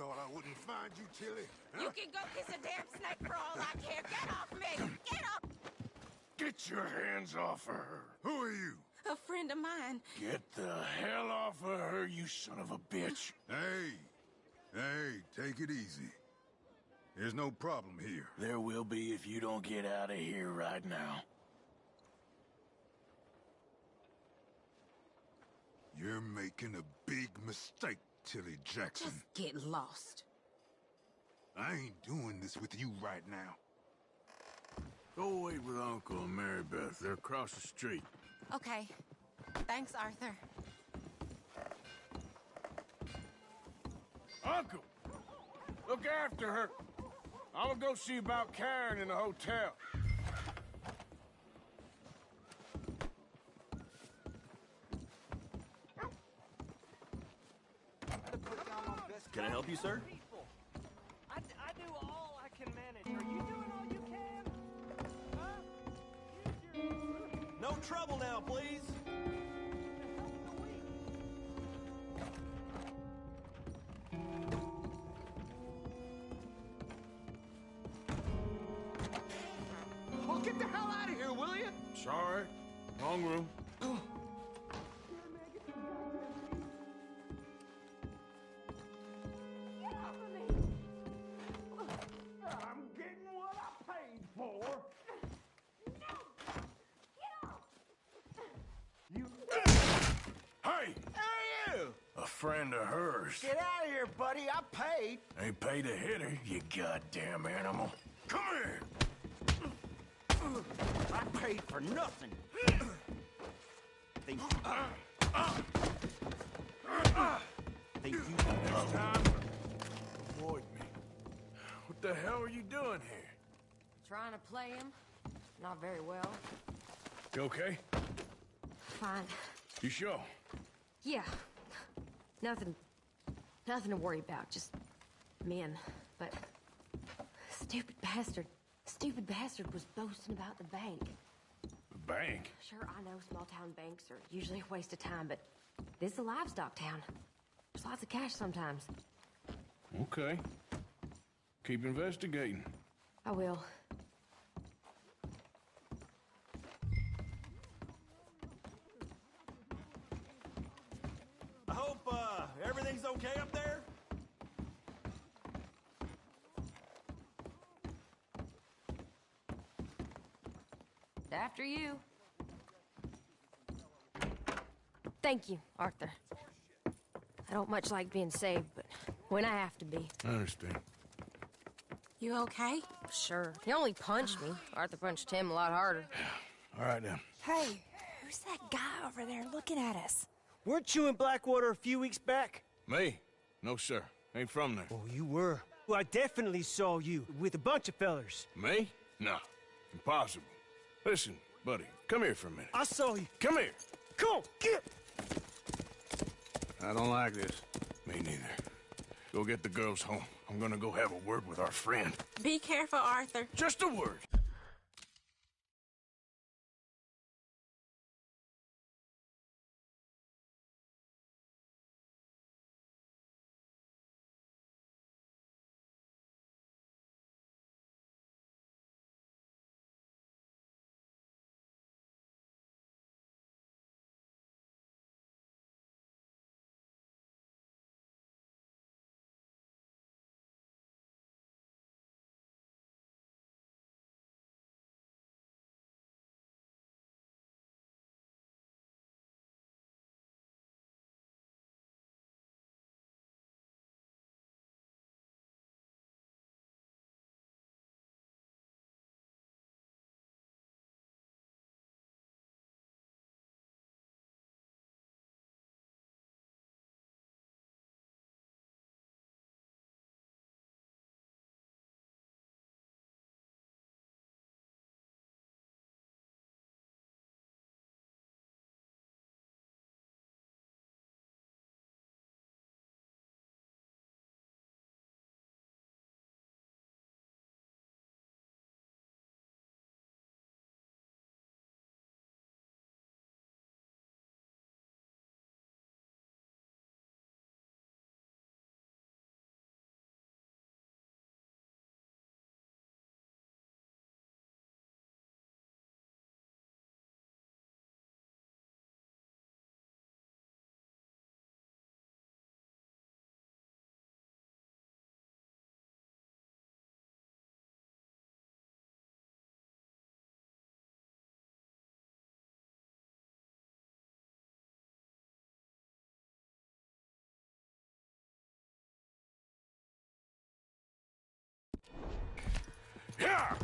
thought I wouldn't find you, Tilly. You can go kiss a damn snake for all I care. Get off me! Get off! Get your hands off of her. Who are you? A friend of mine. Get the hell off of her, you son of a bitch. Hey, take it easy. There's no problem here. There will be if you don't get out of here right now. You're making a big mistake, Tilly Jackson. Just get lost. I ain't doing this with you right now. Go wait with Uncle and Mary Beth. They're across the street. Okay. Thanks, Arthur. Uncle! Look after her. I'm gonna go see about Karen in the hotel. Can I help you, sir? I do all I can manage. Are you doing all you can? Huh? No trouble now, please. Oh, get the hell out of here, will you? Sorry. Wrong room. I'm getting what I paid for. You. Hey! Hey, you! A friend of hers. Get out of here, buddy. I paid. Ain't paid to hit her, you goddamn animal. Come here! I paid for nothing. Think you Next time, avoid me. What the hell are you doing here? Trying to play him. Not very well. You okay? Fine. You sure? Yeah. Nothing to worry about. Just men. But stupid bastard was boasting about the bank. The bank? Sure, I know small town banks are usually a waste of time, but this is a livestock town. There's lots of cash sometimes. Okay. Keep investigating. I will. I hope, everything's okay up there? After you. Thank you, Arthur. I don't much like being saved, but when I have to be. I understand. You okay? Sure. He only punched me. Arthur punched him a lot harder. All right, then. Hey, who's that guy over there looking at us? Weren't you in Blackwater a few weeks back? Me? No, sir. Ain't from there. Oh, you were. Well, I definitely saw you with a bunch of fellers. Me? No. Impossible. Listen, buddy, come here for a minute. I saw you. Come here. Come on, get! I don't like this. Me neither. Go get the girls home. I'm gonna go have a word with our friend. Be careful, Arthur. Just a word. Yeah!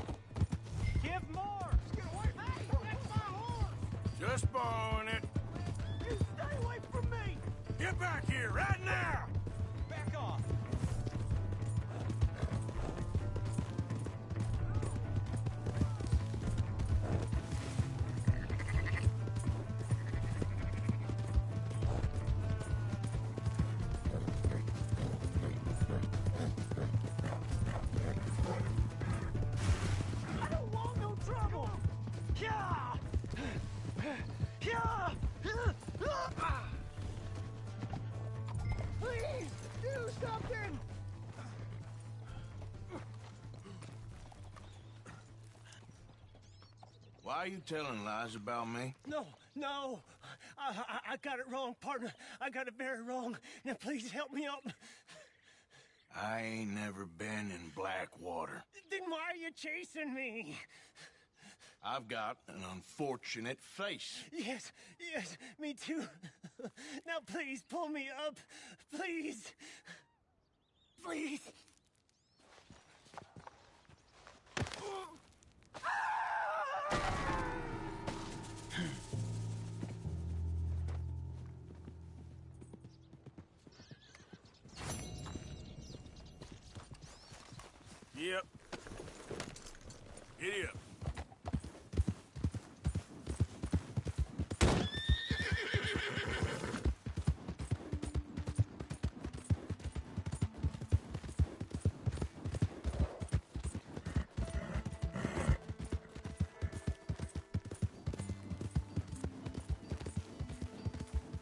Give more! Get away from me! That's my horse! Just borrowing it. You stay away from me! Get back here, right now! Back off! I don't want no trouble! Yeah! Yeah! Please, do something! Why are you telling lies about me? No. I got it wrong, partner. I got it very wrong. Now, please help me out. I ain't never been in Blackwater. Then why are you chasing me? I've got an unfortunate face. Yes, me too. Now, please, pull me up. Please. Please. Yep. Giddy up.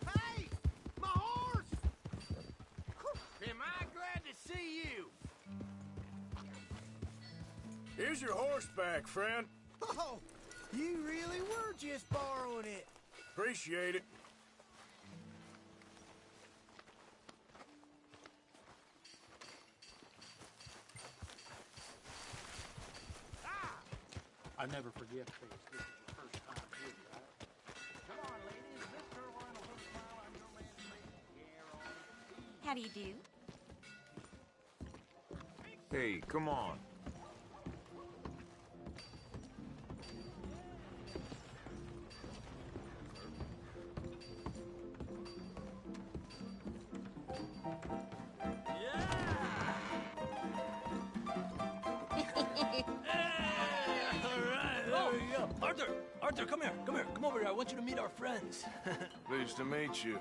Hey! My horse! Am I glad to see you? Here's your horseback, friend. Oh, you really were just borrowing it. Appreciate it. I never forget things. This is the first time here, right? Come on, ladies. This girl wearing a little smile on your man's face. How do you do? Hey, come on. Arthur, come here. Come over here. I want you to meet our friends. Pleased to meet you.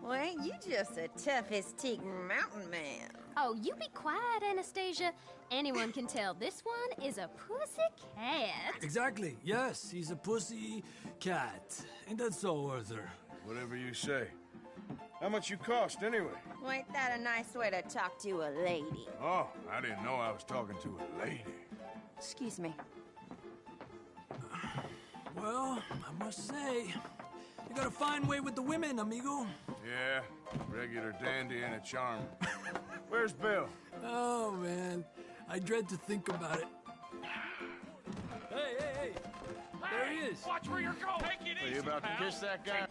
Well, ain't you just the toughest teak mountain man? Oh, you be quiet, Anastasia. Anyone can tell this one is a pussy cat. Exactly. Yes, he's a pussy cat. Ain't that so, Arthur? Whatever you say. How much you cost, anyway? Well, ain't that a nice way to talk to a lady? Oh, I didn't know I was talking to a lady. Excuse me. Well, I must say, you got a fine way with the women, amigo. Yeah, regular dandy and a charm. Where's Bill? Oh, man. I dread to think about it. Hey! There he is. Watch where you're going. Take it Are easy, you about to pal. kiss that guy?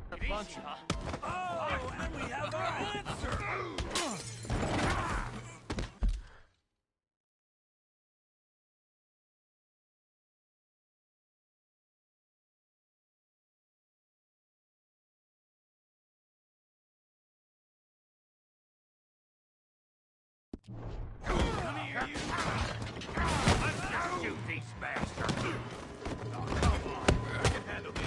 Punch him. Oh, and we have our answer! Come here, you! Let's just shoot these bastards! Oh, come on, I can handle this.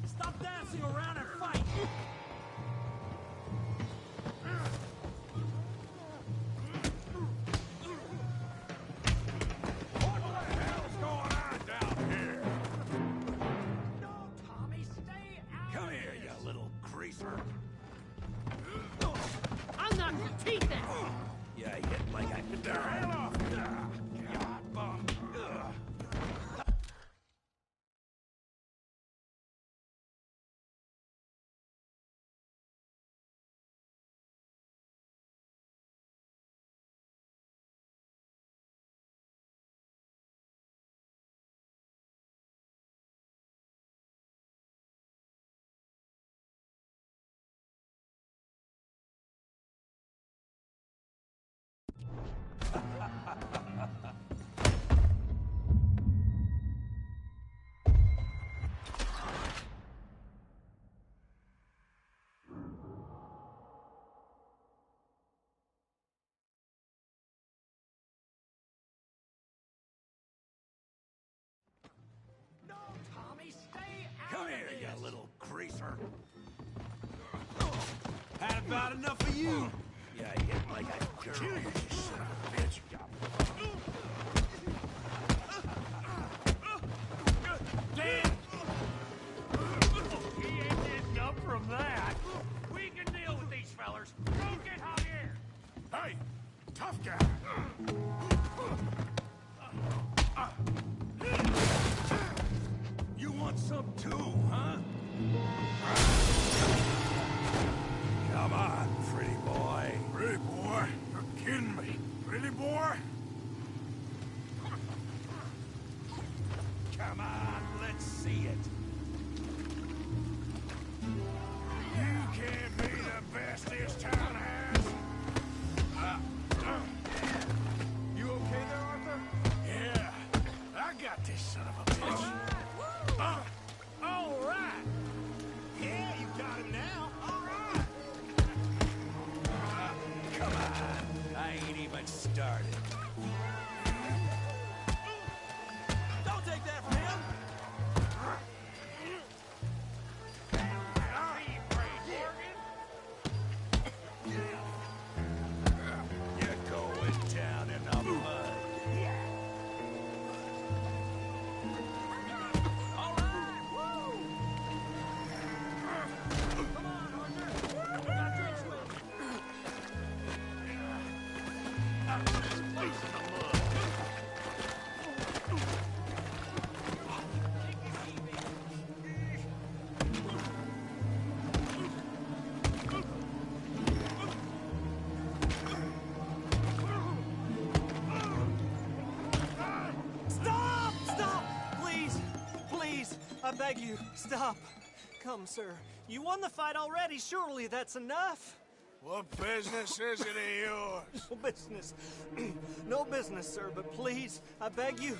Stop dancing around and fight! What the hell's going on down here? No, Tommy, stay out. Come here, you little greaser. I'll knock your teeth out. You hit like I could. The hell off! God, bum. No, Tommy, stay out. Come here, you little greaser. Had about enough of you. You hit like a girl. You son of a bitch. Dan! He ain't getting up from that. We can deal with these fellers. Don't get hot here. Hey, tough guy. You want some too, huh? Come on, pretty boy. Pretty boy, you're kidding me. Pretty boy? Come on, let's see it. You can't be the best this town has. You okay there, Arthur? Yeah, I got this son of a bitch. All right. Yeah, you got him now. All right. Come on, I ain't even started. Don't take that from him. You're going down in the mud. All right, woo! Come on, Arthur. Got drinks with me. Stop! Stop! Please! Please! I beg you, stop. Come, sir. You won the fight already. Surely that's enough. What business is it of yours? No business. No business, sir, but please, I beg you.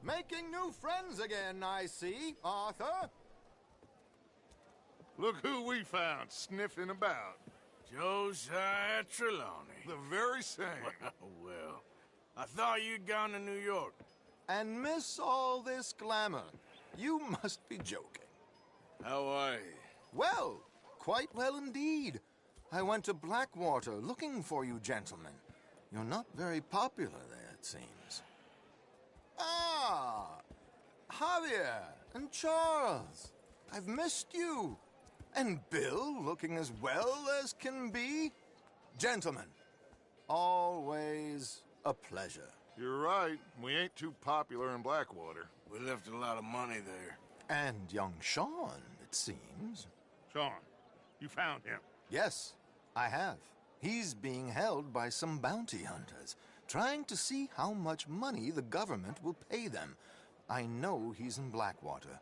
Making new friends again, I see, Arthur. Look who we found sniffing about. Josiah Trelawney. The very same. Well, I thought you'd gone to New York. And miss all this glamour. You must be joking. How are you? Well, quite well indeed. I went to Blackwater looking for you gentlemen. You're not very popular there, it seems. Ah! Javier and Charles. I've missed you. And Bill looking as well as can be. Gentlemen, always a pleasure. You're right. We ain't too popular in Blackwater. We left a lot of money there. And young Sean, it seems. Sean, you found him. Yes, I have. He's being held by some bounty hunters, trying to see how much money the government will pay them. I know he's in Blackwater,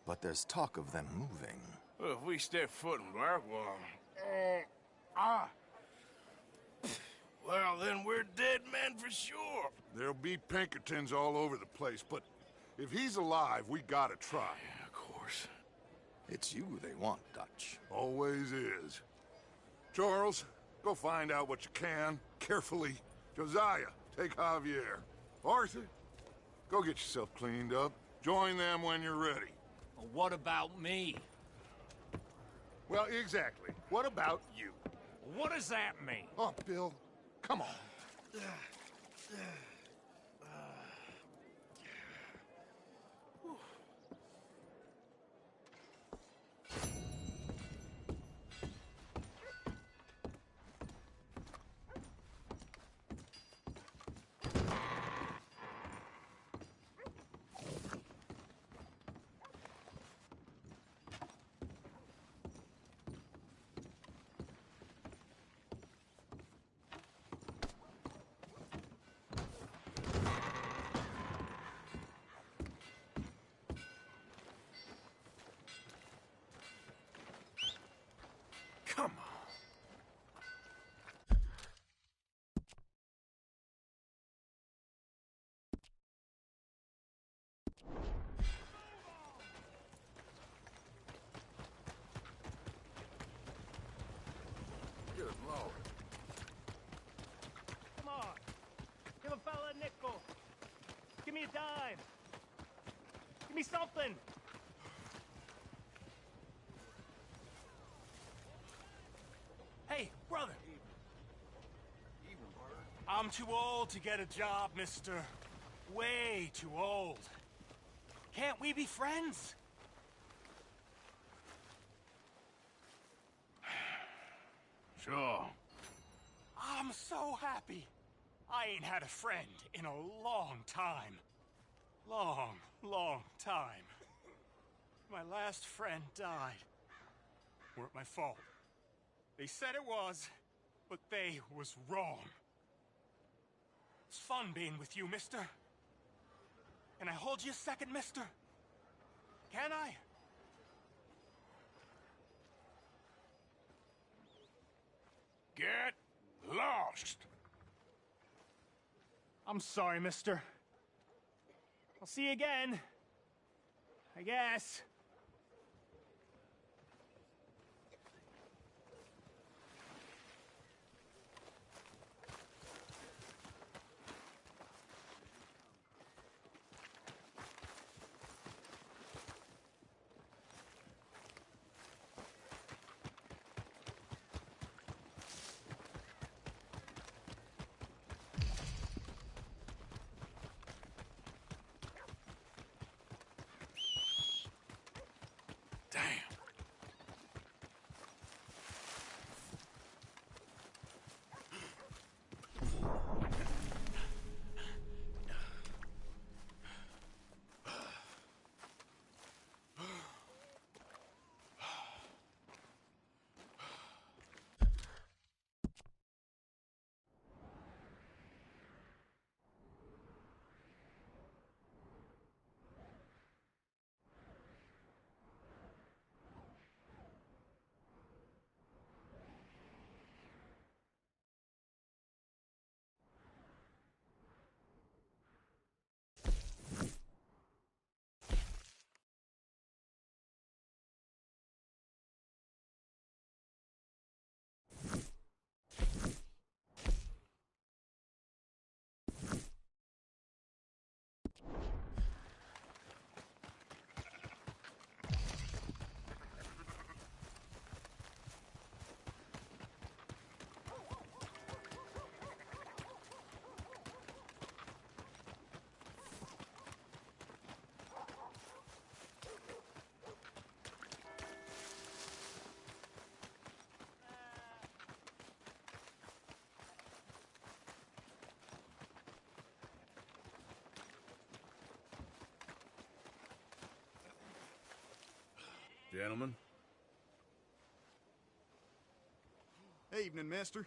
but there's talk of them moving. Well, if we step foot in Blackwater... Well, then we're dead men for sure. There'll be Pinkertons all over the place, but if he's alive, we gotta try. Yeah, of course. It's you they want, Dutch. Always is. Charles, go find out what you can, carefully. Josiah, take Javier. Arthur, go get yourself cleaned up. Join them when you're ready. Well, what about me? Well, exactly. What about you? What does that mean? Oh, Bill, come on. Come on. Good Lord. Come on. Give a fella a nickel. Give me a dime. Give me something. Hey, brother. I'm too old to get a job, mister. Way too old. Can't we be friends? Sure. I'm so happy. I ain't had a friend in a long time. Long time. My last friend died. Weren't my fault. They said it was, but they was wrong. It's fun being with you, mister. Can I hold you a second, mister? Can I? Get lost. I'm sorry, mister. I'll see you again. I guess. Gentlemen. Evening, mister.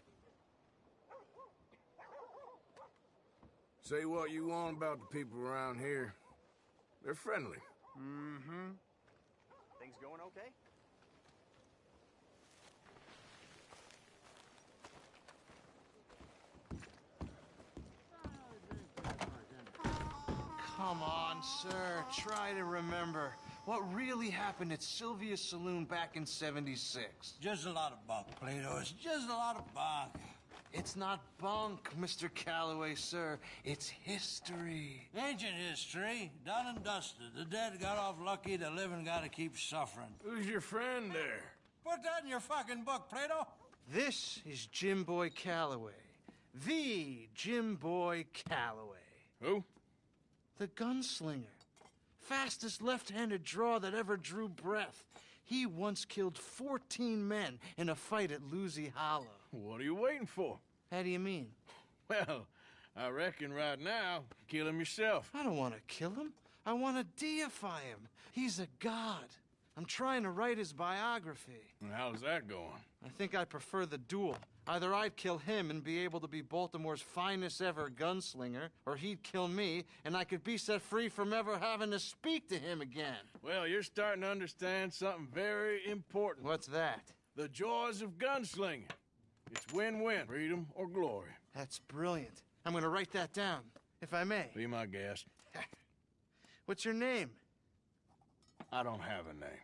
Say what you want about the people around here. They're friendly. Mm-hmm. Things going okay? Come on, sir. Try to remember. What really happened at Sylvia's Saloon back in '76? Just a lot of bunk, Plato. It's just a lot of bunk. It's not bunk, Mr. Calloway, sir. It's history. Ancient history. Done and dusted. The dead got off lucky, the living gotta keep suffering. Who's your friend there? Put that in your fucking book, Plato. This is Jim Boy Calloway. The Jim Boy Calloway. Who? The gunslinger. Fastest left-handed draw that ever drew breath. He once killed 14 men in a fight at Lucy Hollow. What are you waiting for? How do you mean? Well, I reckon right now, kill him yourself. I don't want to kill him. I want to deify him. He's a god. I'm trying to write his biography. And how's that going? I think I prefer the duel. Either I'd kill him and be able to be Baltimore's finest ever gunslinger, or he'd kill me and I could be set free from ever having to speak to him again. Well, you're starting to understand something very important. What's that? The joys of gunslinging. It's win-win, freedom or glory. That's brilliant. I'm going to write that down, if I may. Be my guest. What's your name? I don't have a name.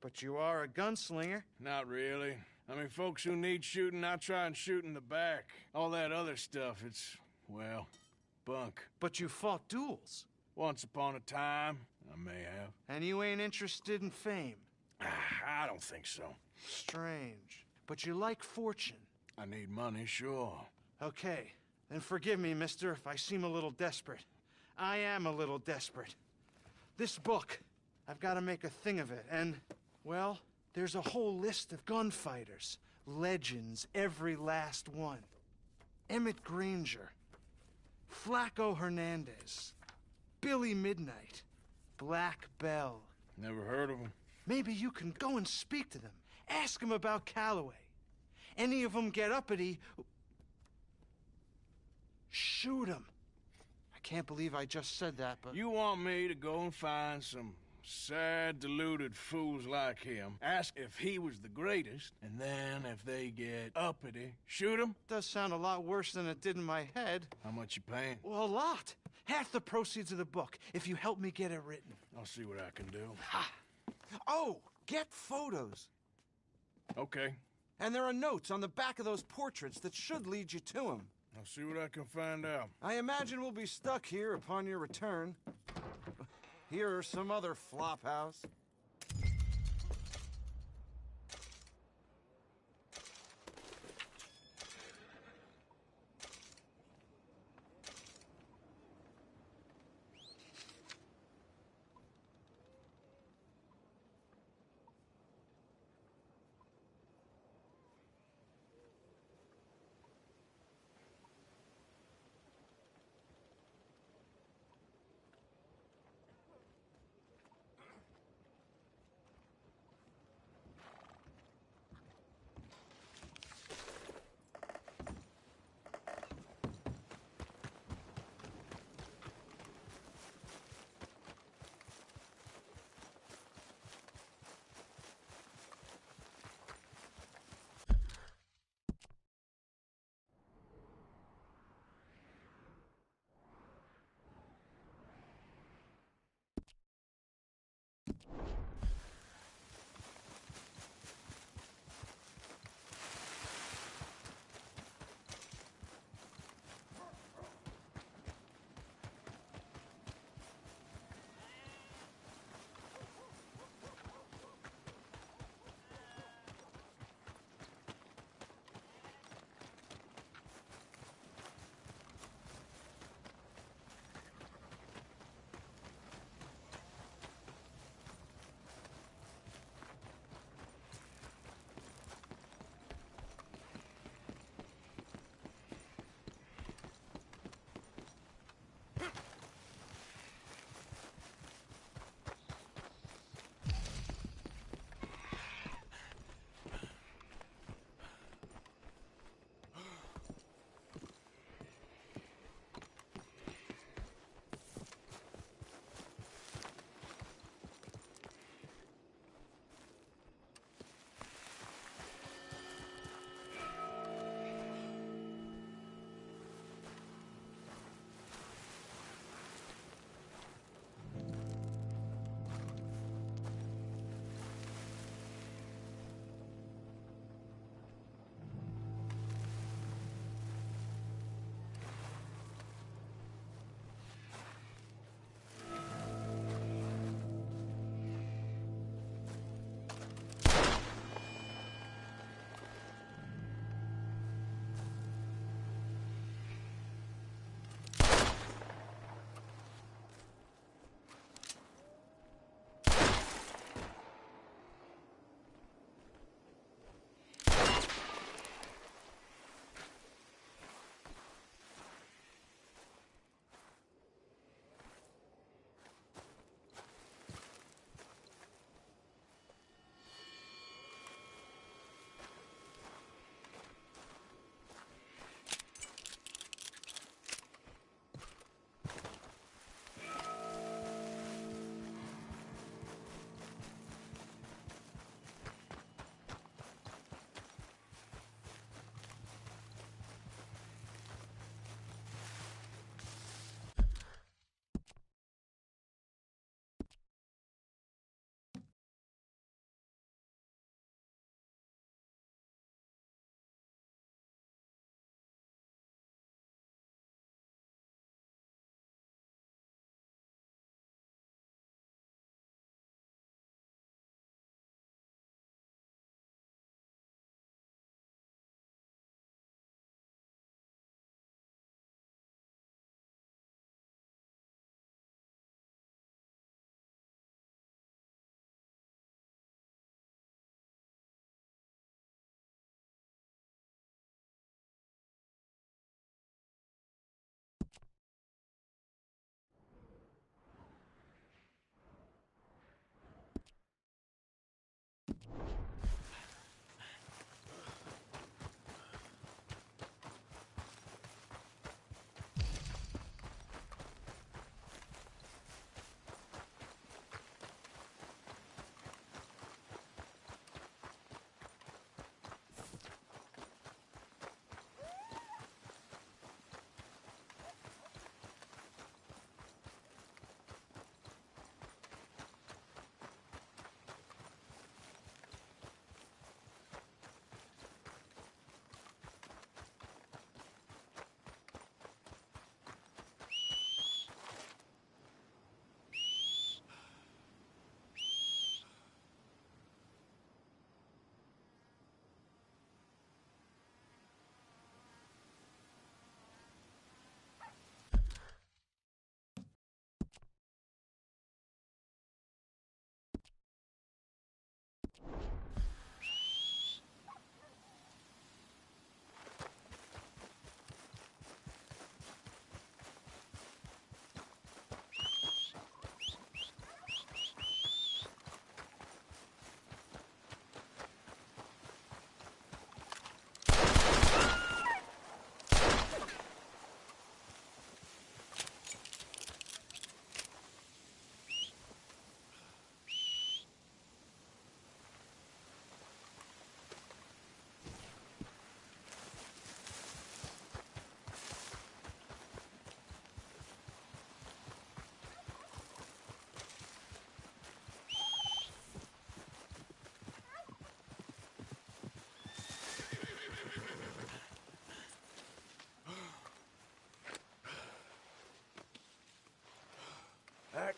But you are a gunslinger. Not really. I mean, folks who need shooting, I try and shoot in the back. All that other stuff, it's, well, bunk. But you fought duels. Once upon a time, I may have. And you ain't interested in fame? I don't think so. Strange. But you like fortune. I need money, sure. Okay. Then forgive me, mister, if I seem a little desperate. I am a little desperate. This book, I've got to make a thing of it, and, well, there's a whole list of gunfighters. Legends, every last one. Emmett Granger. Flaco Hernandez. Billy Midnight. Black Bell. Never heard of them. Maybe you can go and speak to them. Ask them about Calloway. Any of them get uppity, shoot them. I can't believe I just said that, but... You want me to go and find some sad, deluded fools like him, ask if he was the greatest, and then if they get uppity, shoot him? Does sound a lot worse than it did in my head. How much you paying? Well, a lot. Half the proceeds of the book, if you help me get it written. I'll see what I can do. Ha! Oh, get photos. Okay. And there are notes on the back of those portraits that should lead you to him. I'll see what I can find out. I imagine we'll be stuck here upon your return. Here are some other flophouse.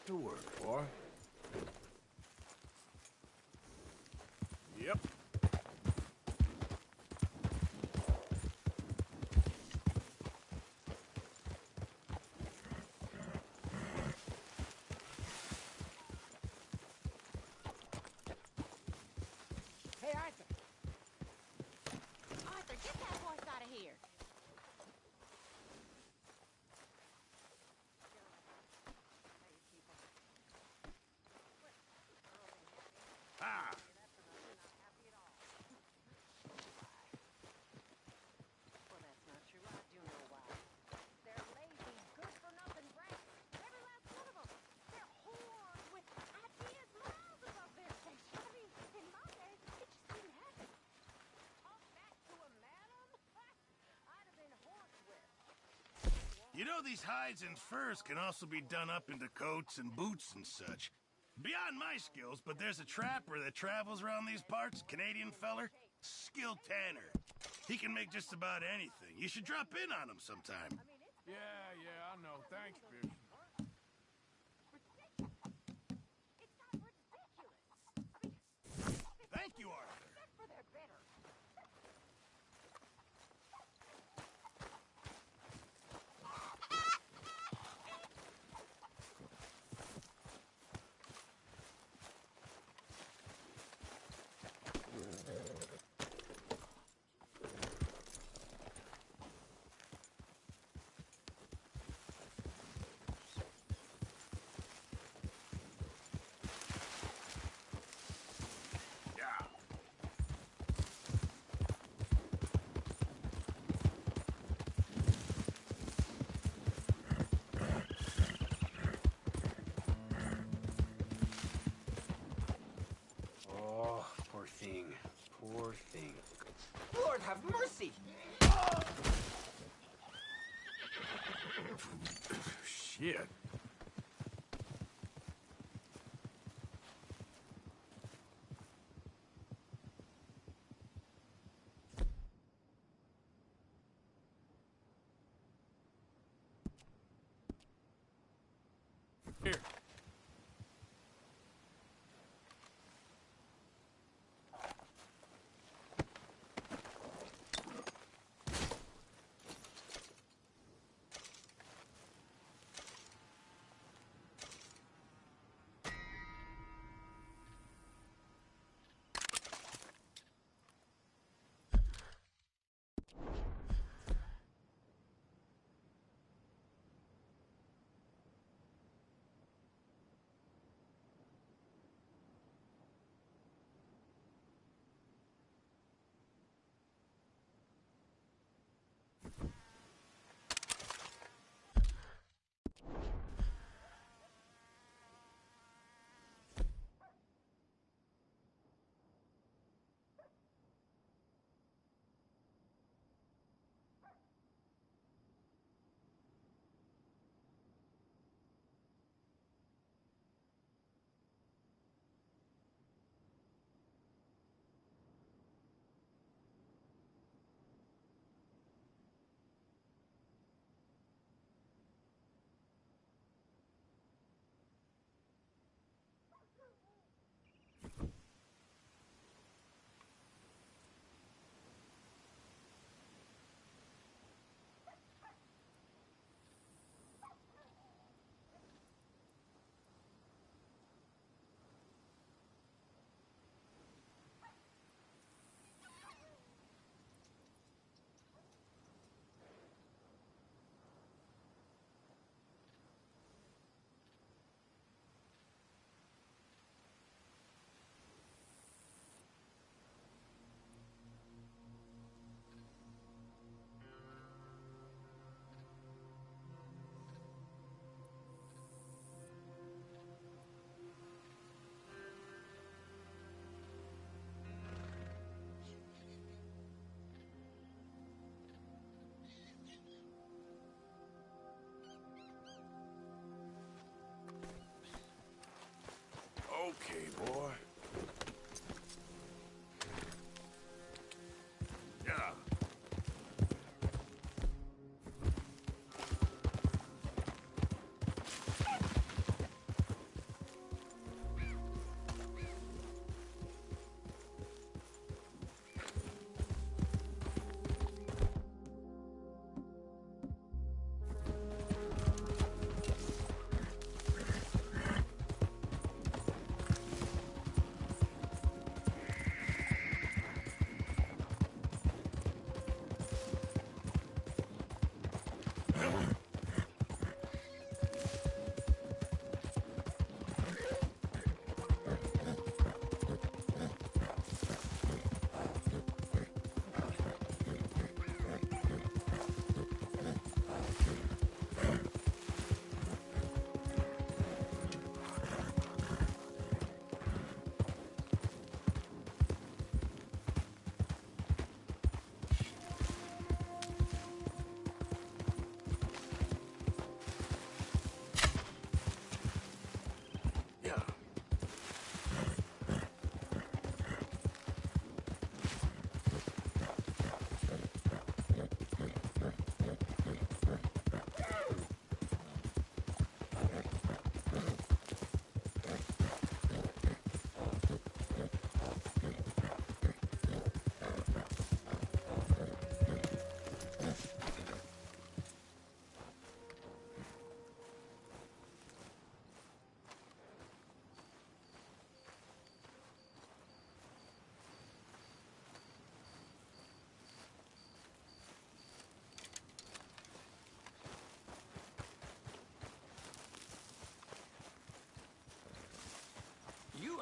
to work, boy. Yep. Hey, Arthur. Arthur, get that horse out of here. Ah! Well, that's not true. I do know why. They're lazy, good-for-nothing brats. Every last one of them. They're whores with ideas miles above their station. I mean, in my day, it just didn't happen. Talk back to a madam? I'd have been horsewhipped. You know, these hides and furs can also be done up into coats and boots and such. Beyond my skills, but there's a trapper that travels around these parts, Canadian feller, skilled tanner. He can make just about anything. You should drop in on him sometime. Yeah, I know. Thanks, Fish. Thank you, Arthur. Oh, poor thing. Poor thing. Lord have mercy! Shit. Here.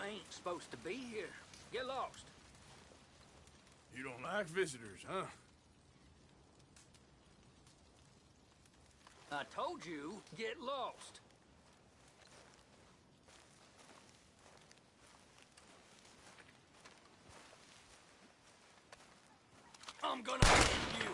ain't supposed to be here. Get lost. You don't like visitors, huh? I told you, get lost. I'm gonna hit you.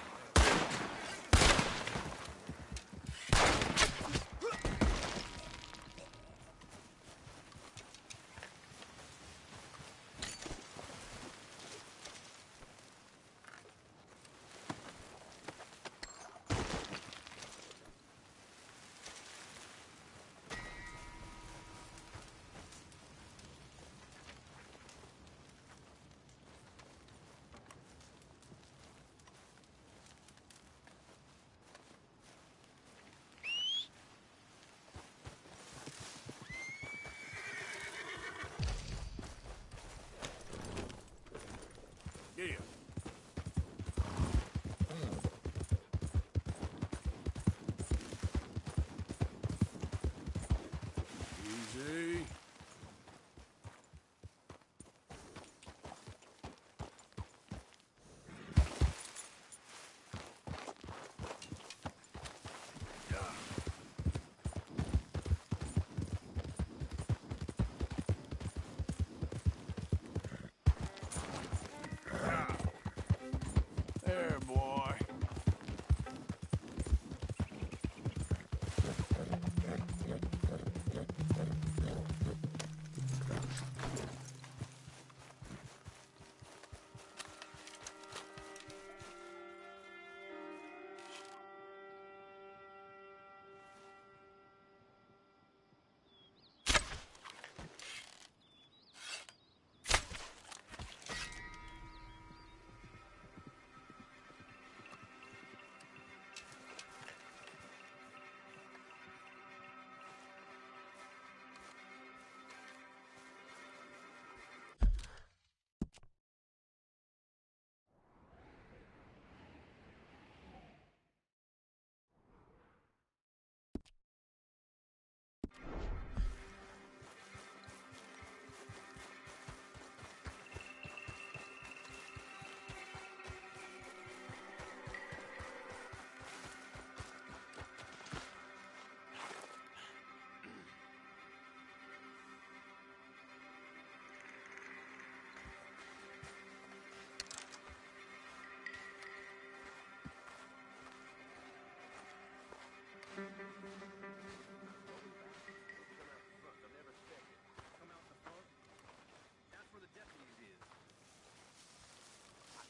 Yeah. Easy. There, boy.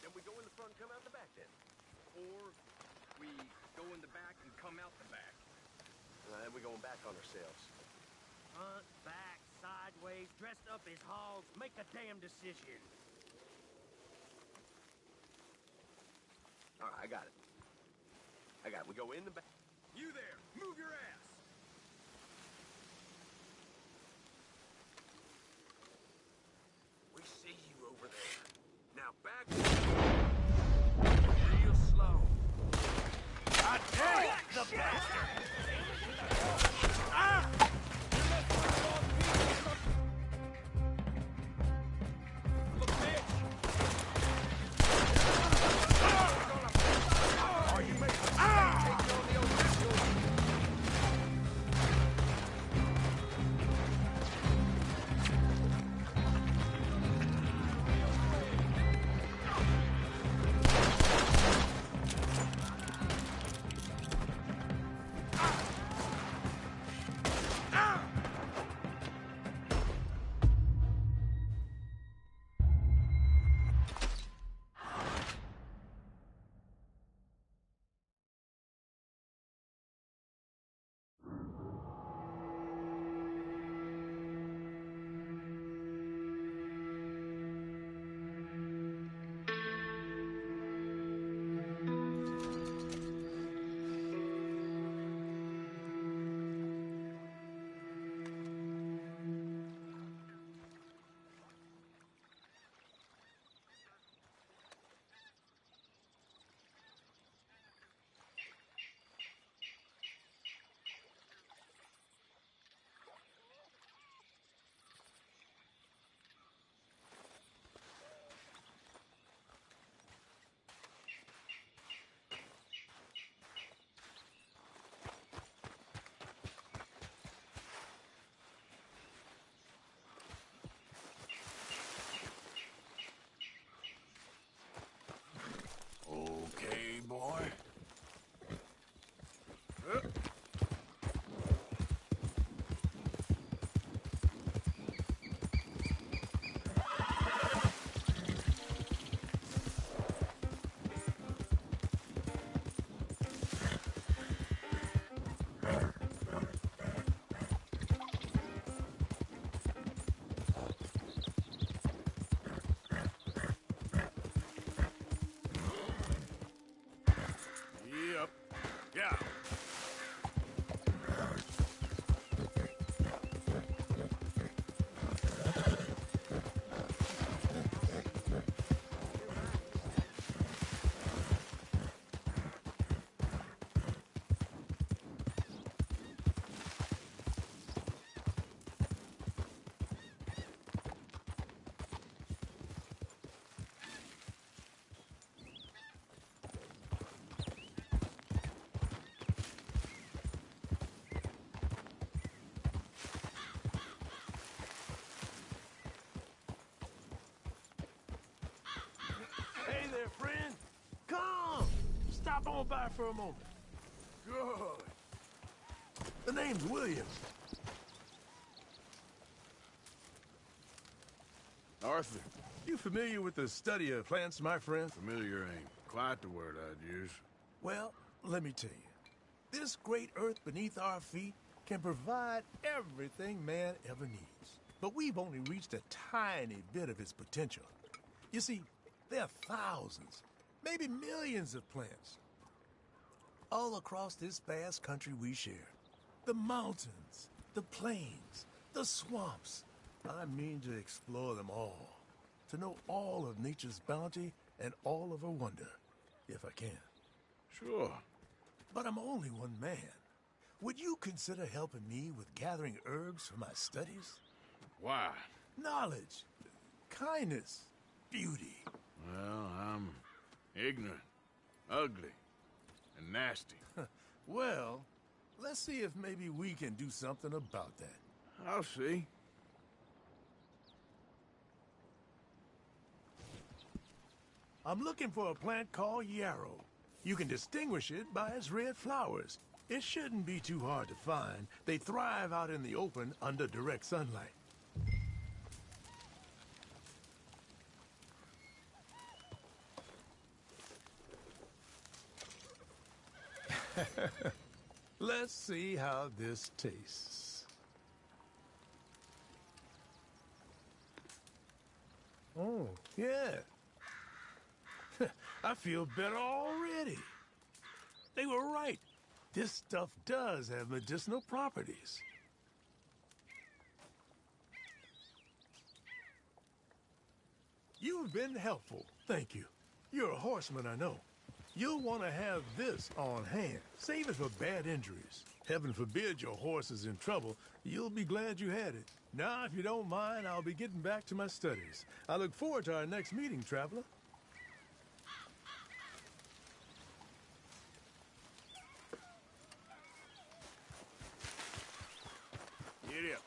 Then we go in the front and come out the back then. Or we go in the back and come out the back. Then we're going back on ourselves. Front, back, sideways, dressed up as hogs. Make a damn decision. All right, I got it. We go in the back. You there, move your ass. We see you over there. Now back real slow. God damn it, the bastard! Ah! on by for a moment. Good. The name's William. Arthur, you familiar with the study of plants, my friend? Familiar ain't quite the word I'd use. Well, let me tell you. This great earth beneath our feet can provide everything man ever needs. But we've only reached a tiny bit of its potential. You see, there are thousands, maybe millions of plants all across this vast country we share. The mountains, the plains, the swamps. I mean to explore them all, to know all of nature's bounty and all of her wonder, if I can. Sure. But I'm only one man. Would you consider helping me with gathering herbs for my studies? Why? Knowledge, kindness, beauty. Well, I'm ignorant, ugly, and nasty. Well, let's see if maybe we can do something about that. I'll see. I'm looking for a plant called yarrow. You can distinguish it by its red flowers. It shouldn't be too hard to find. They thrive out in the open under direct sunlight. Let's see how this tastes. Oh, yeah. I feel better already. They were right. This stuff does have medicinal properties. You've been helpful. Thank you. You're a horseman, I know. You'll want to have this on hand. Save it for bad injuries. Heaven forbid your horse is in trouble. You'll be glad you had it. Now, if you don't mind, I'll be getting back to my studies. I look forward to our next meeting, traveler. Get up.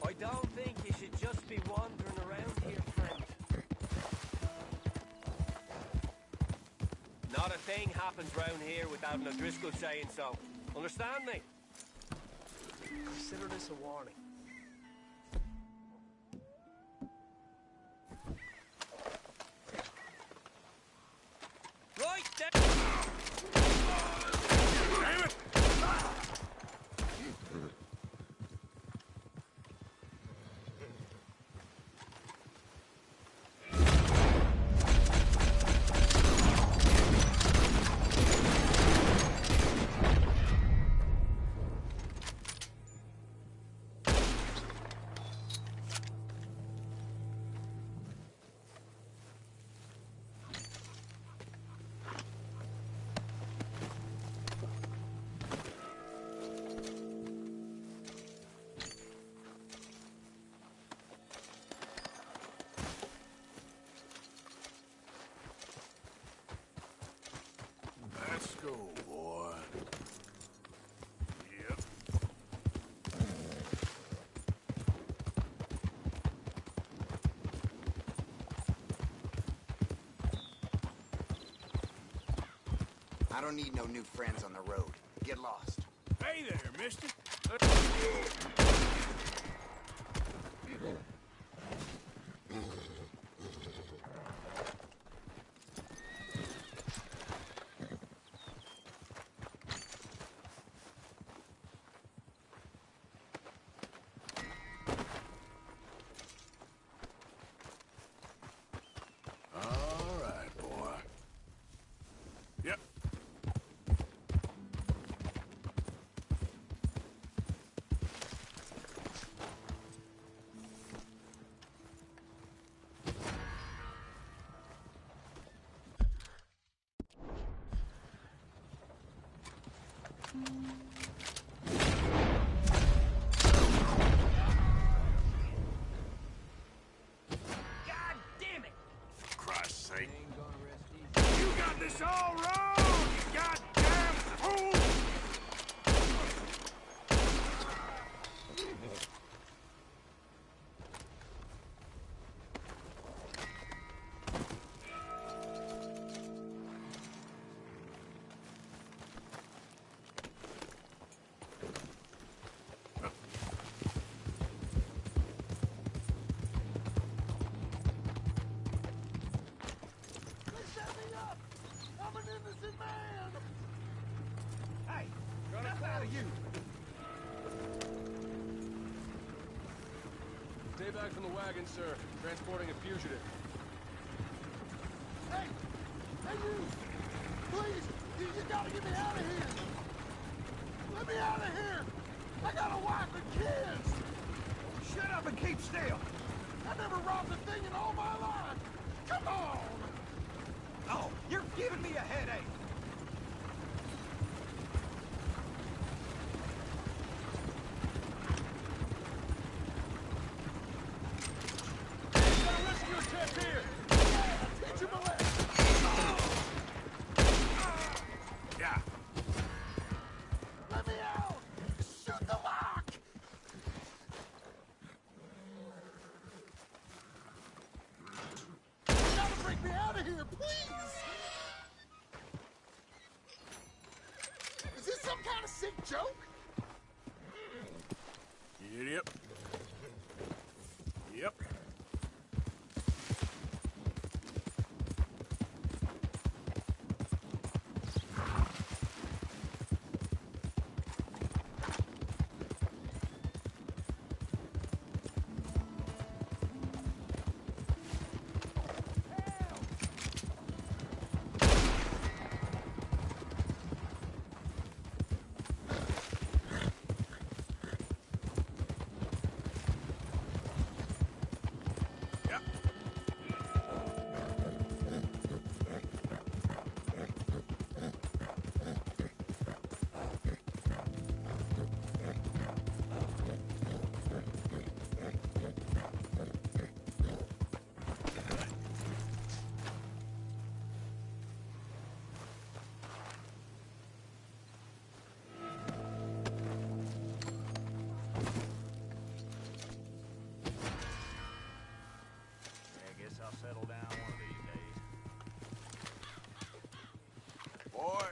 I don't think you should just be wandering around here, friend. Not a thing happens round here without an O'Driscoll saying so. Understand me? Consider this a warning. Right there! I don't need no new friends on the road. Get lost. Hey there, mister. All right, boy. Yep. God damn it! For Christ's sake. You got this all wrong, you goddamn fool! Set me up! I'm an innocent man! Hey, enough out of you! Stay back from the wagon, sir. Transporting a fugitive. Hey! Hey, you! Please! You gotta get me out of here! Let me out of here! I got a wife and kids! Shut up and keep still! I never robbed a thing in all my life! Come on! Oh, you're giving me a headache! Got a rescue attempt here! Yeah, teach him a lesson! Yeah. Let me out! Shoot the lock! You gotta bring me out of here, please! Is this some kind of sick joke? Yep. Yep. I'll settle down one of these days. Boy.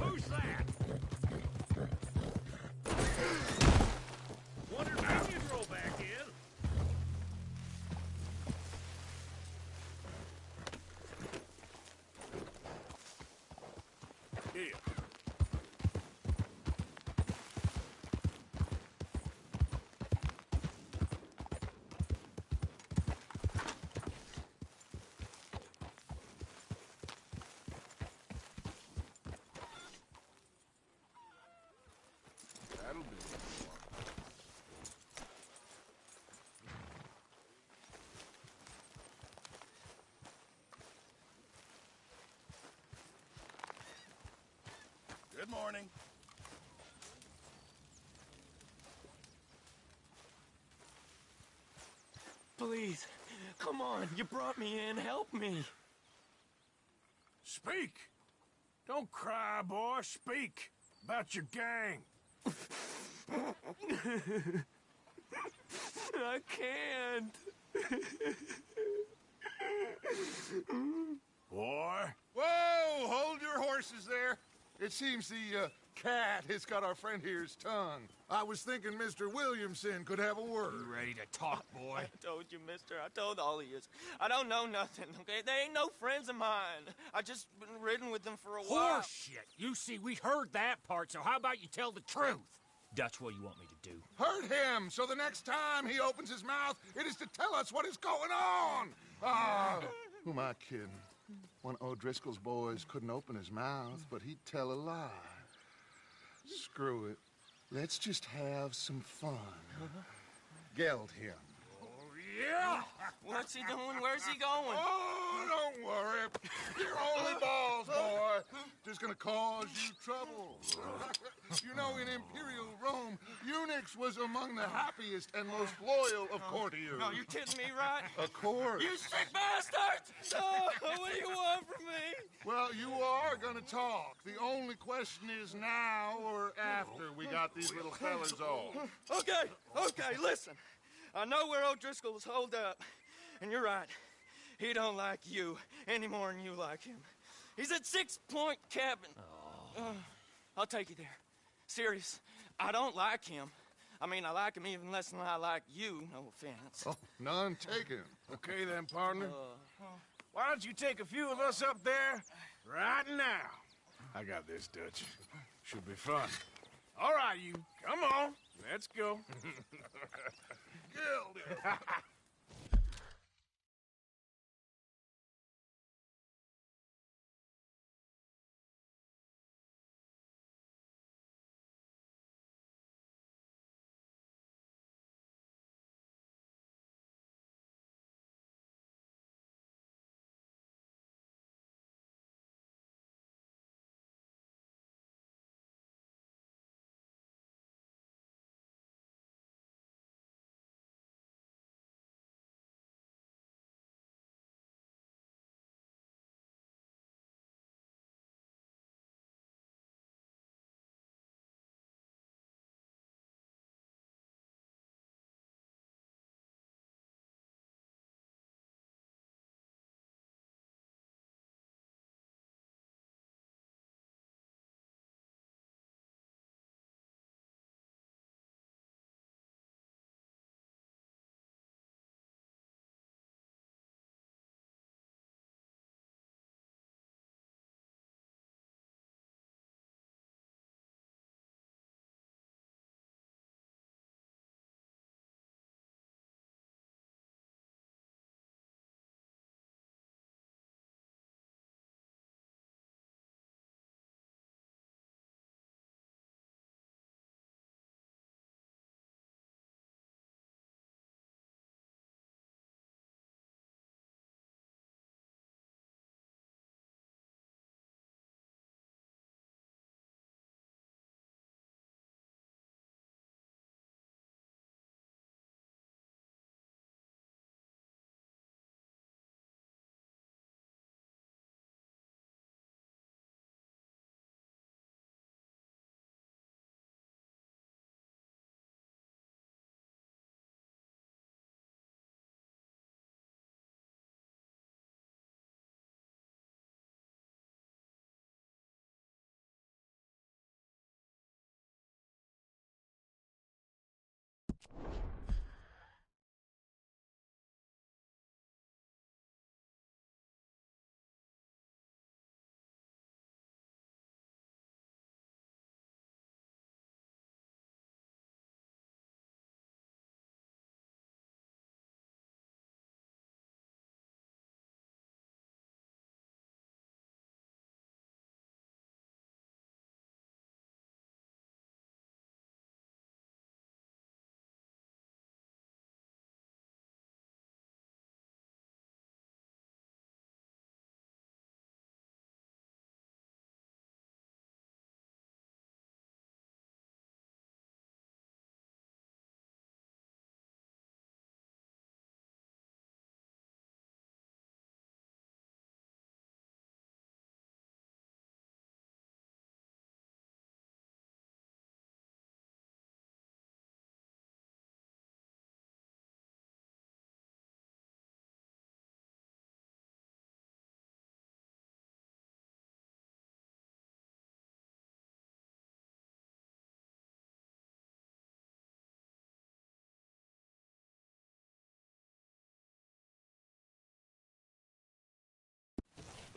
Who's that? Wonder how you roll back in. Here. Good morning. Please, come on. You brought me in. Help me. Speak. Don't cry, boy. Speak about your gang. I can't. Boy. Whoa! Hold your horses there. It seems the cat has got our friend here's tongue. I was thinking Mr. Williamson could have a word. You ready to talk, boy? I told you, mister. I told all of you. I don't know nothing, okay? They ain't no friends of mine. I just been ridden with them for a while. Horseshit! You see, we heard that part, so how about you tell the truth? That's what you want me to do. Hurt him, so the next time he opens his mouth, it is to tell us what is going on. Ah, who am I kidding? One of O'Driscoll's boys couldn't open his mouth, but he'd tell a lie. Screw it. Let's just have some fun. Geld him. Yeah! What's he doing? Where's he going? Oh, don't worry. You're only balls, boy. Just gonna cause you trouble. You know, in Imperial Rome, eunuchs was among the happiest and most loyal of courtiers. No, you kidding me, right? Of course. You sick bastards! Oh, what do you want from me? Well, you are gonna talk. The only question is now or after we got these little fellas off. Okay, listen. I know where O'Driscoll's holed up, and you're right. He don't like you any more than you like him. He's at 6 Point Cabin. I'll take you there. Serious. I don't like him. I mean, I like him even less than I like you, no offense. Oh, none taken. Okay then, partner. Why don't you take a few of us up there right now? I got this, Dutch. Should be fun. All right, you. Come on. Let's go. Gildy.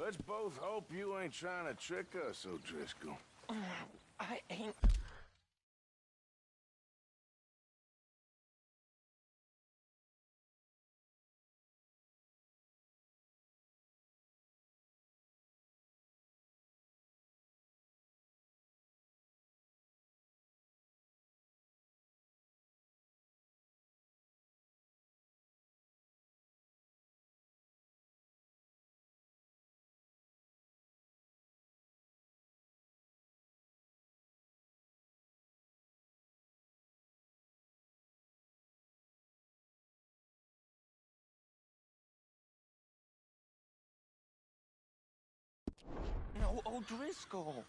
Let's both hope you ain't trying to trick us, O'Driscoll. I ain't... No, O'Driscoll.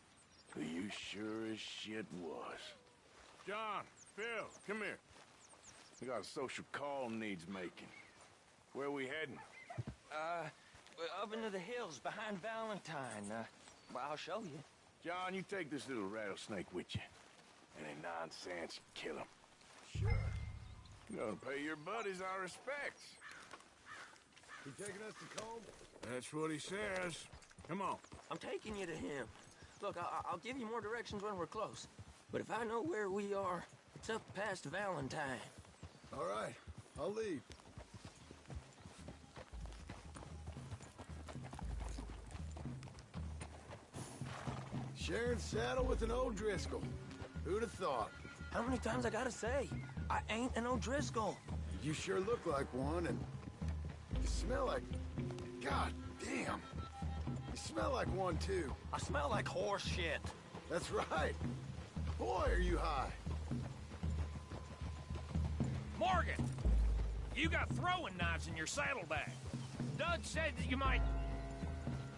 You sure as shit was. John, Phil, come here. We got a social call needs making. Where we heading? Up into the hills behind Valentine. Well, I'll show you. John, you take this little rattlesnake with you. Any nonsense, kill him. Sure. You're gonna pay your buddies our respects. He taking us to Colm? That's what he says. Come on. I'm taking you to him. Look, I'll give you more directions when we're close. But if I know where we are, it's up past Valentine. All right, I'll lead. Sharing saddle with an O'Driscoll. Who'd have thought? How many times I gotta say? I ain't an O'Driscoll. You sure look like one, and you smell like... God damn. You smell like one, too. I smell like horse shit. That's right. Boy, are you high. Morgan! You got throwing knives in your saddlebag. Doug said that you might...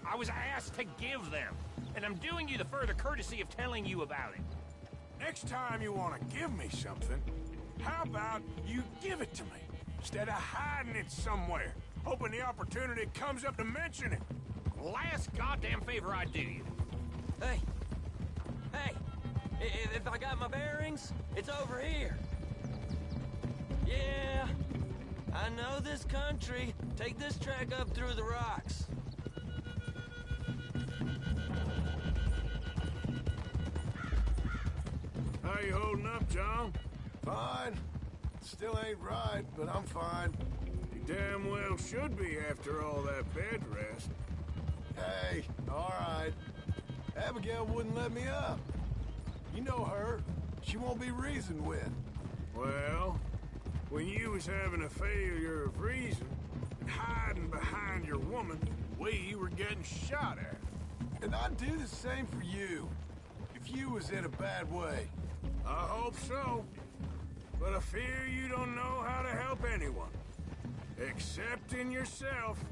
I was asked to give them, and I'm doing you the further courtesy of telling you about it. Next time you want to give me something, how about you give it to me, instead of hiding it somewhere, hoping the opportunity comes up to mention it? Last goddamn favor I do you. Hey! Hey! If I got my bearings, it's over here. Yeah, I know this country. Take this track up through the rocks. How you holding up, John? Fine. Still ain't right, but I'm fine. You damn well should be after all that bed rest. Hey, all right. Abigail wouldn't let me up. You know her. She won't be reasoned with. Well, when you was having a failure of reason and hiding behind your woman, we were getting shot at. And I'd do the same for you, if you was in a bad way. I hope so. But I fear you don't know how to help anyone. Except in yourself.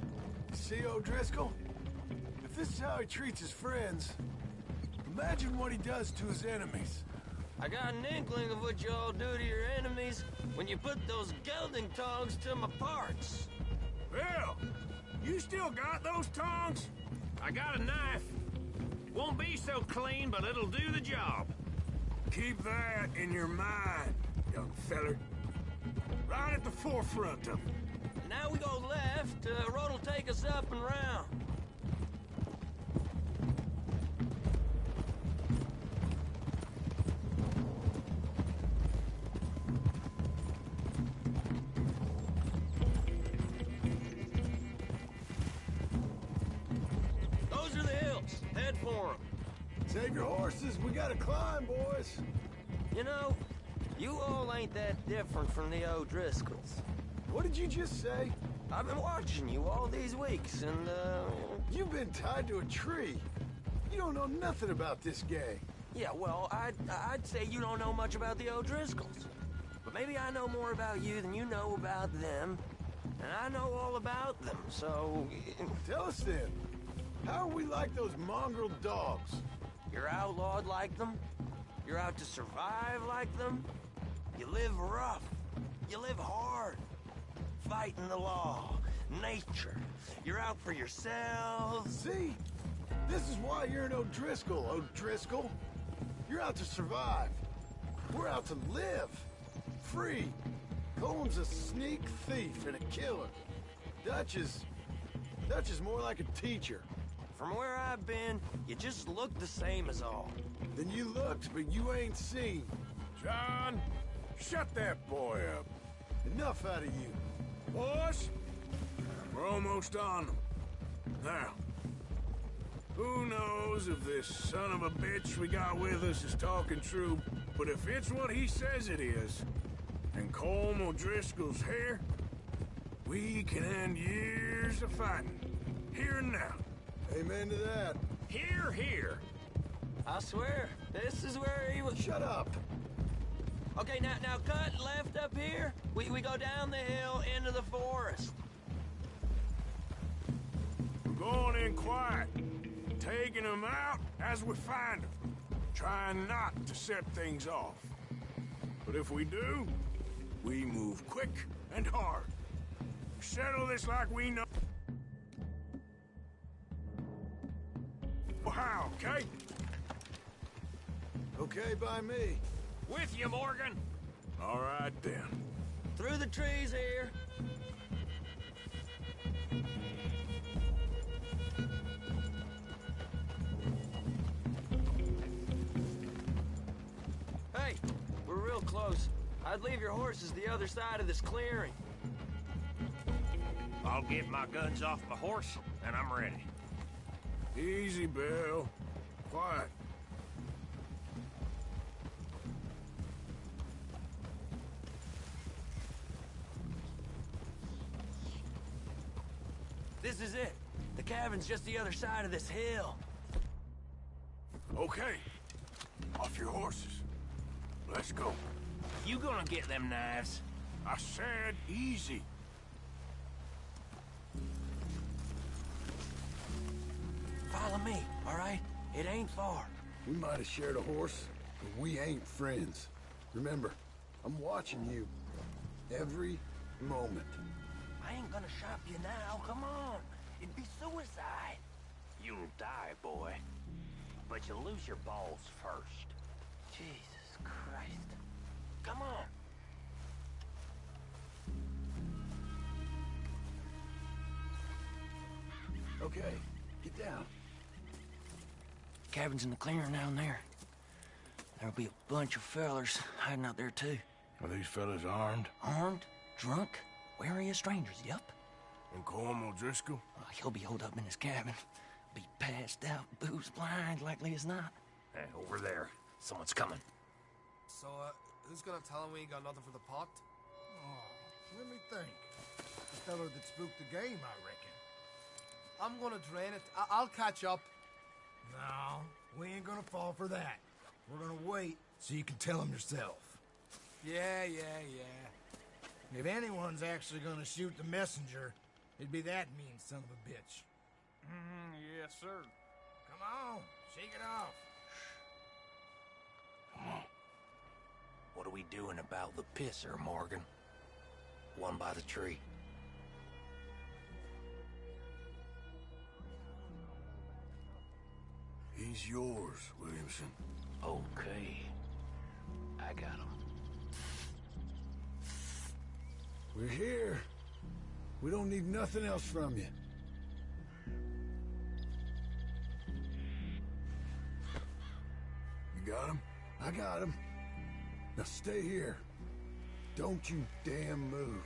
See, O'Driscoll? If this is how he treats his friends, imagine what he does to his enemies. I got an inkling of what you all do to your enemies when you put those gelding tongs to my parts. Bill, you still got those tongs? I got a knife. Won't be so clean, but it'll do the job. Keep that in your mind, young feller. Right at the forefront of it. Now we go left, road'll take us up and round. Those are the hills. Head for them. Save your horses, we gotta climb, boys. You know, you all ain't that different from the O'Driscolls. What did you just say? I've been watching you all these weeks, and, You've been tied to a tree. You don't know nothing about this gang. Yeah, well, I'd say you don't know much about the O'Driscolls. But maybe I know more about you than you know about them. And I know all about them, so... Tell us then, how are we like those mongrel dogs? You're outlawed like them? You're out to survive like them? You live rough. You live hard. Fighting the law, nature. You're out for yourselves. See? This is why you're an O'Driscoll, O'Driscoll. You're out to survive. We're out to live. Free. Colm's a sneak thief and a killer. Dutch is more like a teacher. From where I've been, you just look the same as all. Then you looked, but you ain't seen. John, shut that boy up. Enough out of you. Boys, we're almost on them. Now, who knows if this son of a bitch we got with us is talking true, but if it's what he says it is, and Colm O'Driscoll's here, we can end years of fighting. Here and now. Amen to that. Here, here. I swear, this is where he was. Shut up. Okay, now cut left up here. We go down the hill into the forest. We're going in quiet, taking them out as we find them, trying not to set things off. But if we do, we move quick and hard. Settle this like we know how, okay? Okay by me. With you, Morgan. All right, then. Through the trees here. Hey, we're real close. I'd leave your horses the other side of this clearing. I'll get my guns off my horse, and I'm ready. Easy, Bill. Quiet. This is it. The cabin's just the other side of this hill. Okay. Off your horses. Let's go. You gonna get them knives? I said easy. Follow me, all right? It ain't far. We might have shared a horse, but we ain't friends. Remember, I'm watching you. Every moment. I ain't gonna shop you now, come on. It'd be suicide. You'll die, boy. But you'll lose your balls first. Jesus Christ. Come on. Okay, get down. Cabin's in the clearing down there. There'll be a bunch of fellers hiding out there, too. Are these fellas armed? Armed? Drunk? Wary of strangers, yup. And Colm O'Driscoll? He'll be holed up in his cabin. Be passed out, booze blind, likely as not. Hey, over there. Someone's coming. So, who's gonna tell him we ain't got nothing for the pot? Oh, let me think. The fella that spooked the game, I reckon. I'm gonna drain it. I'll catch up. No, we ain't gonna fall for that. We're gonna wait so you can tell him yourself. Yeah. If anyone's actually gonna shoot the messenger, it'd be that mean son of a bitch. Yes, sir. Come on, shake it off. Come on. What are we doing about the pisser, Morgan? One by the tree. He's yours, Williamson. Okay. I got him. We're here. We don't need nothing else from you. You got him? I got him. Now stay here. Don't you damn move.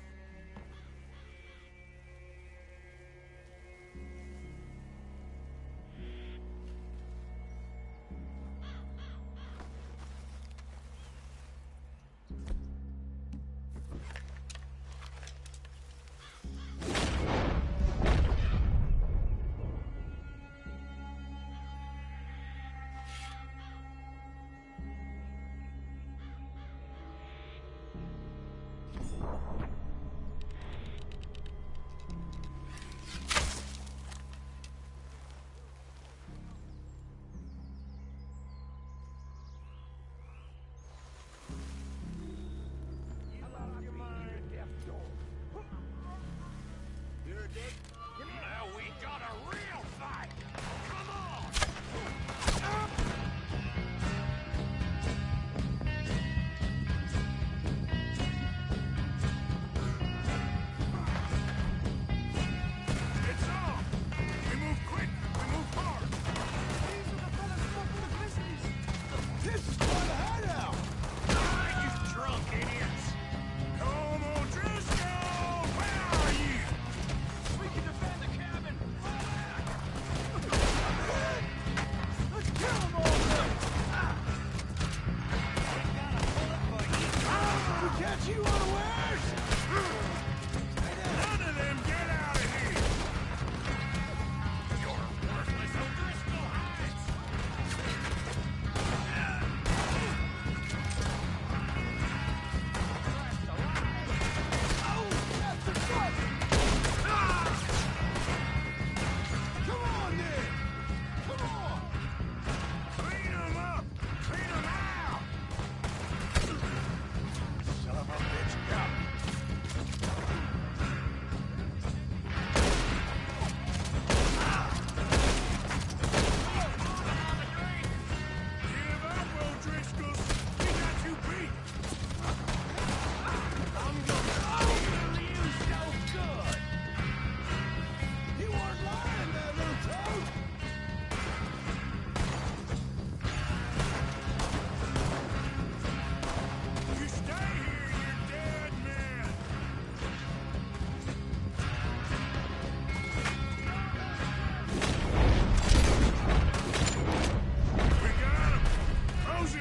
you unawares? None of them get out of here! You're worthless O'Driscoll hides! Come on, then! Come on! Clean them up! Clean them out! Son of a bitch, got me. Give up, O'Driscolls! We got you beat! I'm gonna feel you so good! You weren't lying there, little toad! You stay here, you dead man! We got him! Close in!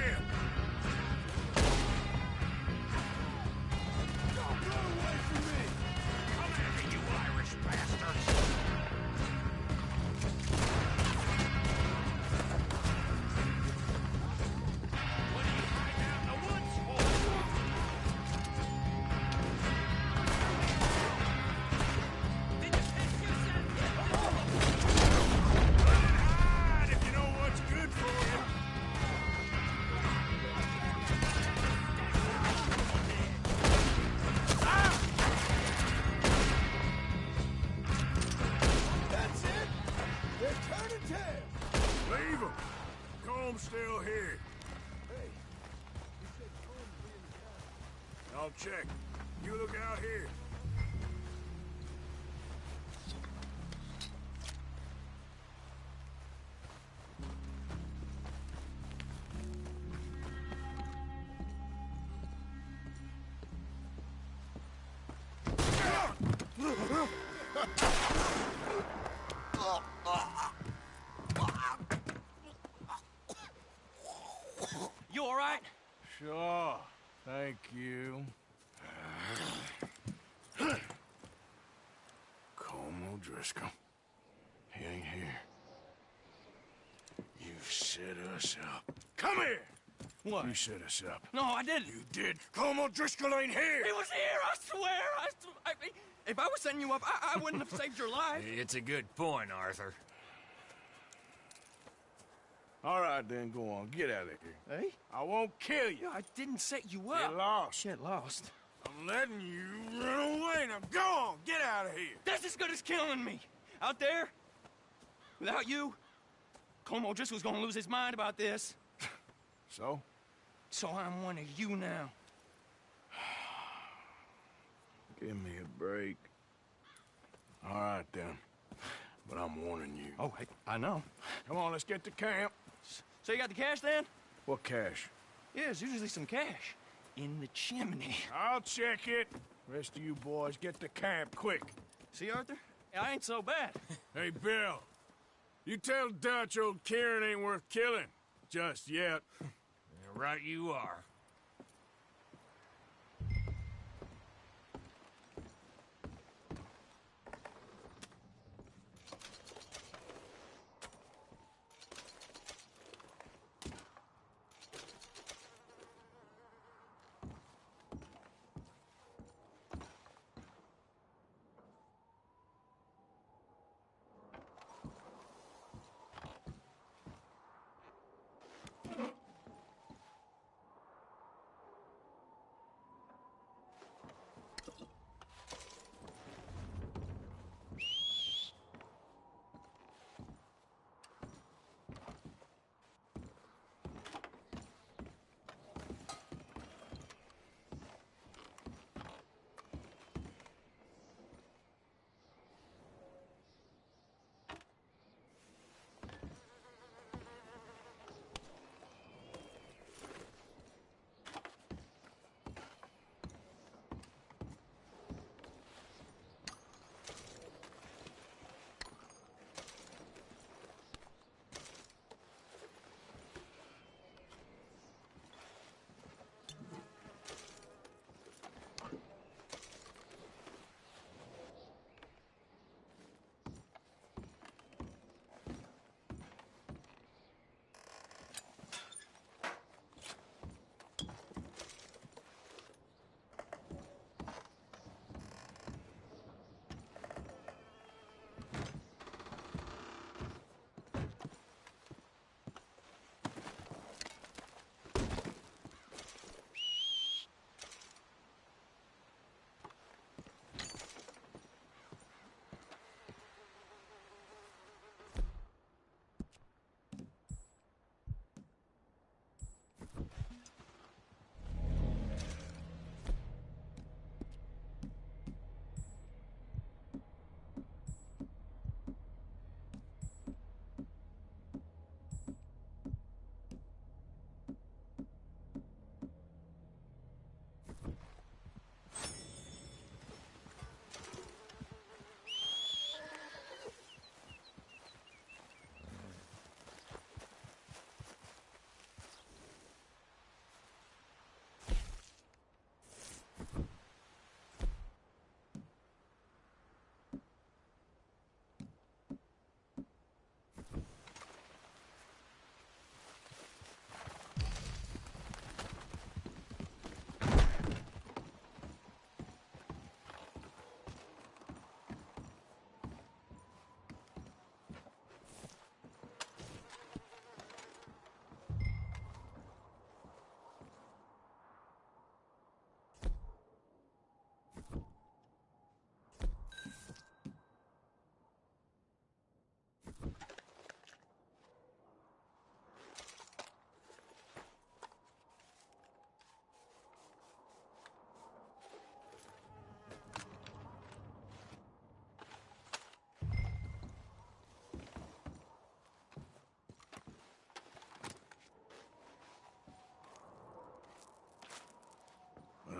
Don't run away from me! Come at me, you Irish bastards! What are you hiding out in the woods for? Did you piss yourself yet? Run and hide if you know what's good for you! That's it! They're turning tail! Leave him! Comb's still here. Hey, you said Combs be in the town. I'll check. You look out here. You all right? Sure. Thank you. Colm O'Driscoll. He ain't here. You set us up. Come here! What? You set us up. No, I didn't. You did. Colm O'Driscoll ain't here! He was here, I swear! If I was setting you up, I wouldn't have saved your life. It's a good point, Arthur. All right, then, go on. Get out of here. Hey? I won't kill you. I didn't set you up. Get lost. Get lost. I'm letting you run away. Now go on. Get out of here. That's as good as killing me. Out there, without you, Colm O'Driscoll's gonna lose his mind about this. So? So I'm one of you now. Give me a break. All right, then. But I'm warning you. Oh, hey, I know. Come on, let's get to camp. So you got the cash then? What cash? Yeah, there's usually some cash. In the chimney. I'll check it. Rest of you boys, get to camp, quick. See, Arthur? I ain't so bad. Hey, Bill. You tell Dutch old Kieran ain't worth killing. Just yet. Right you are.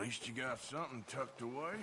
At least you got something tucked away.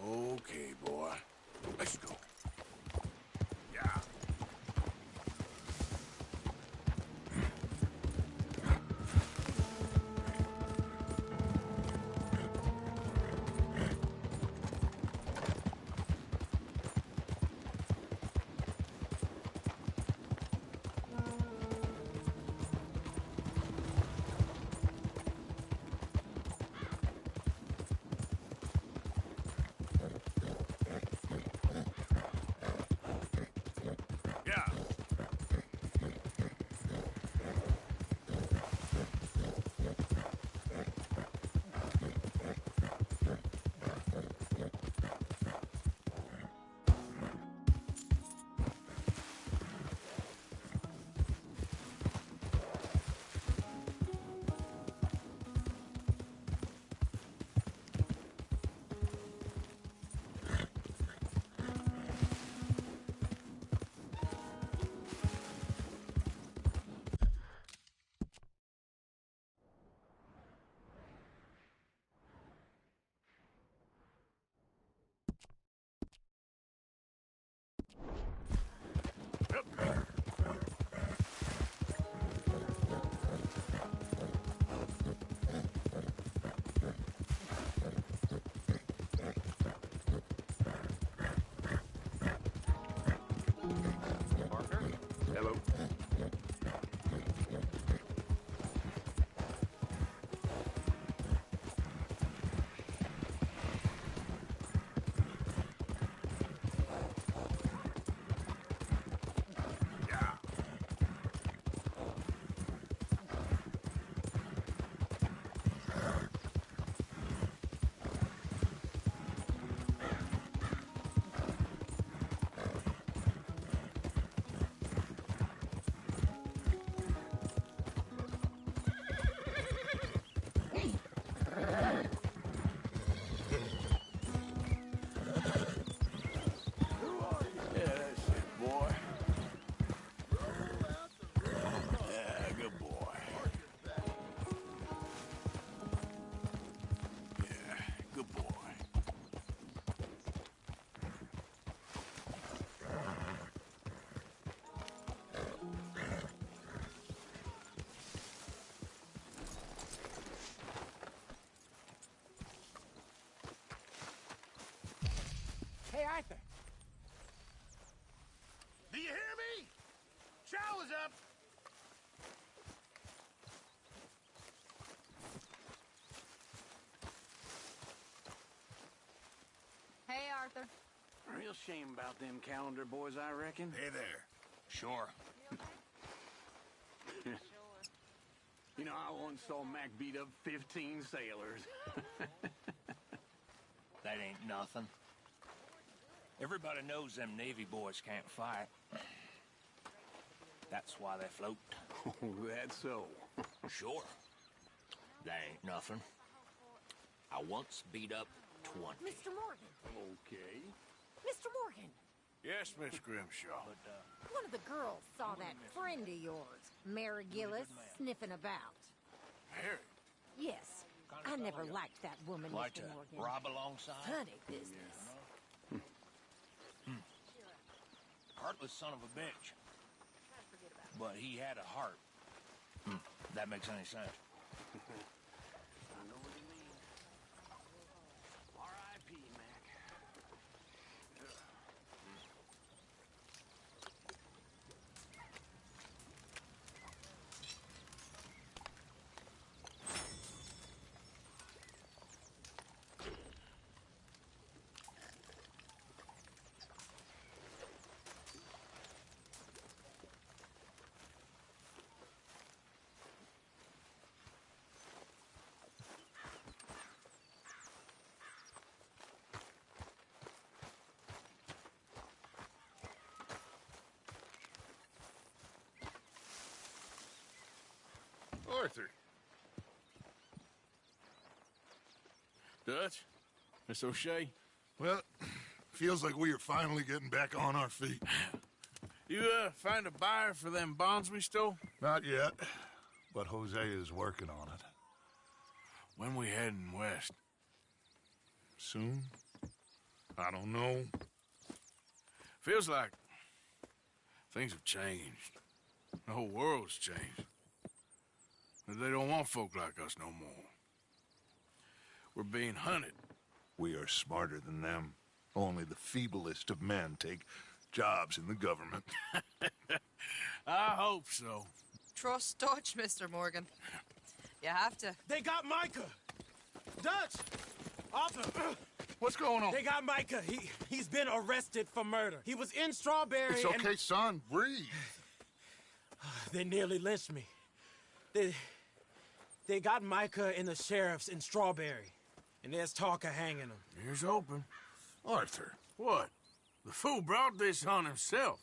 Okay, boy. Let's go. Yeah. Hello. Hey, Arthur. Do you hear me? Chow is up. Hey, Arthur. Real shame about them calendar boys, I reckon. Hey there. Sure. You know, I once saw Mac beat up 15 sailors. That ain't nothing. Everybody knows them Navy boys can't fight. That's why they float. Oh, that's so. Sure. That ain't nothing. I once beat up 20. Mr. Morgan. Okay. Mr. Morgan. Yes, Miss Grimshaw. One of the girls saw that friend of yours, Mary Gillis, sniffing about. Mary? Yes. I never liked that woman, Like Mr. to Morgan. rob alongside? Funny business. Heartless son of a bitch. But he had a heart. That makes any sense. I know what you mean. R.I.P., Mac. Arthur. Dutch? Miss O'Shea? Well, feels like we are finally getting back on our feet. You, find a buyer for them bonds we stole? Not yet, but Jose is working on it. When we heading west? Soon? I don't know. Feels like things have changed. The whole world's changed. They don't want folk like us no more. We're being hunted. We are smarter than them. Only the feeblest of men take jobs in the government. I hope so. Trust Dutch, Mr. Morgan. You have to. They got Micah! Dutch! Arthur! What's going on? They got Micah. He's been arrested for murder. He was in Strawberry. It's okay, son. Breathe. They nearly lynched me. They got Micah and the sheriffs in Strawberry. And there's talk of hanging him. Here's hoping. Arthur. What? The fool brought this on himself.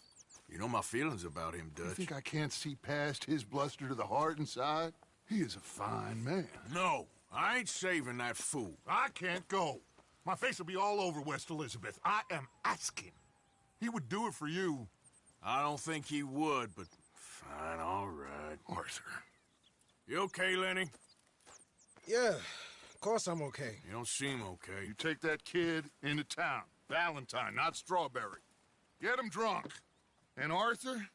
You know my feelings about him, Dutch. You think I can't see past his bluster to the heart inside? He is a fine man. No, I ain't saving that fool. I can't go. My face will be all over West Elizabeth. I am asking. He would do it for you. I don't think he would, but fine, all right. Arthur. You okay, Lenny? Yeah, of course I'm okay. You don't seem okay. You take that kid into town. Valentine, not Strawberry. Get him drunk. And Arthur,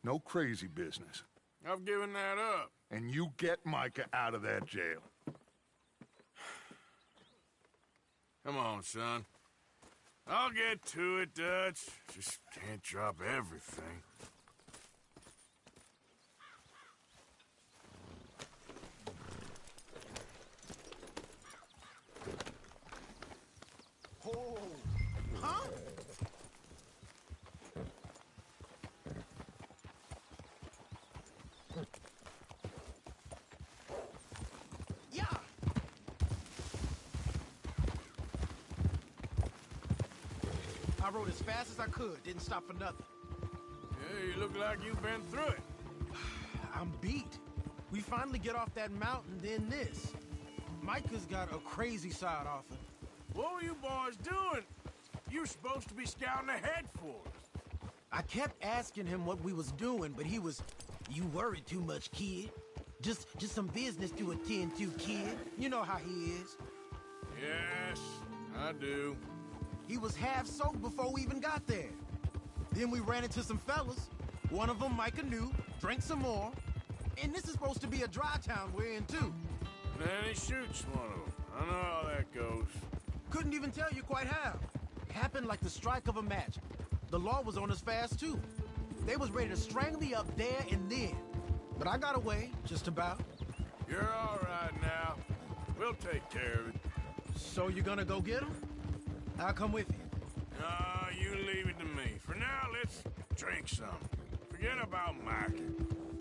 no crazy business. I've given that up. And you get Micah out of that jail. Come on, son. I'll get to it, Dutch. Just can't drop everything. Oh, huh? Yeah. I rode as fast as I could, didn't stop for nothing. Yeah, you look like you've been through it. I'm beat. We finally get off that mountain, then this. Micah's got a crazy side off him. What were you boys doing? You were supposed to be scouting ahead for us. I kept asking him what we was doing, but he was, "You worry too much, kid. Just some business to attend to, kid. You know how he is." Yes, I do. He was half soaked before we even got there. Then we ran into some fellas. One of them Micah knew, drank some more. And this is supposed to be a dry town we're in, too. Then he shoots one of them. I know how that goes. Couldn't even tell you quite how. Happened like the strike of a match. The law was on us fast, too. They was ready to strangle me up there and then. But I got away, just about. You're all right now. We'll take care of it. So you gonna go get him? I'll come with you. No, you leave it to me. For now, let's drink some. Forget about Micah.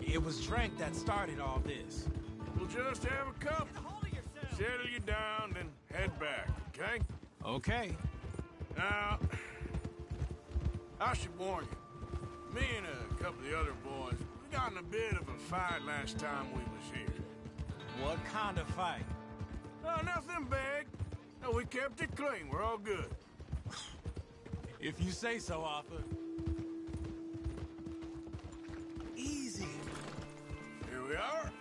It was drink that started all this. We'll just have a couple. Settle you down, then head back, okay? Okay. Now, I should warn you. Me and a couple of the other boys, we got in a bit of a fight last time we was here. What kind of fight? Oh, nothing big. No, we kept it clean. We're all good. If you say so, Arthur. Easy. Here we are.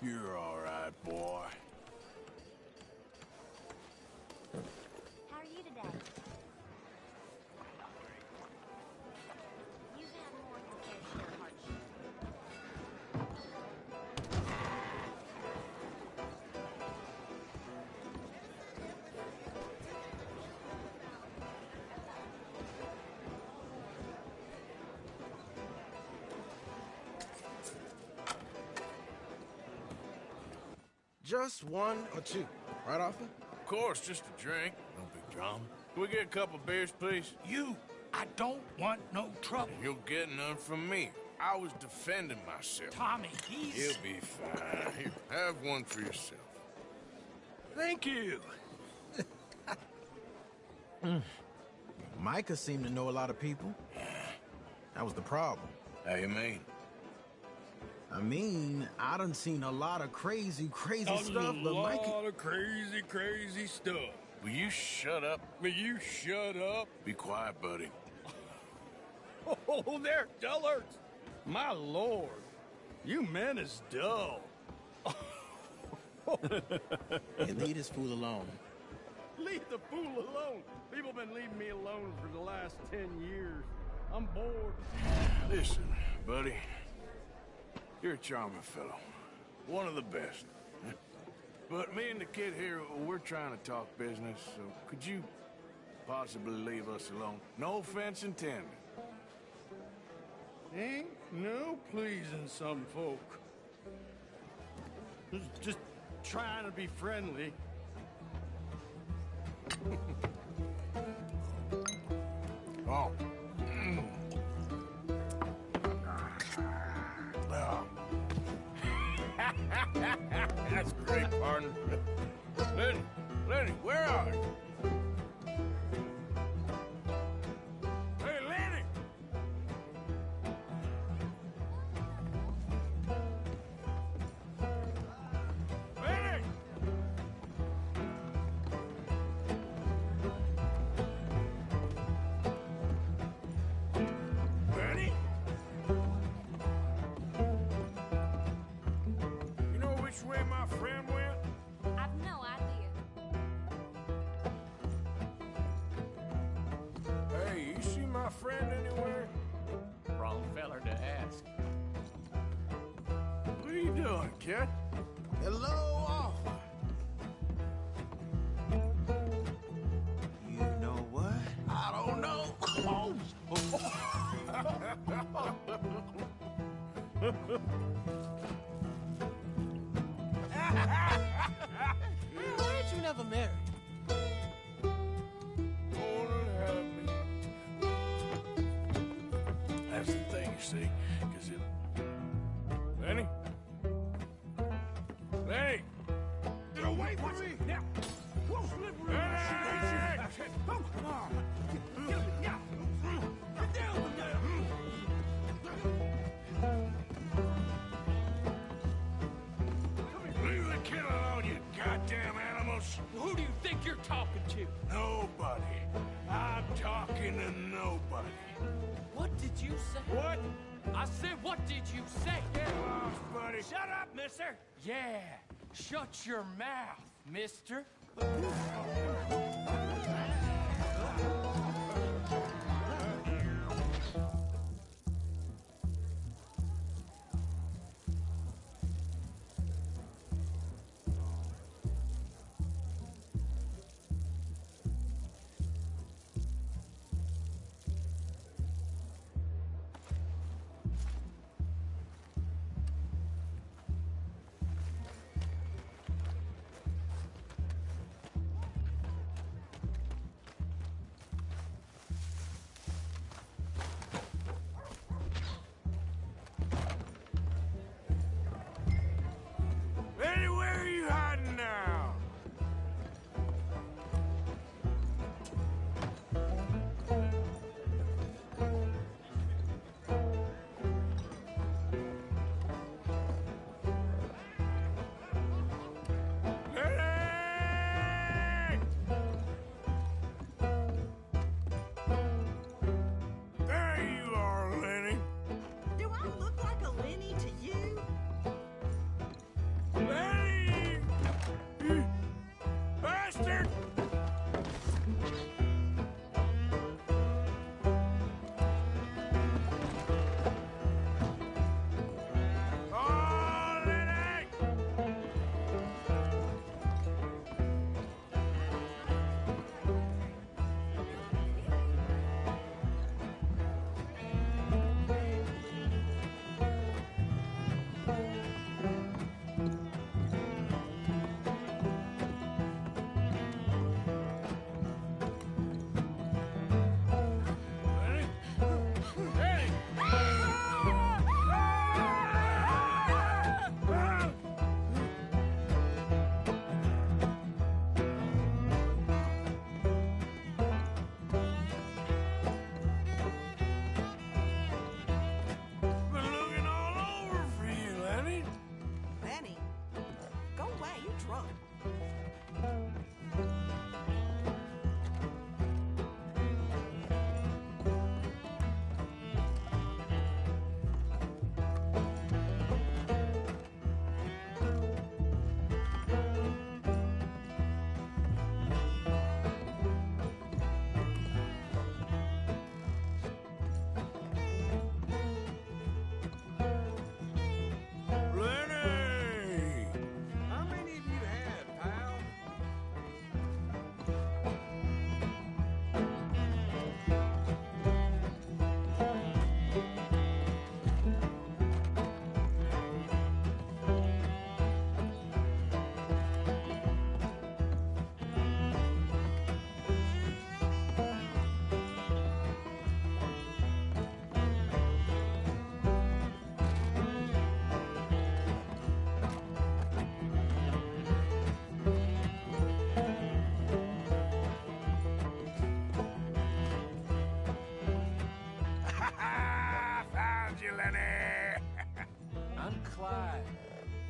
You're all right, boy. How are you today? You've had more than fair share of hardship. Just one or two, right, Arthur? Of course, just a drink. No big drama. Can we get a couple beers, please? I don't want no trouble. You'll get none from me. I was defending myself. Tommy, he's... He'll be fine. Here, have one for yourself. Thank you. Micah seemed to know a lot of people. That was the problem. How you mean? I mean, I done seen a lot of crazy stuff, but Micah... A lot of crazy stuff. Will you shut up? Will you shut up? Be quiet, buddy. Oh, they're dullards. My lord. You men is dull. Hey, leave this fool alone. Leave the fool alone. People been leaving me alone for the last 10 years. I'm bored. Listen, buddy. You're a charming fellow. One of the best. But me and the kid here, we're trying to talk business, so could you possibly leave us alone? No offense intended. Ain't no pleasing some folk. Just trying to be friendly. Oh. That's great, partner. Lenny, where are you? Hey, Lenny! Lenny! Lenny? You know which way my friend went? I've no idea. Hey, you see my friend anywhere? Wrong feller to ask. What are you doing, kid? Hello, Arthur. You know what? I don't know. Why ain't you never married? That's the thing, you see, because it... Lenny? Lenny! Get away from me! Now! Whoa, slippery! Lenny! Oh, come on! Get down from there! Leave the kid alone, you goddamn animals! Who do you think you're talking to? Nobody. I'm talking to nobody. What did you say? What? I said, what did you say? Get lost, buddy. Shut up, mister. Yeah, shut your mouth, mister.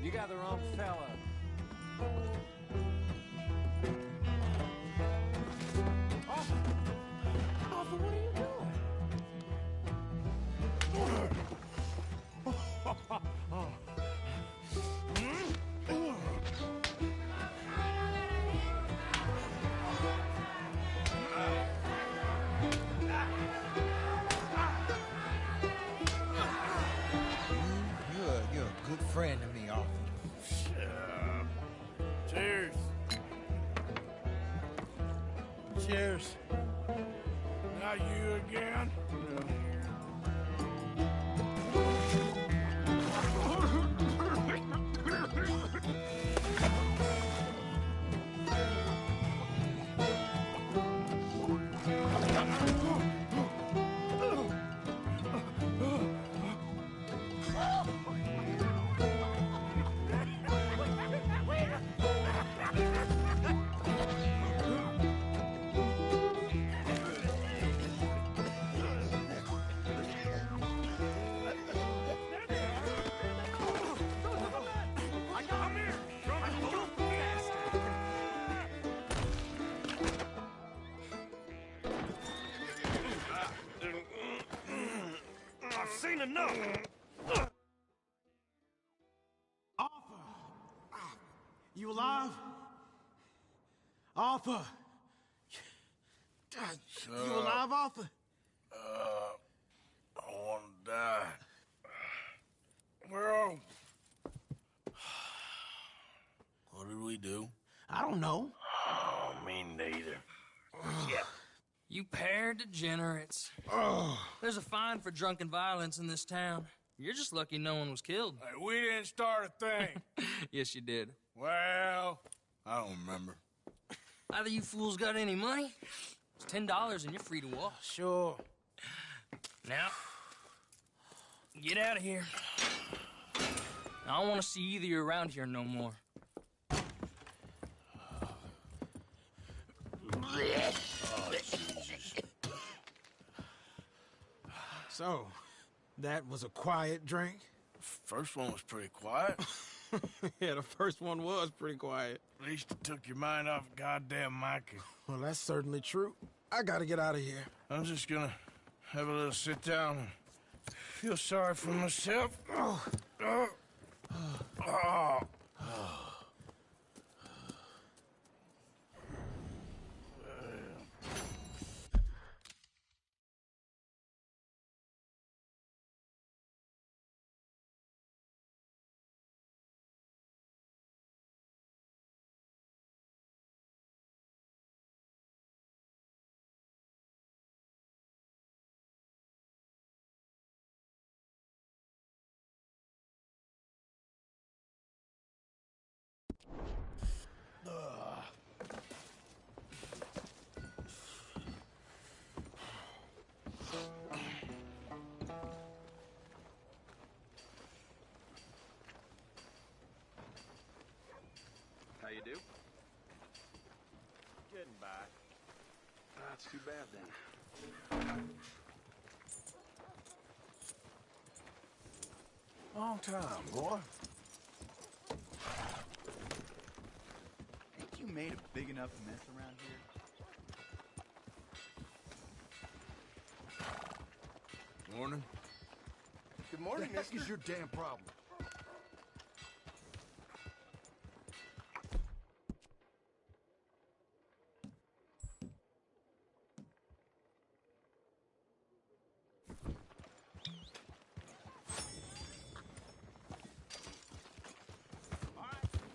You got the wrong fella. Arthur, what are you doing? You're a good friend to me, Arthur. Shut up. Cheers. Cheers. Not you again? I've seen enough. Arthur! You alive? Arthur! You alive, Arthur? I want to die. Well, what did we do? I don't know. Oh, me neither. You pair degenerates. There's a fine for drunken violence in this town. You're just lucky no one was killed. Hey, we didn't start a thing. Yes, you did. Well, I don't remember. Either you fools got any money, it's $10 and you're free to walk. Sure. Now, get out of here. I don't want to see either of you around here no more. So, that was a quiet drink? First one was pretty quiet. Yeah, the first one was pretty quiet. At least it took your mind off goddamn Mikey. Well, that's certainly true. I gotta get out of here. I'm just gonna have a little sit down and feel sorry for myself. How you do? Getting by. That's too bad then. Long time, boy. Ain't you made a big enough mess around here? Morning. Good morning, The heck is your damn problem?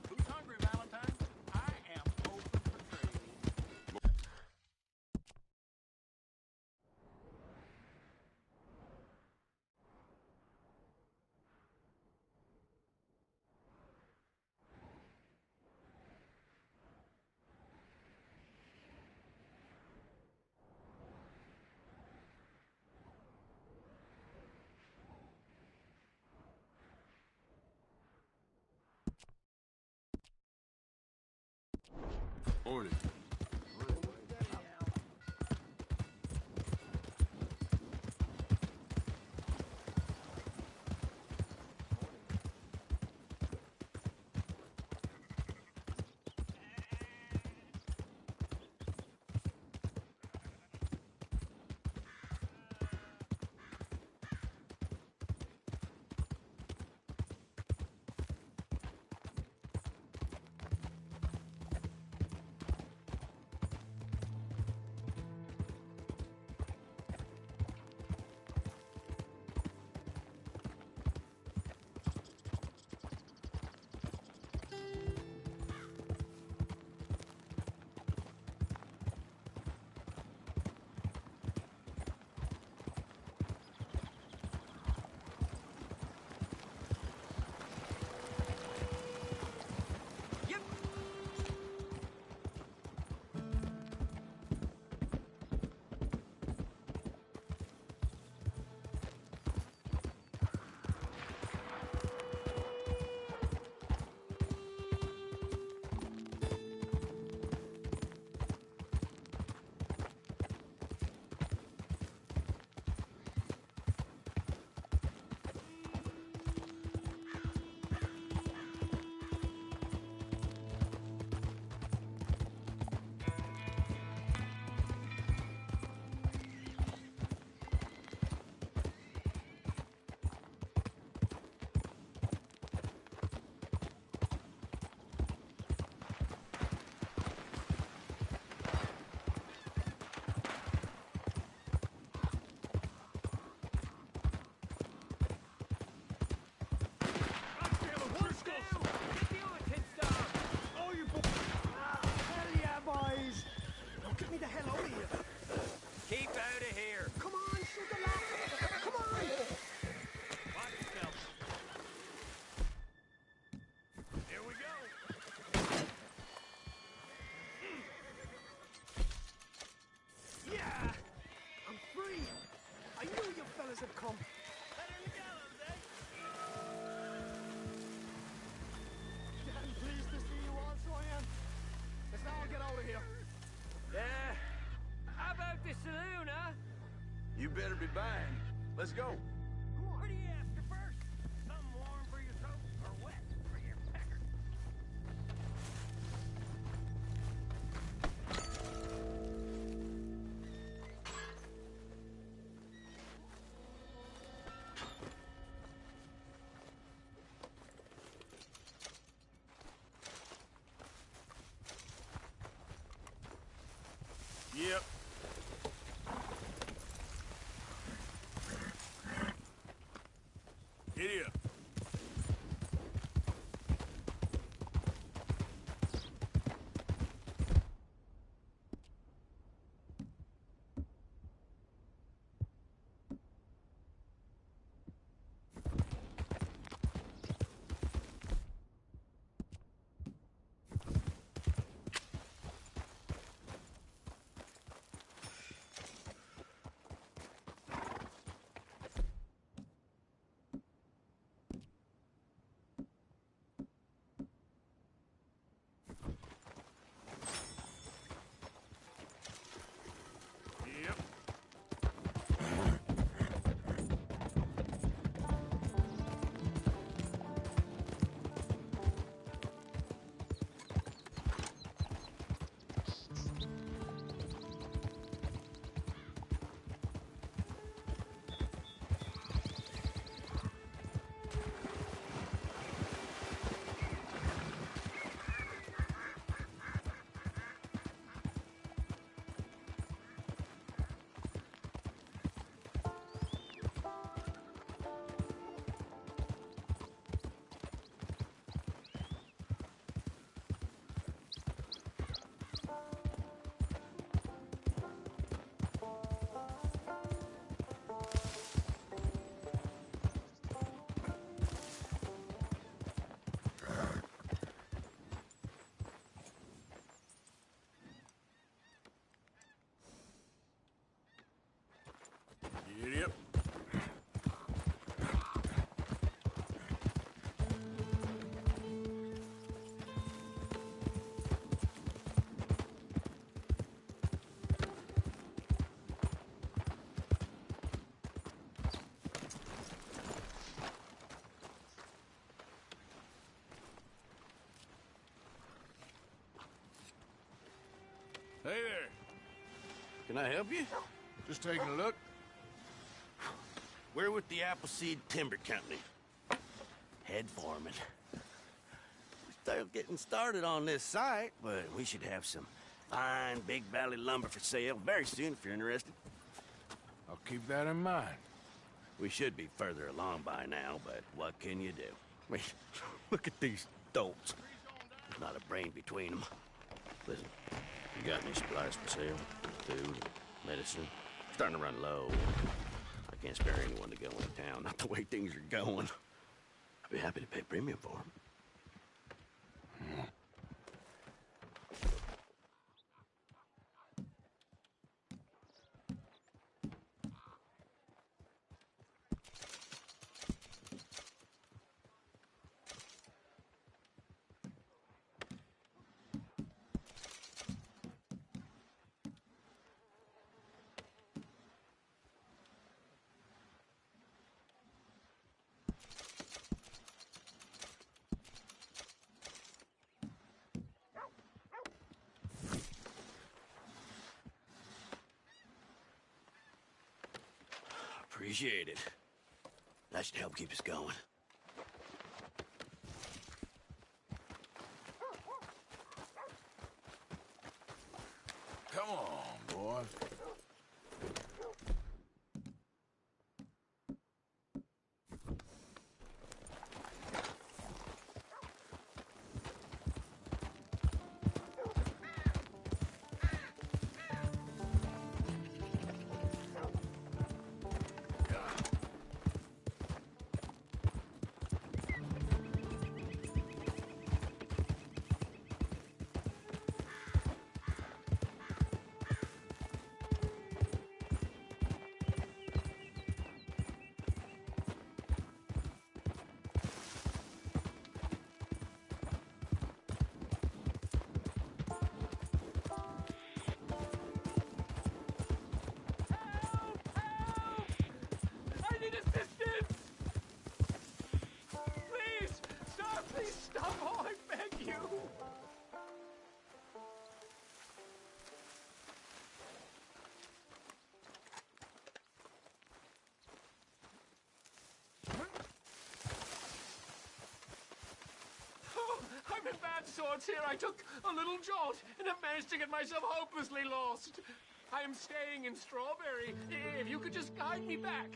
Who's hungry, Valentine? I am open for trade. Morning. others have come. I'm pleased to see you all, so I am. Let's all get out of here. Yeah. How about the saloon, huh? You better be buying. Let's go. What are you after first? Something warm for your coat or wet for your pecker? Yep. Idiot. Idiot. Hey there. Can I help you? Just taking a look. We're with the Appleseed Timber Company. Head foreman. We're still getting started on this site, but we should have some fine Big Valley lumber for sale very soon if you're interested. I'll keep that in mind. We should be further along by now, but what can you do? I mean, look at these dolts. There's not a brain between them. Listen, you got any supplies for sale? Food, medicine? Starting to run low. I can't spare anyone to go into town, not the way things are going. I'd be happy to pay premium for them. Appreciate it. That should help keep us going. Come on, boys. sorts here. I took a little jaunt and have managed to get myself hopelessly lost. I am staying in Strawberry. If you could just guide me back.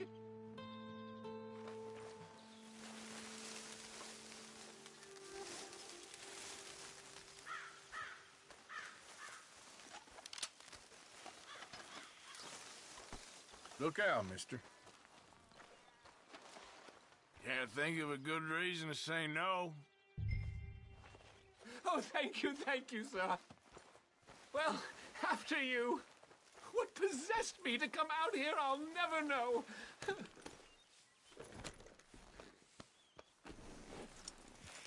Look out, mister. Can't think of a good reason to say no. Oh, thank you, sir. Well, after you. What possessed me to come out here, I'll never know.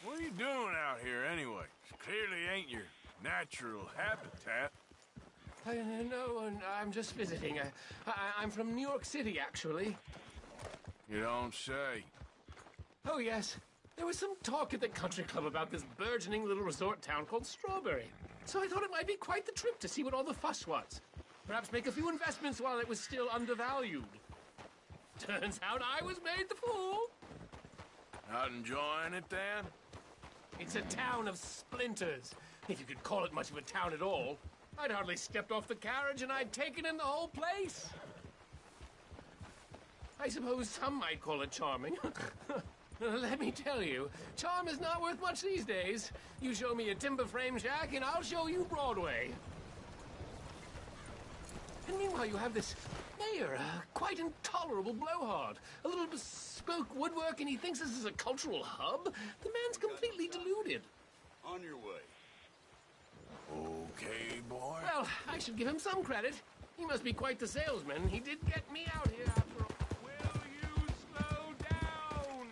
What are you doing out here, anyway? Clearly ain't your natural habitat. No, I'm just visiting. I'm from New York City, actually. You don't say. Oh, yes. There was some talk at the country club about this burgeoning little resort town called Strawberry. So I thought it might be quite the trip to see what all the fuss was. Perhaps make a few investments while it was still undervalued. Turns out I was made the fool. Not enjoying it, then? It's a town of splinters, if you could call it much of a town at all. I'd hardly stepped off the carriage and I'd taken in the whole place. I suppose some might call it charming. Let me tell you, charm is not worth much these days. You show me a timber frame shack and I'll show you Broadway. And meanwhile, you have this mayor, a quite intolerable blowhard. A little bespoke woodwork, and he thinks this is a cultural hub? The man's completely deluded. On your way. Okay, boy. Well, I should give him some credit. He must be quite the salesman. He did get me out here after all. Will you slow down?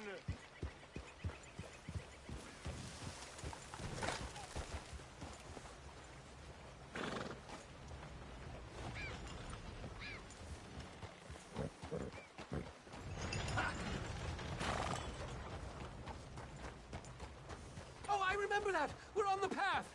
Oh, I remember that. We're on the path.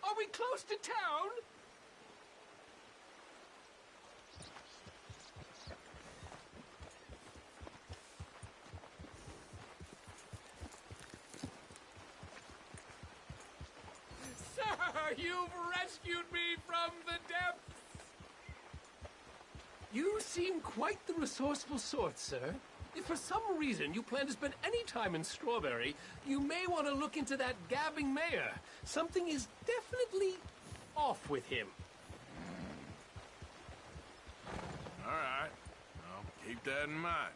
Are we close to town? Sir, you've rescued me from the depths. You seem quite the resourceful sort, sir. If for some reason you plan to spend any time in Strawberry, you may want to look into that gabbing mayor. Something is definitely off with him. All right. I'll keep that in mind.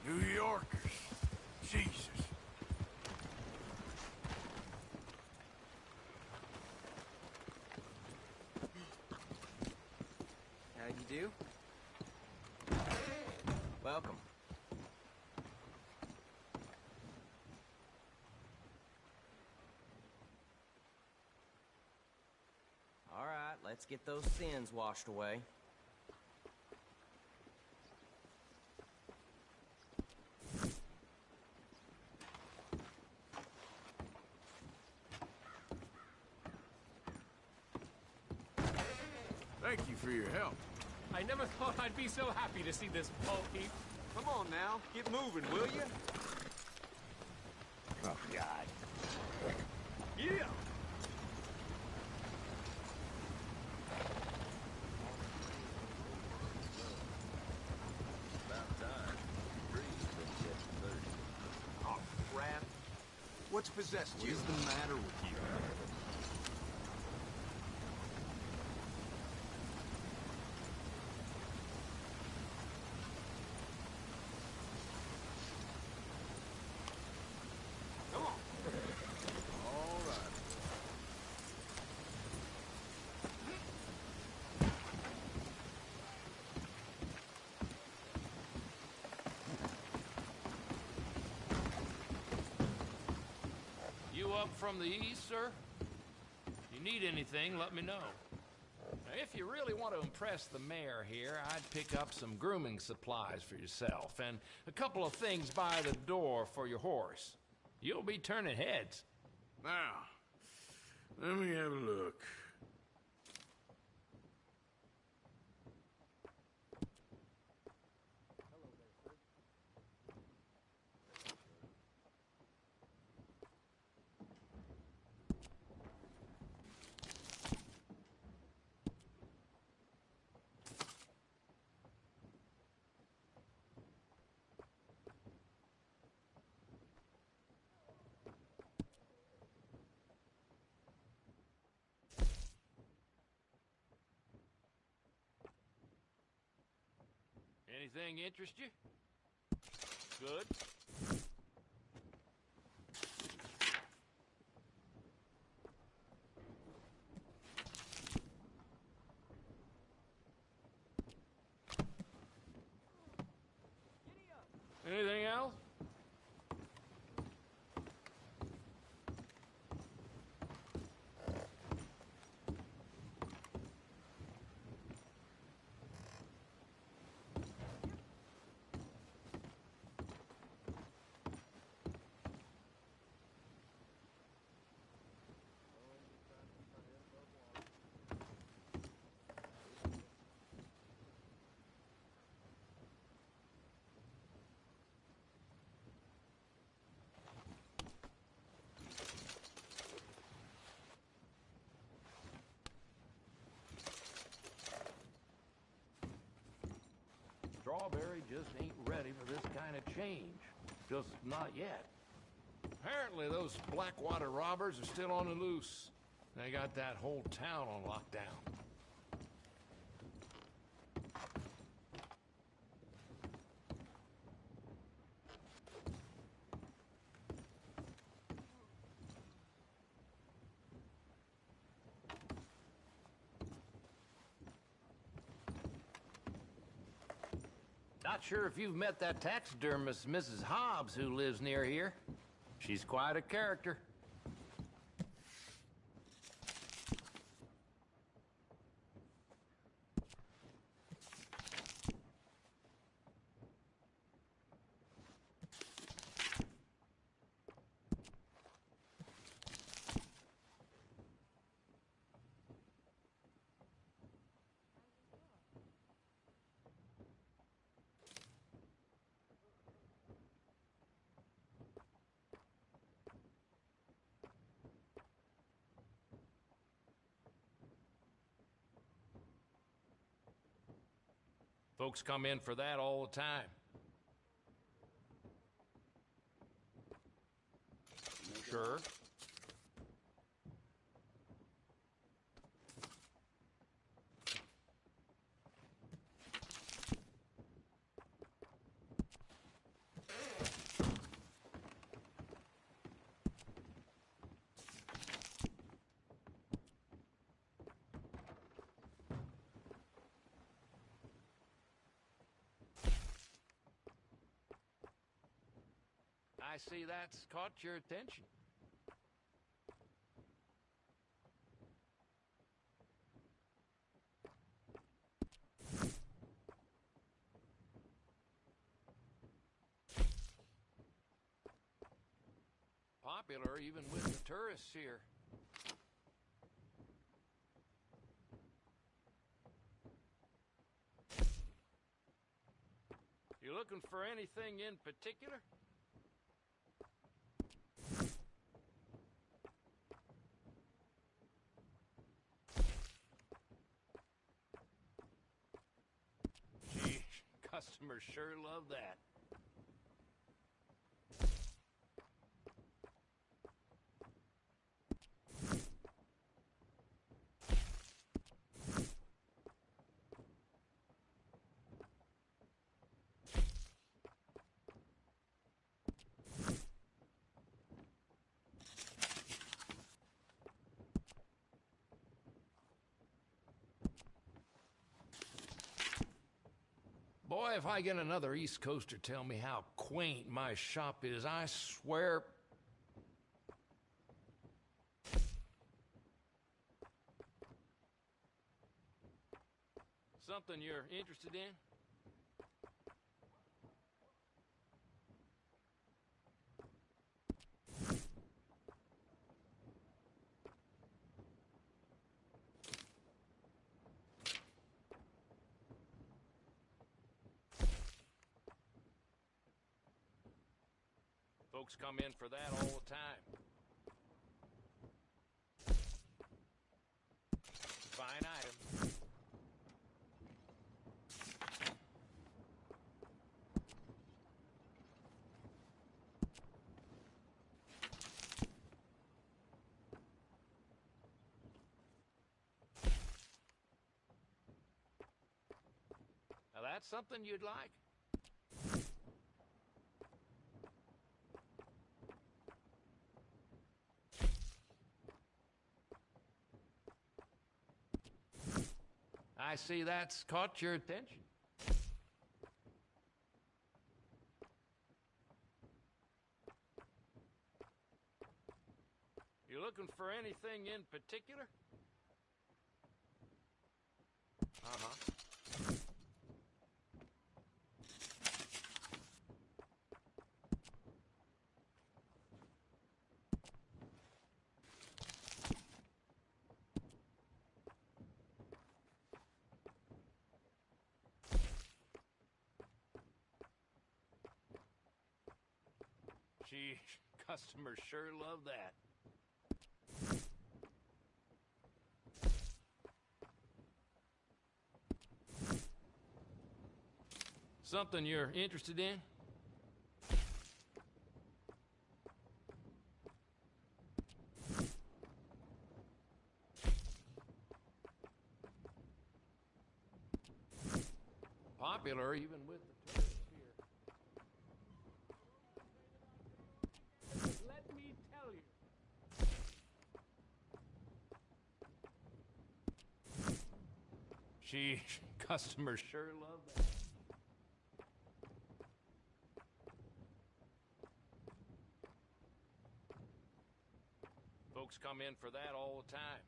New Yorkers. Jesus. How you do? Welcome. All right, let's get those sins washed away. Thank you for your help. I never thought I'd be so happy to see this bulk heap. Come on now, get moving, will you? Oh, God. Yeah! Oh, crap. What's possessed you? What's the matter with you? Come on. up from the east, sir? If you need anything, let me know. Now, if you really want to impress the mayor here, I'd pick up some grooming supplies for yourself and a couple of things by the door for your horse. You'll be turning heads. Now, let me have a look. Anything interest you? Good. Anything else? Strawberry just ain't ready for this kind of change. Just not yet. Apparently those Blackwater robbers are still on the loose. They got that whole town on lockdown. Not sure if you've met that taxidermist, Mrs. Hobbs, who lives near here. She's quite a character. Folks come in for that all the time. Sure. I see that's caught your attention. Popular even with the tourists here. You looking for anything in particular? Customers sure love that. Boy, if I get another East Coaster tell me how quaint my shop is, I swear... Something you're interested in? Folks come in for that all the time. Fine item. Now that's something you'd like. I see that's caught your attention. You looking for anything in particular? Uh-huh. Gee, customers sure love that. Something you're interested in? Popular even with the tourists here. Let me tell you. Gee, customers sure love that. Folks come in for that all the time.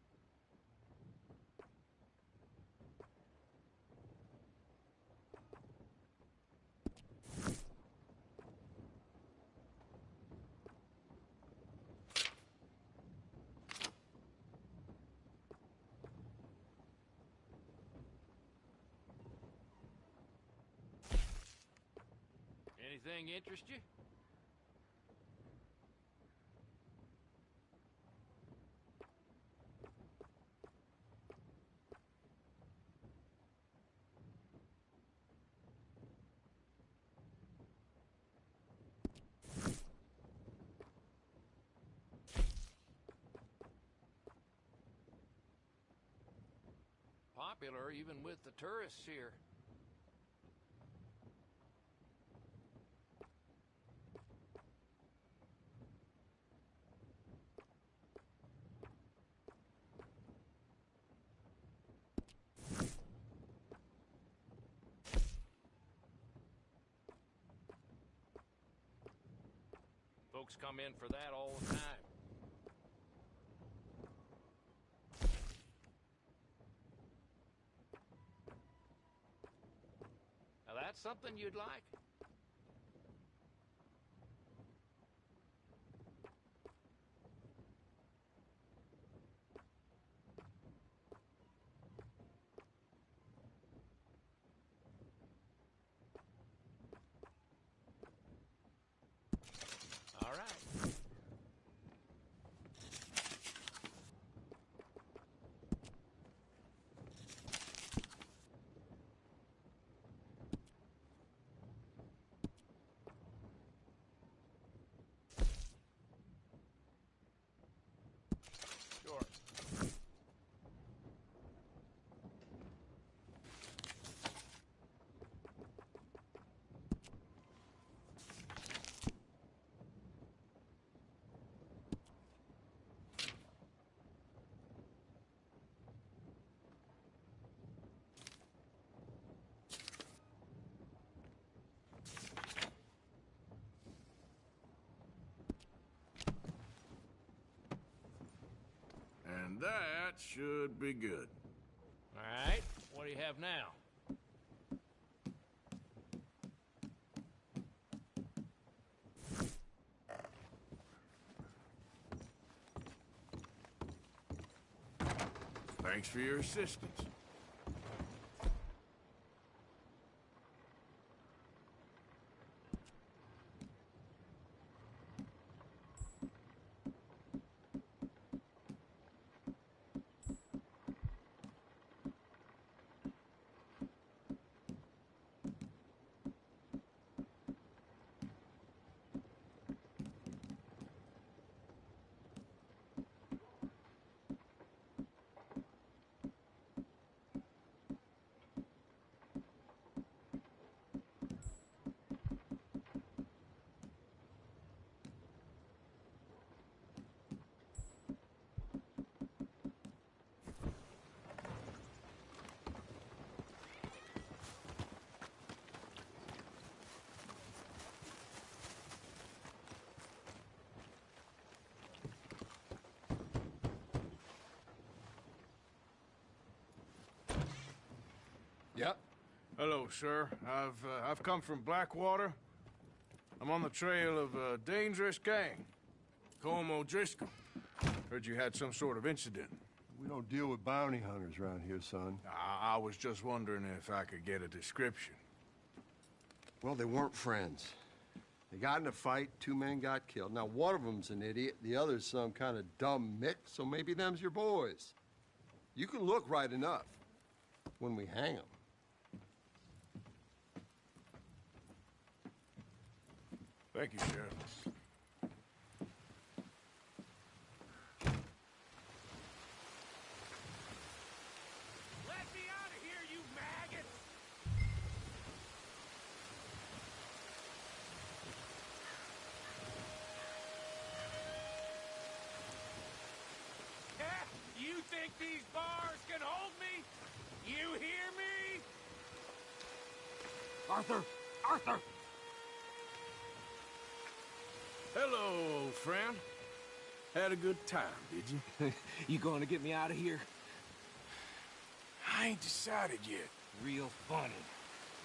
Anything interest you? Popular even with the tourists here. Folks come in for that all the time. Now that's something you'd like. All right. Sure. And that should be good. All right. What do you have now? Thanks for your assistance. Yep. Hello, sir. I've come from Blackwater. I'm on the trail of a dangerous gang. Colm O'Driscoll. Heard you had some sort of incident. We don't deal with bounty hunters around here, son. I was just wondering if I could get a description. Well, they weren't friends. They got in a fight, 2 men got killed. Now, one of them's an idiot, the other's some kind of dumb mix, so maybe them's your boys. You can look right enough when we hang them. Thank you, Sheriff. Let me out of here, you maggots! You think these bars can hold me? You hear me? Arthur! Arthur! Hello, old friend. Had a good time, did you? You going to get me out of here? I ain't decided yet. Real funny.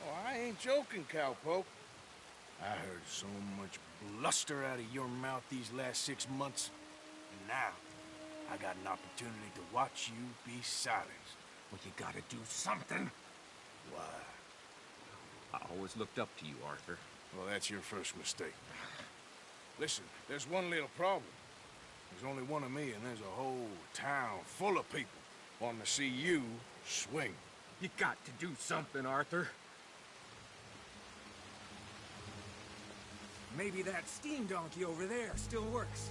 Oh, I ain't joking, cowpoke. I heard so much bluster out of your mouth these last 6 months. And now, I got an opportunity to watch you be silenced. Well, you gotta do something. Why? I always looked up to you, Arthur. Well, that's your first mistake. Listen, there's one little problem. There's only one of me, and there's a whole town full of people wanting to see you swing. You got to do something, Arthur. Maybe that steam donkey over there still works.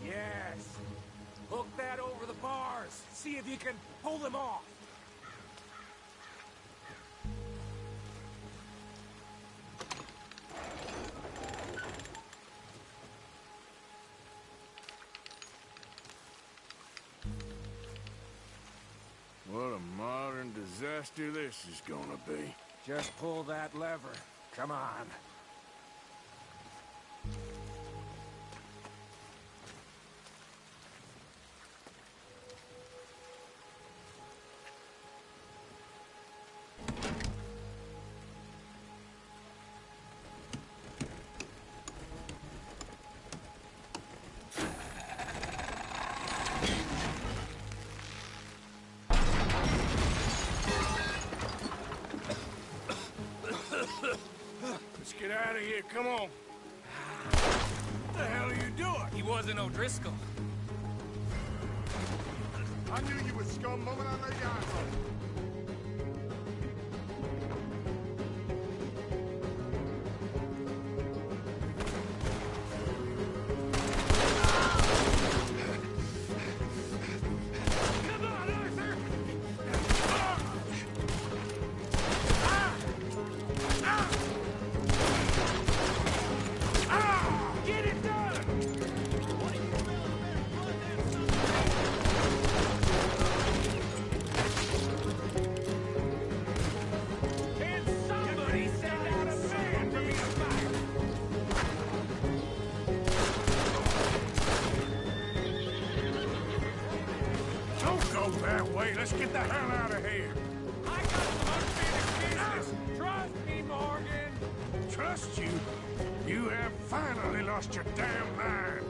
Yes. Hook that over the bars. See if you can pull them off. What a modern disaster this is gonna be. Just pull that lever. Come on. Let's get out of here, come on. What the hell are you doing? He wasn't O'Driscoll. I knew you were scum moment I laid eyes on you. Don't go that way. Let's get the hell out of here. I got some unfinished business. trust you. You have finally lost your damn mind.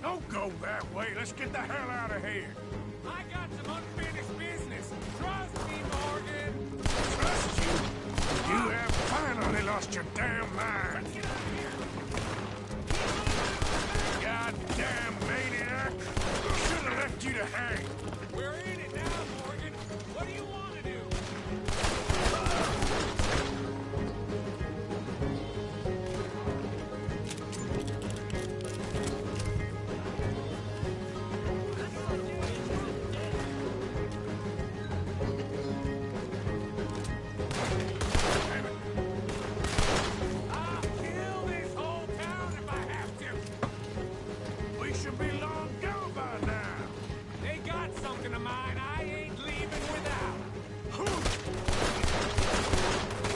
Don't go that way. Let's get the hell out of here. I got some unfinished business. Trust me, Morgan. Trust you? You have finally lost your damn mind. Let's get out of here. Goddamn maniac. Should have left you to hang. We're in it now, Morgan. What do you want to do? I'll kill this whole town if I have to. We should be long gone by now. They got something of mine I ain't leaving without.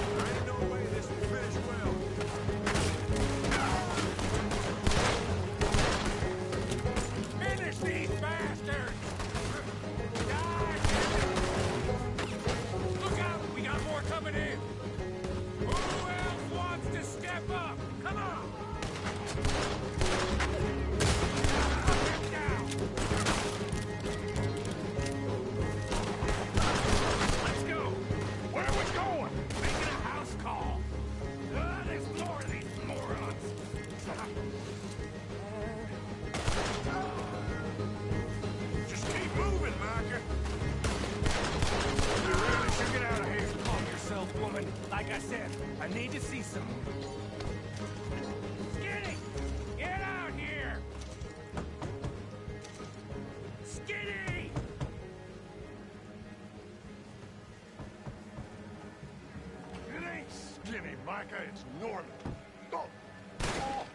There ain't no way this will finish well. Finish these bastards! Die! Look out! We got more coming in! Who else wants to step up? Come on! Down! Let's go! Where are we going? Making a house call. There's more of these morons. Just keep moving, Micah. You really should get out of here. Calm yourself, woman. Like I said, I need to see some. Skinny! Get out here! Skinny! It ain't Skinny, Micah. It's Norman. Go.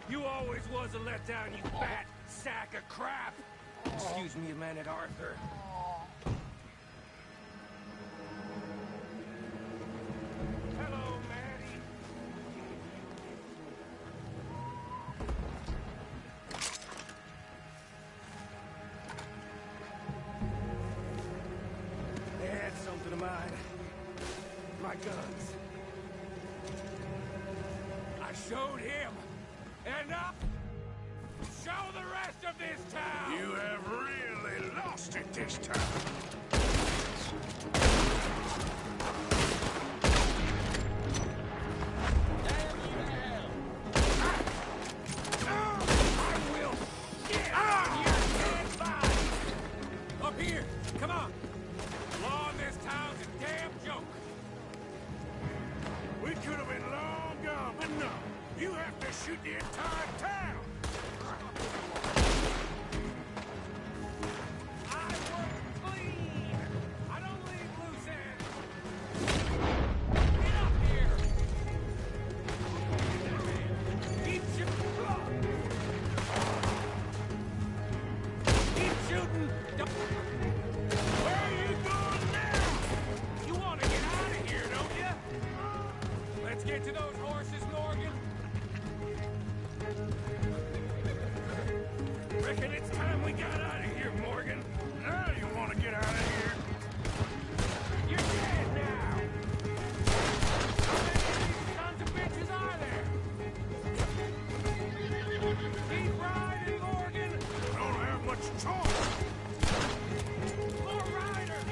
You always was a letdown, you fat sack of crap! Excuse me a minute, Arthur. Hello, Maddie. They had something of mine. My guns. I showed him. And now, show the rest of this town! You have really lost it this time. I will get on your dead body! Up here! Come on! Law in this town's a damn joke! We could have been long gone, but no. You have to shoot the entire town. I work clean! I don't leave loose ends! Get up here! Keep shooting! Keep shooting! Where are you going now? You want to get out of here, don't you? Let's get to those horses, Morgan. Reckon it's time we got out of here, Morgan. Now you want to get out of here. You're dead now! How many of these sons of bitches are there? Keep riding, Morgan! Don't have much choice. More riders!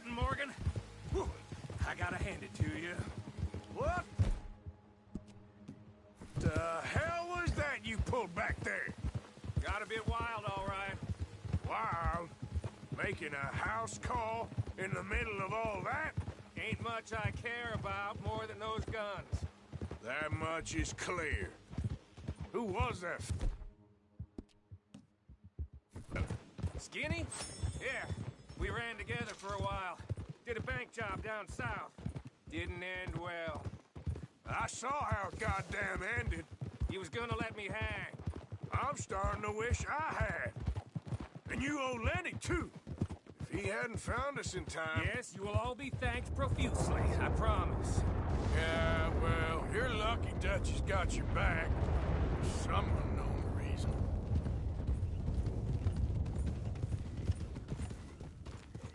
shooting, Morgan. Whew, I gotta hand it to you. What the hell was that you pulled back there? Got a bit wild, all right. Wild? Making a house call in the middle of all that? Ain't much I care about more than those guns. That much is clear. Who was that? Skinny? Yeah, we ran together for a while. Did a bank job down south. Didn't end well. I saw how it goddamn ended. He was gonna let me hang. I'm starting to wish I had. And you owe Lenny, too. If he hadn't found us in time... Yes, you will all be thanked profusely, I promise. Yeah, well, you're lucky Dutch has got your back. For some unknown reason.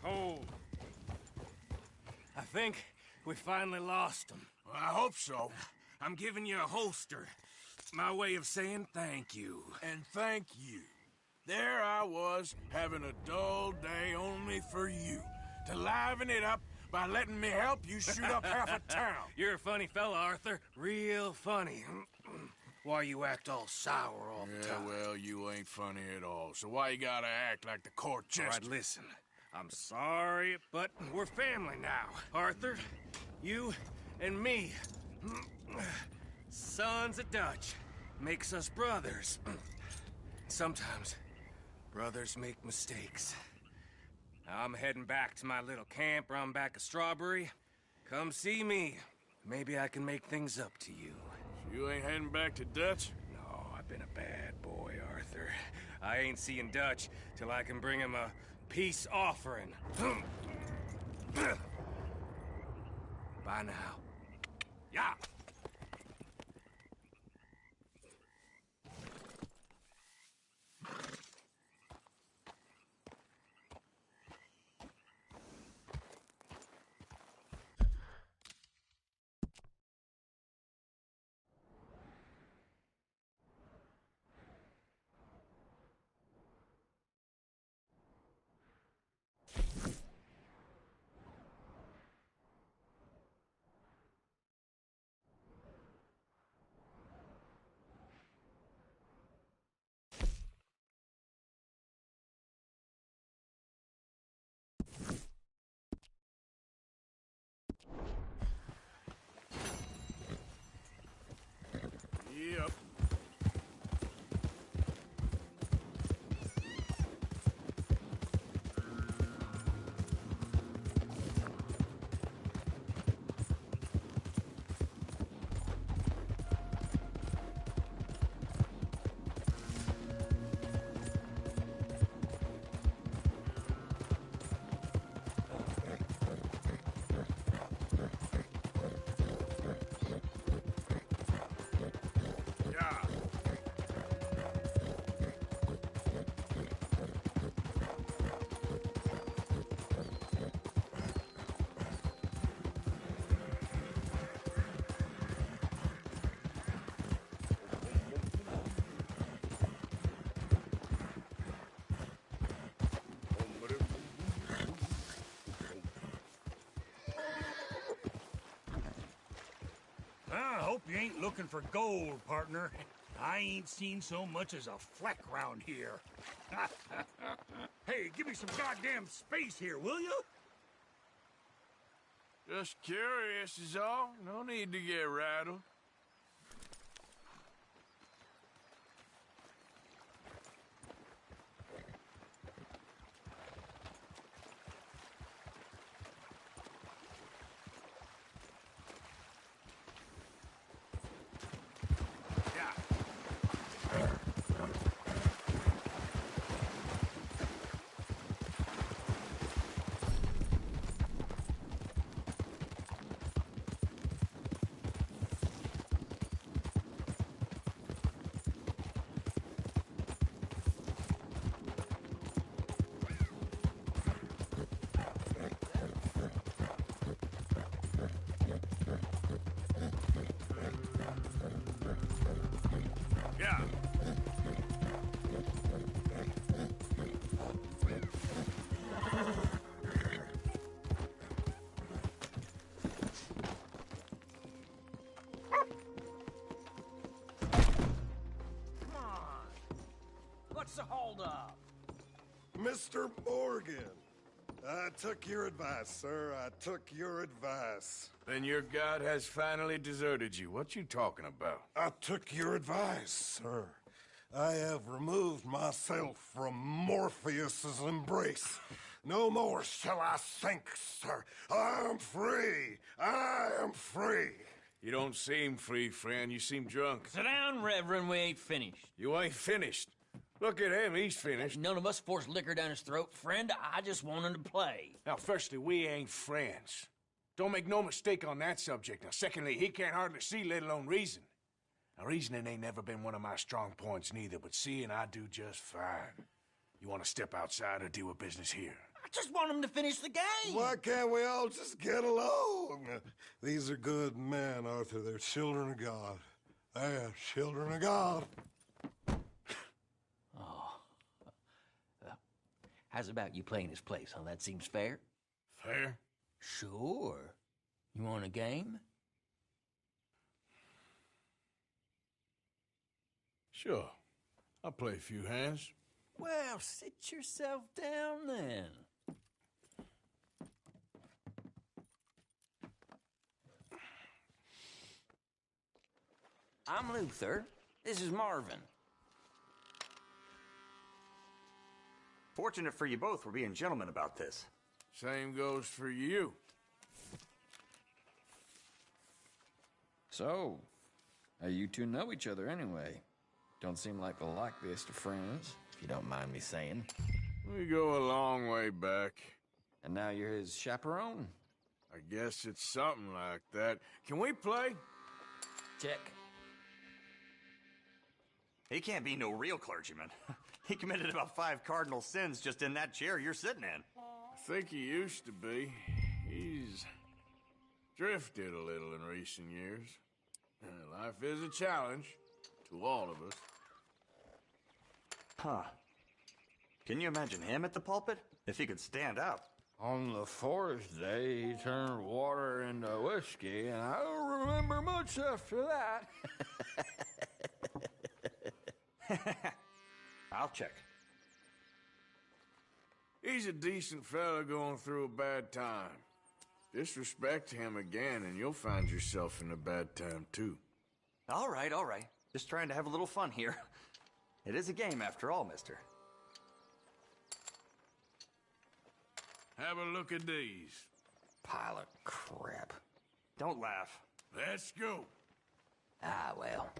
Hold. I think we finally lost him. Well, I hope so. I'm giving you a holster. My way of saying thank you. And thank you. There I was, having a dull day only for you. To liven it up by letting me help you shoot up half a town. You're a funny fella, Arthur. Real funny. Why you act all sour all the time? Well, you ain't funny at all. So why you gotta act like the court jester? All right, listen. I'm sorry, but we're family now. Arthur, you and me. Sons of Dutch. Makes us brothers. Sometimes, brothers make mistakes. Now I'm heading back to my little camp around back of Strawberry. Come see me. Maybe I can make things up to you. You ain't heading back to Dutch? No, I've been a bad boy, Arthur. I ain't seeing Dutch till I can bring him a peace offering. Bye now. Yeah. Yep. I hope you ain't looking for gold, partner. I ain't seen so much as a fleck round here. Hey, give me some goddamn space here, will you? Just curious is all. No need to get rattled. Mr. Morgan. I took your advice, sir. I took your advice. Then your god has finally deserted you. What you talking about? I took your advice, sir. I have removed myself from Morpheus's embrace. No more shall I sink, sir. I am free. I am free. You don't seem free, friend. You seem drunk. Sit down, Reverend. We ain't finished. You ain't finished. Look at him. He's finished. None of us forced liquor down his throat. Friend, I just want him to play. Now, firstly, we ain't friends. Don't make no mistake on that subject. Now, secondly, he can't hardly see, let alone reason. Now, reasoning ain't never been one of my strong points neither, but seeing I do just fine. You want to step outside or deal with business here? I just want him to finish the game. Why can't we all just get along? These are good men, Arthur. They're children of God. They're children of God. How's about you playing his place, huh? That seems fair? Fair? Sure. You want a game? Sure. I'll play a few hands. Well, sit yourself down then. I'm Luther. This is Marvin. Fortunate for you both, we're being gentlemen about this. Same goes for you. So, how you two know each other anyway? Don't seem like the likeliest of friends, if you don't mind me saying. We go a long way back. And now you're his chaperone? I guess it's something like that. Can we play? Check. He can't be no real clergyman. He committed about 5 cardinal sins just in that chair you're sitting in. I think he used to be. He's drifted a little in recent years. Life is a challenge to all of us. Huh. Can you imagine him at the pulpit? If he could stand up. On the 4th day, he turned water into whiskey, and I don't remember much after that. I'll check. He's a decent fella going through a bad time. Disrespect him again, and you'll find yourself in a bad time, too. All right, all right. Just trying to have a little fun here. It is a game, after all, mister. Have a look at these. Pile of crap. Don't laugh. Let's go. Ah, well.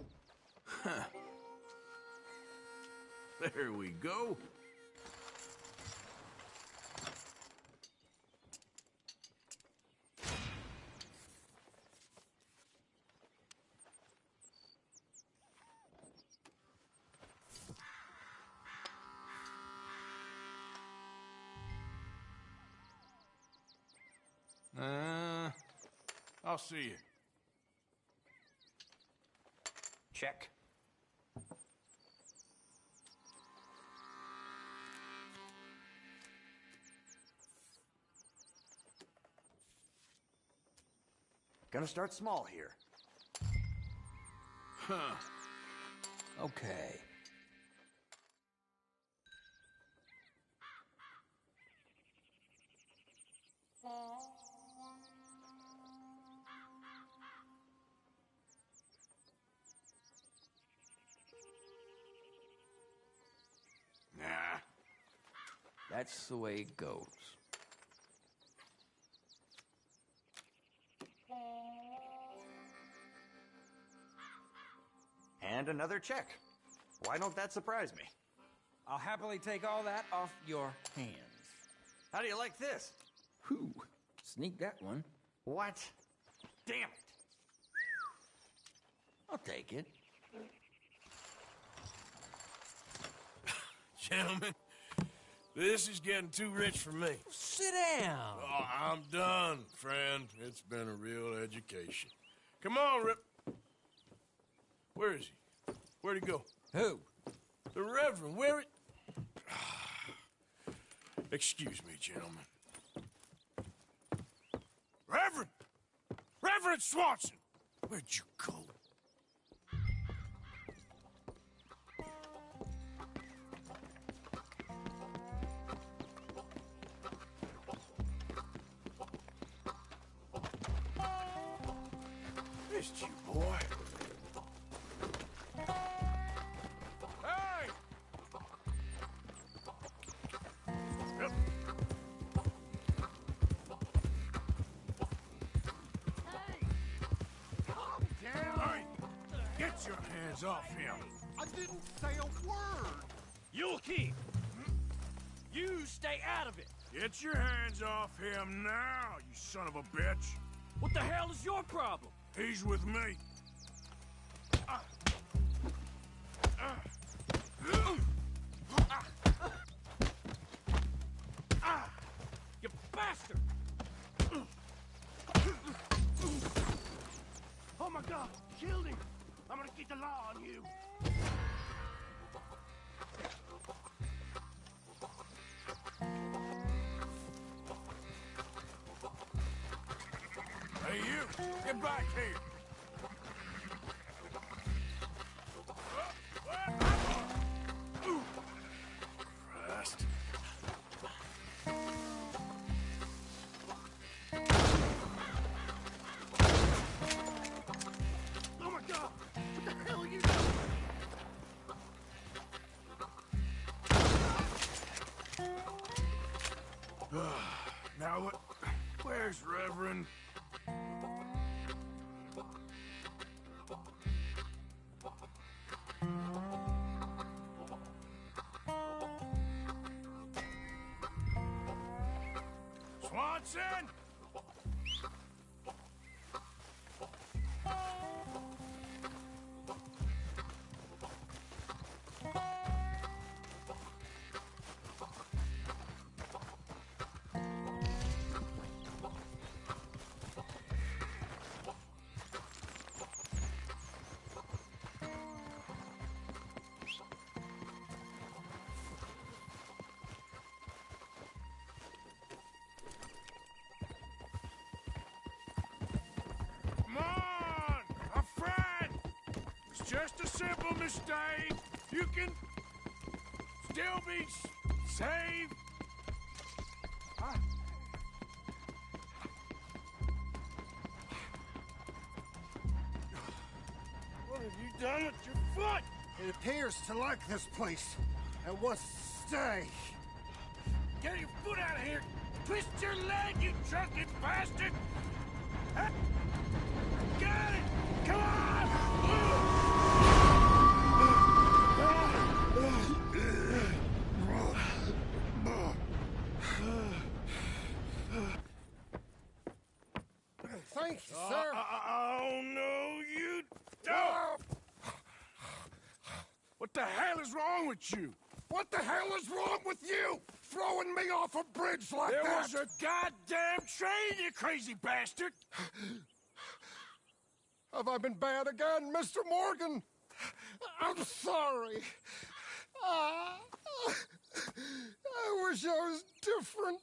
There we go. I'll see you. Check. Gonna start small here. Huh. Okay. Nah. That's the way it goes. And another check. Why don't that surprise me? I'll happily take all that off your hands. How do you like this? Whew. Sneak that one. What? Damn it. I'll take it. Gentlemen, this is getting too rich for me. Sit down. Oh, I'm done, friend. It's been a real education. Come on, Rip. Where is he? Where'd he go? Who? The Reverend. Where it? Excuse me, gentlemen. Reverend! Reverend Swanson! Where'd you go? missed you, boy. Hey! Yep. Calm down! Hey! Get your hands off him! I didn't say a word! You'll keep. You stay out of it. Get your hands off him now, you son of a bitch! What the hell is your problem? He's with me. You bastard! Oh my god, killed him! I'm gonna get the law on you! Hey, you! Get back here! Christ. Oh my god! What the hell are you doing? Now what? Where's Reverend? Swanson! Come on! A friend! It's just a simple mistake. You can still be saved. What have you done with your foot? It appears to like this place and wants to stay. Get your foot out of here! Twist your leg, you drunken bastard! Huh? Got it! Come on! Thank you, sir. Oh, no, you don't! What the hell is wrong with you? What the hell is wrong with you? Throwing me off a bridge like There that? was a goddamn train, you crazy bastard! Have I been bad again, Mr. Morgan? I'm sorry. I wish I was different.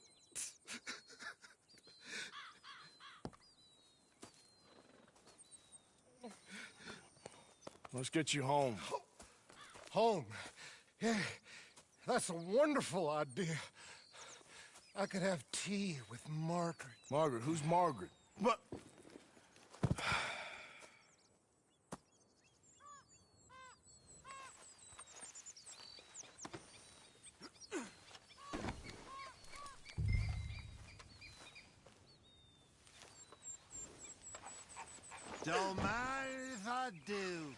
Let's get you home. Home? Yeah, that's a wonderful idea. I could have tea with Margaret. Margaret? Who's Margaret? But... Don't mind if I do.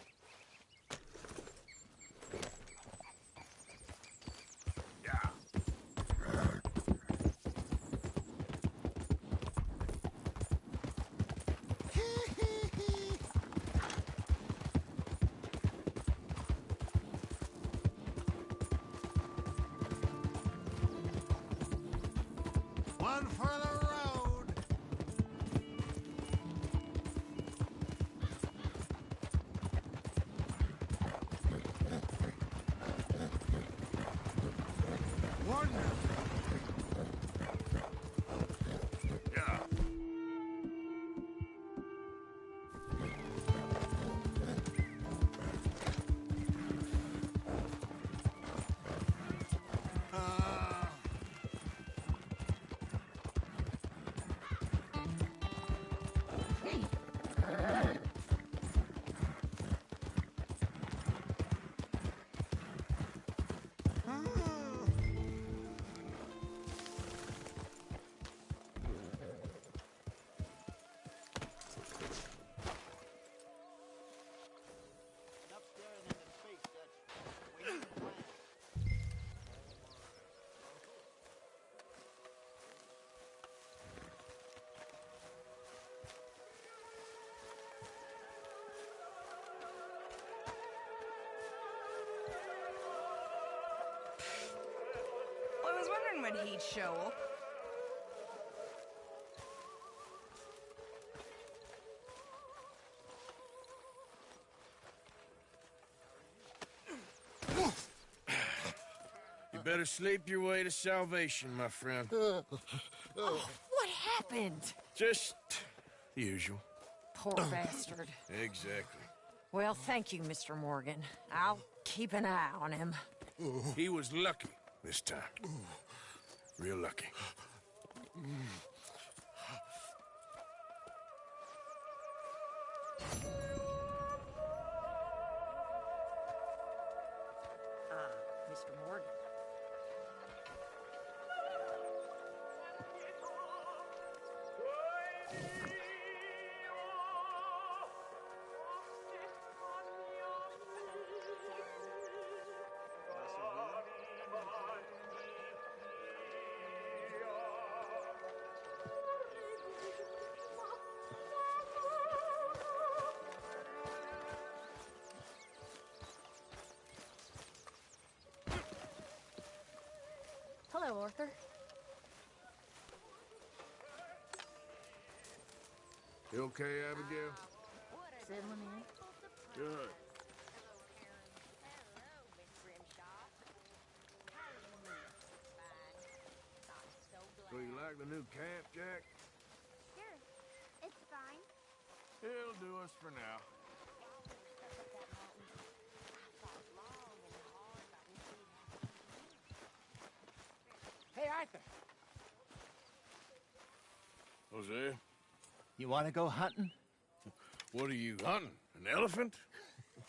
One for the road. was wondering when he'd show up. You better sleep your way to salvation, my friend. Oh, what happened? Just the usual. Poor bastard. Exactly. Well, thank you, Mr. Morgan. I'll keep an eye on him. He was lucky this time. Real lucky. Mr. Morgan. Hello, Arthur. You okay, Abigail? Settling in. Good. So you like the new camp, Jack? Sure. It's fine. It'll do us for now. Hey, Arthur. Jose? You want to go hunting? What are you hunting? An elephant?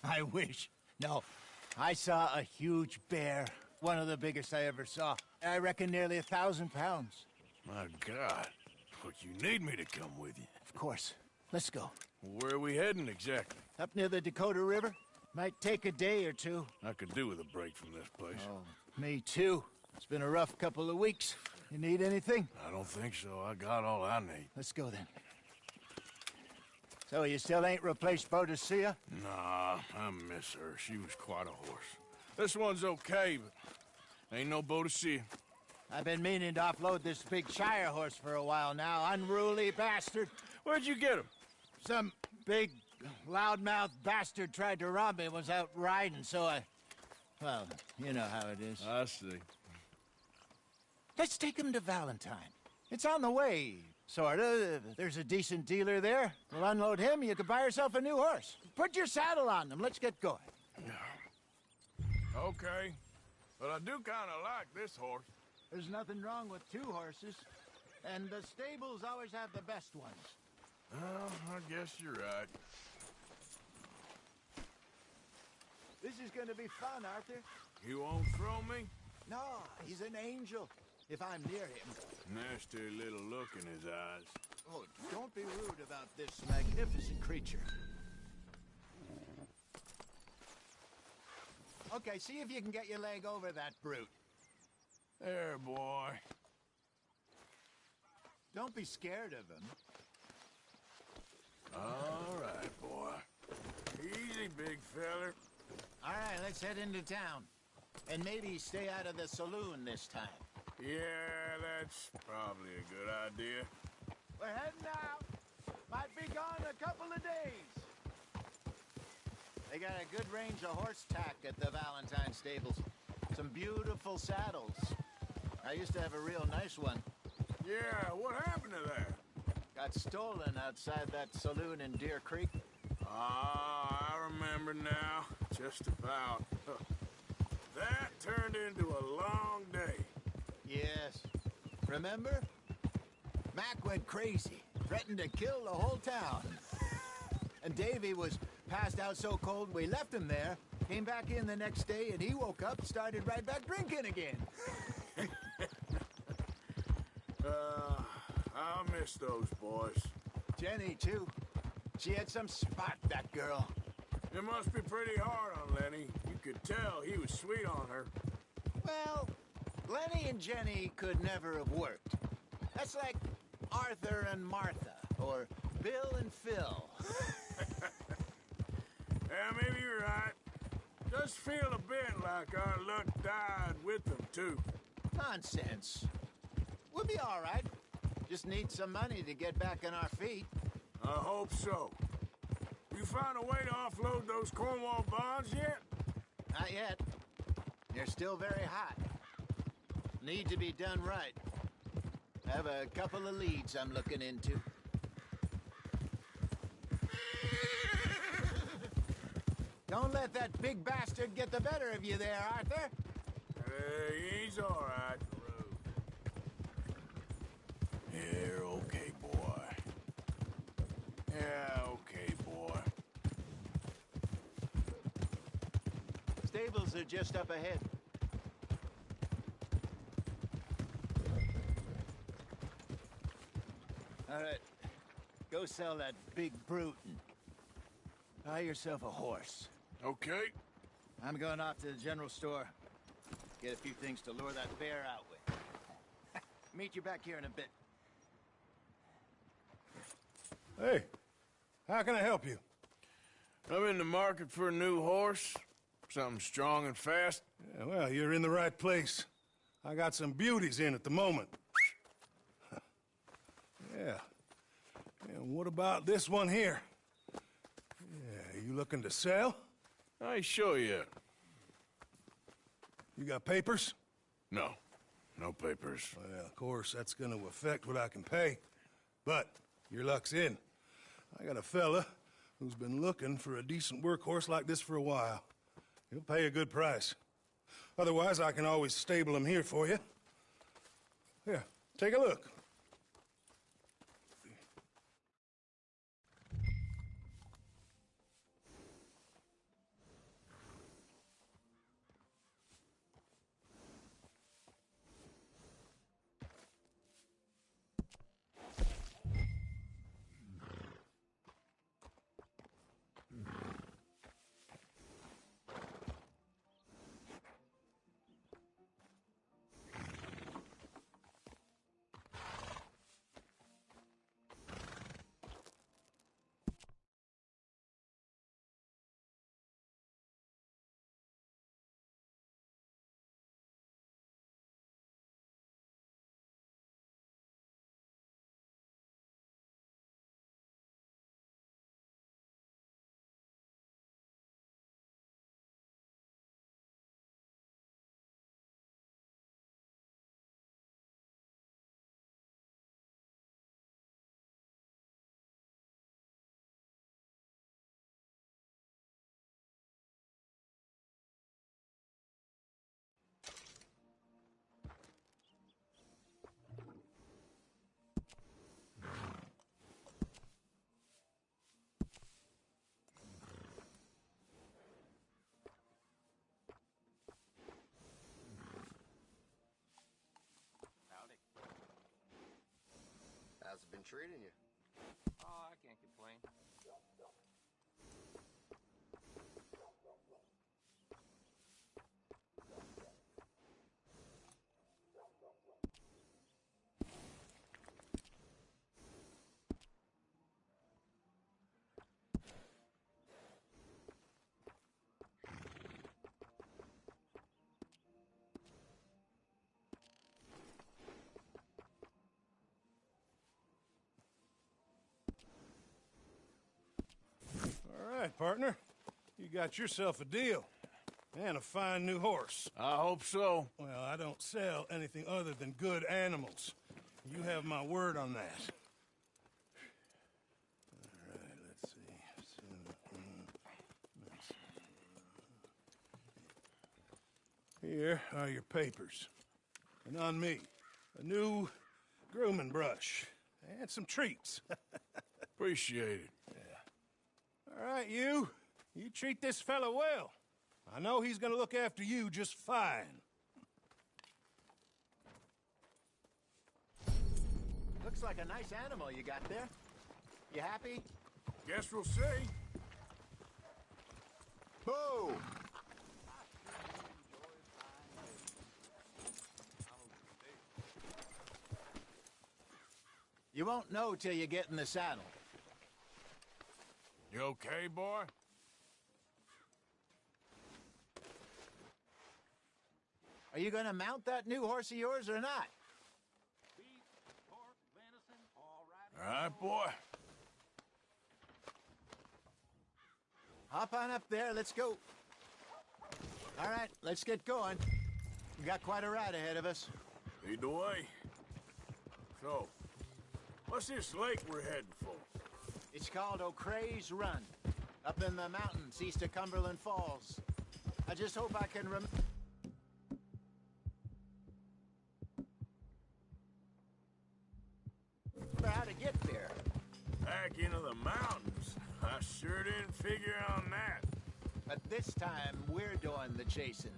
I wish. No. I saw a huge bear. One of the biggest I ever saw. I reckon nearly 1,000 pounds. My God. But you need me to come with you. Of course. Let's go. Where are we heading exactly? Up near the Dakota River. Might take a day or two. I could do with a break from this place. Oh, me too. It's been a rough couple of weeks. You need anything? I don't think so. I got all I need. Let's go then. So you still ain't replaced Boadicea? Nah, I miss her. She was quite a horse. This one's okay, but ain't no Boadicea. I've been meaning to offload this big Shire horse for a while now. Unruly bastard. Where'd you get him? Some big, loudmouth bastard tried to rob me, was out riding, so I... Well, you know how it is. I see. Let's take him to Valentine. It's on the way, sorta. There's a decent dealer there. We'll unload him, you can buy yourself a new horse. Put your saddle on them, let's get going. Okay, but I do kind of like this horse. There's nothing wrong with two horses, and the stables always have the best ones. Well, I guess you're right. This is gonna be fun, Arthur. You won't throw me? No, he's an angel, if I'm near him. Nasty little look in his eyes. Oh, don't be rude about this magnificent creature. Okay, see if you can get your leg over that brute. There, boy. Don't be scared of him. All right, boy. Easy, big feller. All right, let's head into town. And maybe stay out of the saloon this time. Yeah, that's probably a good idea. We're heading out. Might be gone a couple of days. They got a good range of horse tack at the Valentine stables. Some beautiful saddles. I used to have a real nice one. Yeah, what happened to that? Got stolen outside that saloon in Deer Creek. Ah, I remember now. Just about. That turned into a long day. Yes. Remember? Mac went crazy, threatened to kill the whole town. And Davy was passed out so cold we left him there, came back in the next day, and he woke up and started right back drinking again. I miss those boys. Jenny, too. She had some spot, that girl. It must be pretty hard on Lenny. You could tell he was sweet on her. Well, Lenny and Jenny could never have worked. That's like Arthur and Martha, or Bill and Phil. Yeah, maybe you're right. Does feel a bit like our luck died with them, too. Nonsense. We'll be all right. Just need some money to get back on our feet. I hope so. You found a way to offload those Cornwall bonds yet? Not yet. They're still very hot. Need to be done right. I have a couple of leads I'm looking into. Don't let that big bastard get the better of you there, Arthur. He's all right. Yeah, okay, boy. Yeah, okay, boy. Stables are just up ahead. All right, go sell that big brute and buy yourself a horse. Okay. I'm going off to the general store. Get a few things to lure that bear out with. Meet you back here in a bit. Hey, how can I help you? I'm in the market for a new horse. Something strong and fast. Yeah, well, you're in the right place. I got some beauties in at the moment. Yeah. And what about this one here? Yeah, you looking to sell? I ain't sure yet. You got papers? No. No papers. Well, of course, that's gonna affect what I can pay. But your luck's in. I got a fella who's been looking for a decent workhorse like this for a while. He'll pay a good price. Otherwise, I can always stable him here for you. Here, take a look. How's it been treating you? Oh, I can't complain. All right, partner. You got yourself a deal. And a fine new horse. I hope so. Well, I don't sell anything other than good animals. You have my word on that. All right, let's see. Here are your papers. And on me, a new grooming brush. And some treats. Appreciate it. All right, you. You treat this fella well. I know he's gonna look after you just fine. Looks like a nice animal you got there. You happy? Guess we'll see. Boo! You won't know till you get in the saddle. You okay, boy? Are you gonna mount that new horse of yours or not? All right, boy. Hop on up there, let's go. All right, let's get going. We got quite a ride ahead of us. Lead the way. So, what's this lake we're heading for? It's called O'Creagh's Run, up in the mountains east of Cumberland Falls. I just hope I can remember how to get there. Back into the mountains? I sure didn't figure on that. But this time, we're doing the chasing.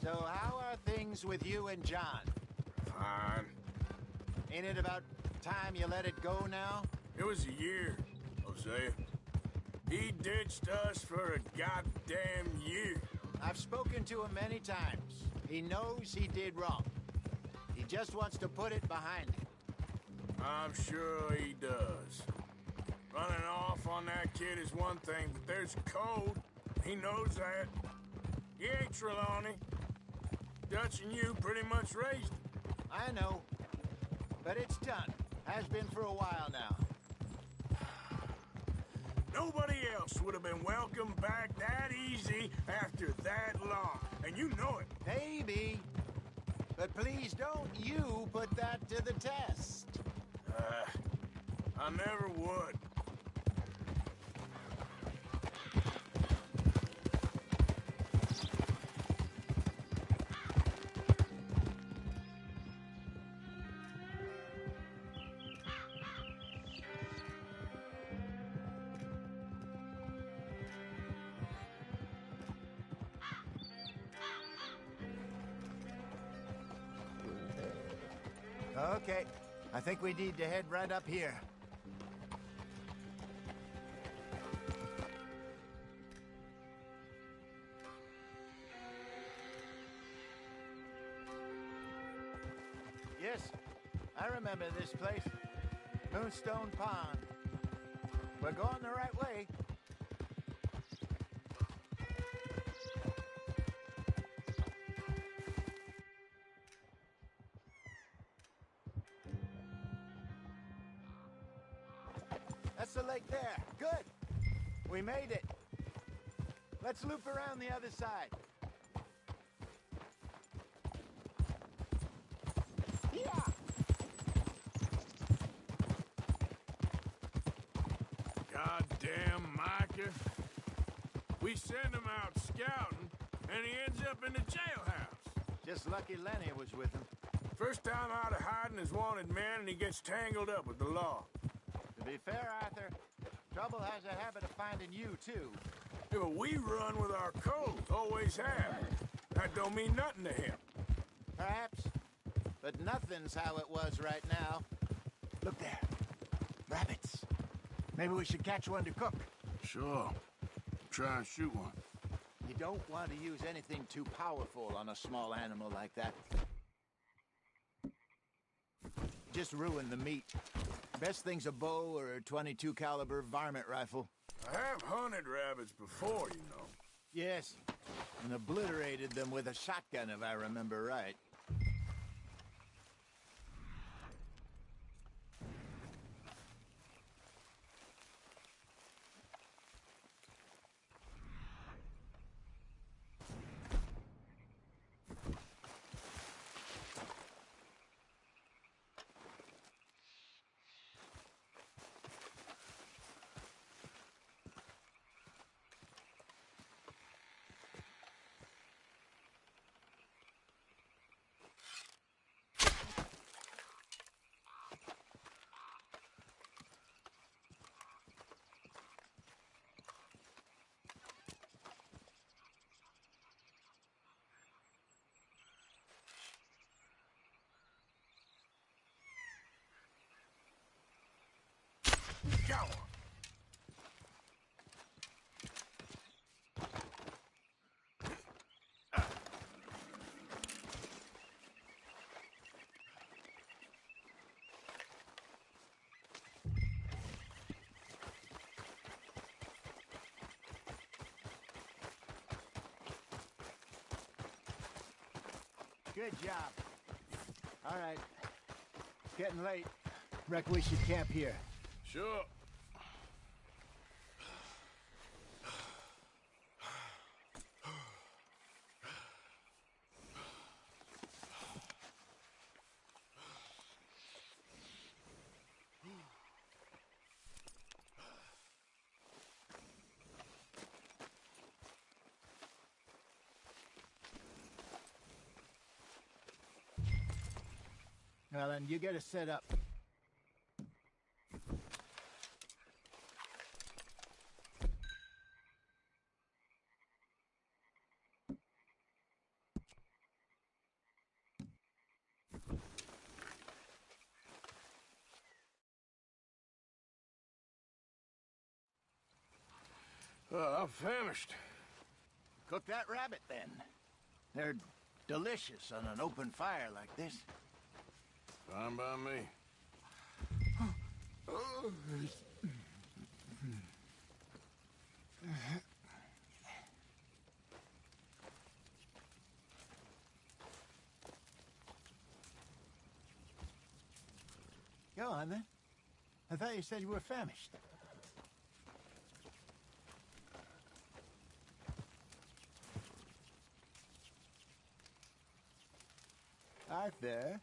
So how are things with you and John? Fine. Ain't it about time you let it go now? It was a year, Hosea. He ditched us for a goddamn year. I've spoken to him many times. He knows he did wrong. He just wants to put it behind him. I'm sure he does. Running off on that kid is one thing, but there's a code. He knows that. He ain't Trelawney. Dutch and you pretty much raised him. I know. But it's done. Has been for a while now. Nobody else would have been welcomed back that easy after that long. And you know it. Maybe. But please don't you put that to the test. I never would. Okay, I think we need to head right up here. Yes, I remember this place. Moonstone Pond. We're going the right way. That's the lake there. Good. We made it. Let's loop around the other side. Yeah. Goddamn Micah. We send him out scouting, and he ends up in the jailhouse. Just lucky Lenny was with him. First time out of hiding as wanted man, and he gets tangled up with the law. To be fair, Arthur, trouble has a habit of finding you, too. Yeah, but we run with our codes, always have. That don't mean nothing to him. Perhaps, but nothing's how it was right now. Look there. Rabbits. Maybe we should catch one to cook. Sure. Try and shoot one. You don't want to use anything too powerful on a small animal like that. Just ruin the meat. Best thing's a bow or a .22 caliber varmint rifle. I have hunted rabbits before, you know. Yes, and obliterated them with a shotgun, if I remember right. Go! Good job. All right. It's getting late. Reckon we should camp here. Sure. Well, then you get us set up. I'm famished. Cook that rabbit, then. They're delicious on an open fire like this. Fine by me. Go on, then. I thought you said you were famished. Arthur,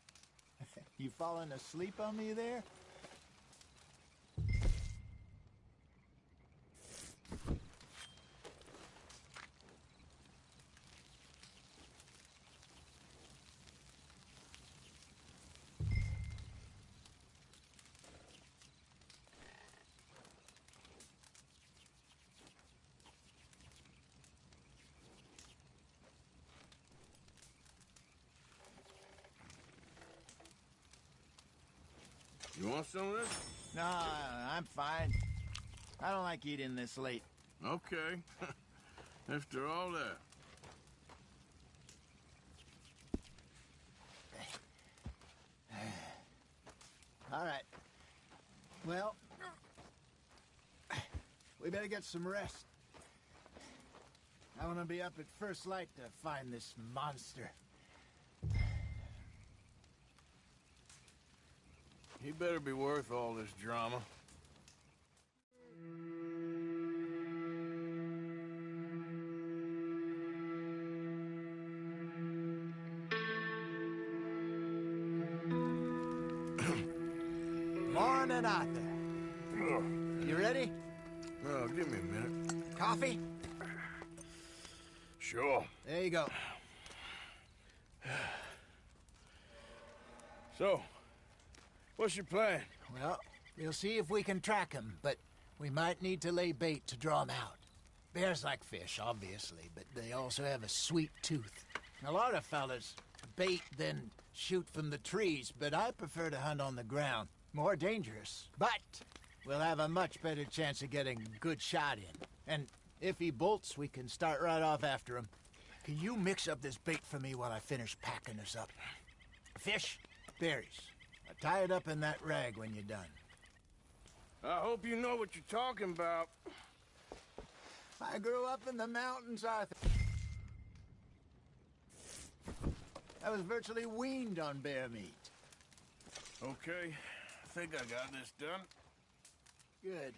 you falling asleep on me there? You want some of this? No, I'm fine. I don't like eating this late. Okay. After all that. All right. Well, we better get some rest. I want to be up at first light to find this monster. He better be worth all this drama. Morning, Arthur. You ready? Oh, give me a minute. Coffee? Sure. There you go. So, what's your plan? Well, we'll see if we can track him, but we might need to lay bait to draw him out. Bears like fish, obviously, but they also have a sweet tooth. A lot of fellas bait, then shoot from the trees, but I prefer to hunt on the ground. More dangerous, but we'll have a much better chance of getting a good shot in. And if he bolts, we can start right off after him. Can you mix up this bait for me while I finish packing this up? Fish, berries. Tie it up in that rag when you're done. I hope you know what you're talking about. I grew up in the mountains, Arthur. I was virtually weaned on bear meat. Okay, I think I got this done. Good.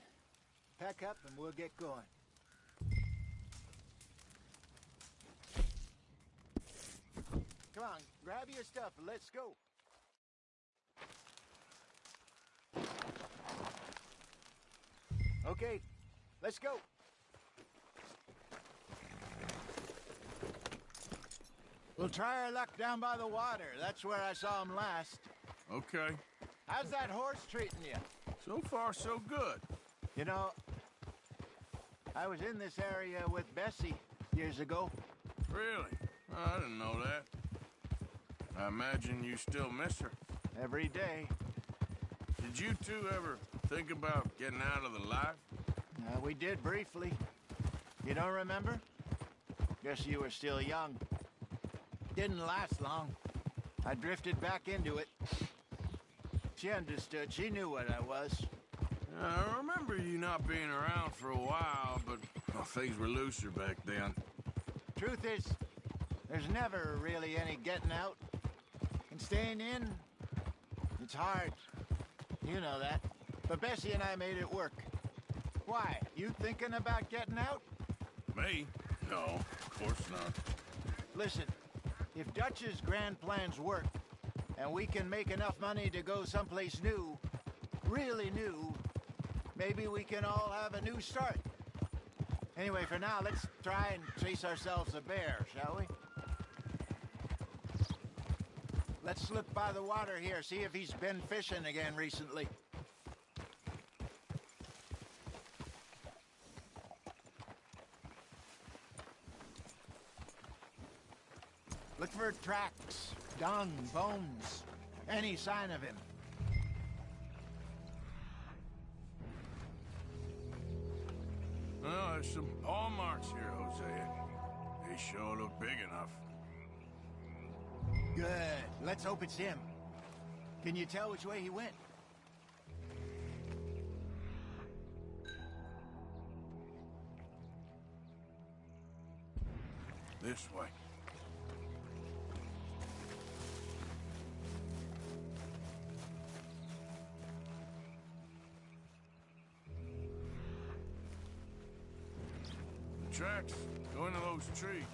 Pack up and we'll get going. Come on, grab your stuff and let's go. Okay, let's go. We'll try our luck down by the water. That's where I saw him last. Okay. How's that horse treating you? So far, so good. You know, I was in this area with Bessie years ago. Really? I didn't know that. I imagine you still miss her. Every day. Did you two ever think about getting out of the life? We did briefly. You don't remember? Guess you were still young. Didn't last long. I drifted back into it. She understood. She knew what I was. I remember you not being around for a while, but things were looser back then. Truth is, There's never really any getting out. And staying in, it's hard. You know that. But Bessie and I made it work. Why? You thinking about getting out? Me? No, of course not. Listen, if Dutch's grand plans work, and we can make enough money to go someplace new, really new, maybe we can all have a new start. Anyway, for now, let's try and chase ourselves a bear, shall we? Let's look by the water here, see if he's been fishing again recently. Look for tracks, dung, bones, any sign of him. Well, there's some paw marks here, Hosea. They sure look big enough. Good. Let's hope it's him. Can you tell which way he went? This way. The tracks go into those trees.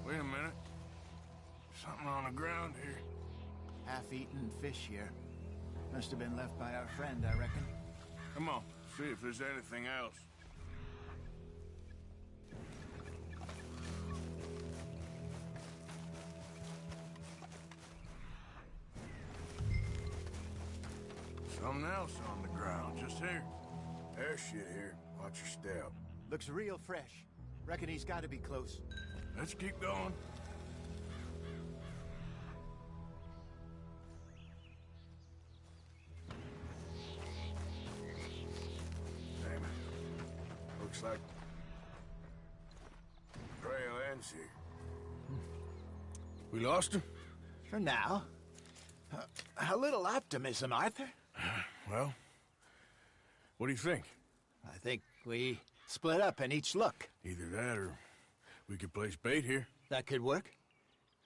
Wait a minute. Something on the ground here. Half-eaten fish here. Must have been left by our friend, I reckon. Come on, see if there's anything else. Something else on the ground, just here. There's shit here. Watch your step. Looks real fresh. Reckon he's got to be close. Let's keep going. Damn it. Looks like trail ends here. We lost him? For now. A little optimism, Arthur. Well, what do you think? I think we split up and each look. Either that or we could place bait here. That could work.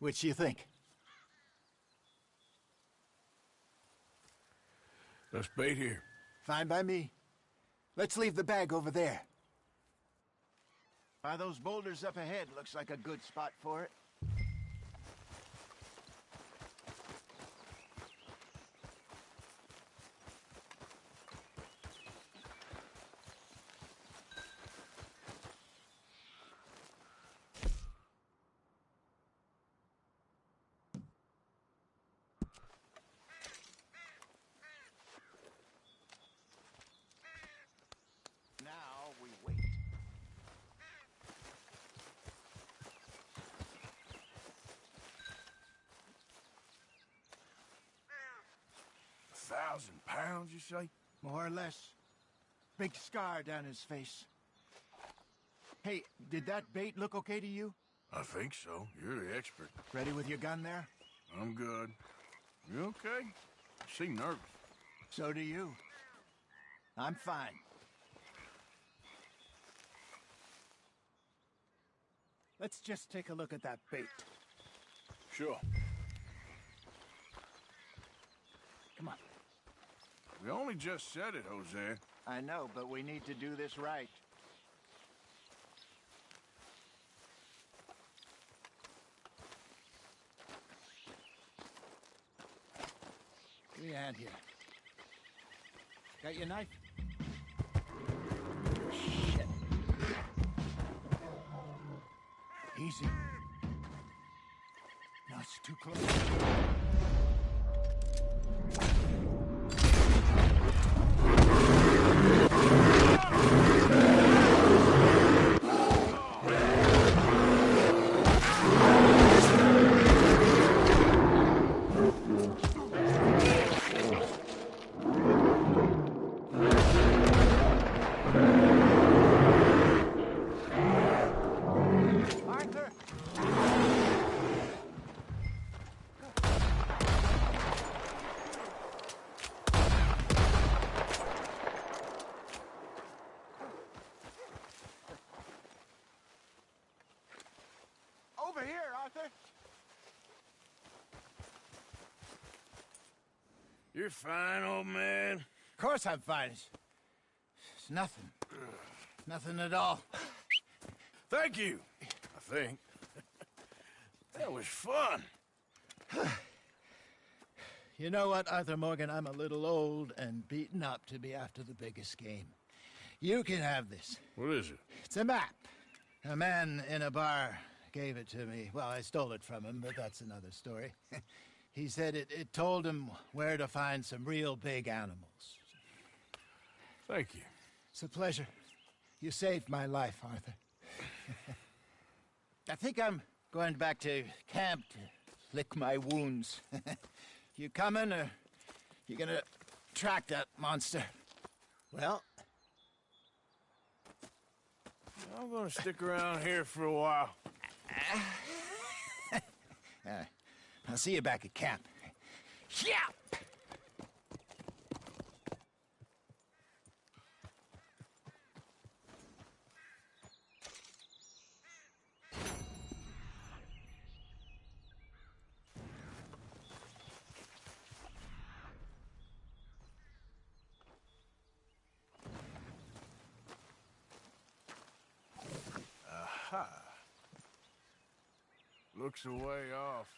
Which do you think? Let's bait here. Fine by me. Let's leave the bag over there. By those boulders up ahead, looks like a good spot for it. Now we wait. £1,000, you say? More or less. Big scar down his face. Hey, did that bait look okay to you? I think so. You're the expert. Ready with your gun there? I'm good. You okay? You seem nervous. So do you. I'm fine. Let's just take a look at that bait. Sure. Come on. We only just said it, Hosea. I know, but we need to do this right. Give me a hand here. Got your knife? Shit. Easy. No, it's too close. You're fine, old man. Of course I'm fine. It's nothing. Nothing at all. Thank you, I think. That was fun. You know what, Arthur Morgan? I'm a little old and beaten up to be after the biggest game. You can have this. What is it? It's a map. A man in a bar gave it to me. Well, I stole it from him, but that's another story. He said it told him where to find some real big animals. Thank you. It's a pleasure. You saved my life, Arthur. I think I'm going back to camp to lick my wounds. You coming, or you gonna track that monster? Well, I'm gonna stick around here for a while. I'll see you back at camp. Yeah! Aha. Looks a way off.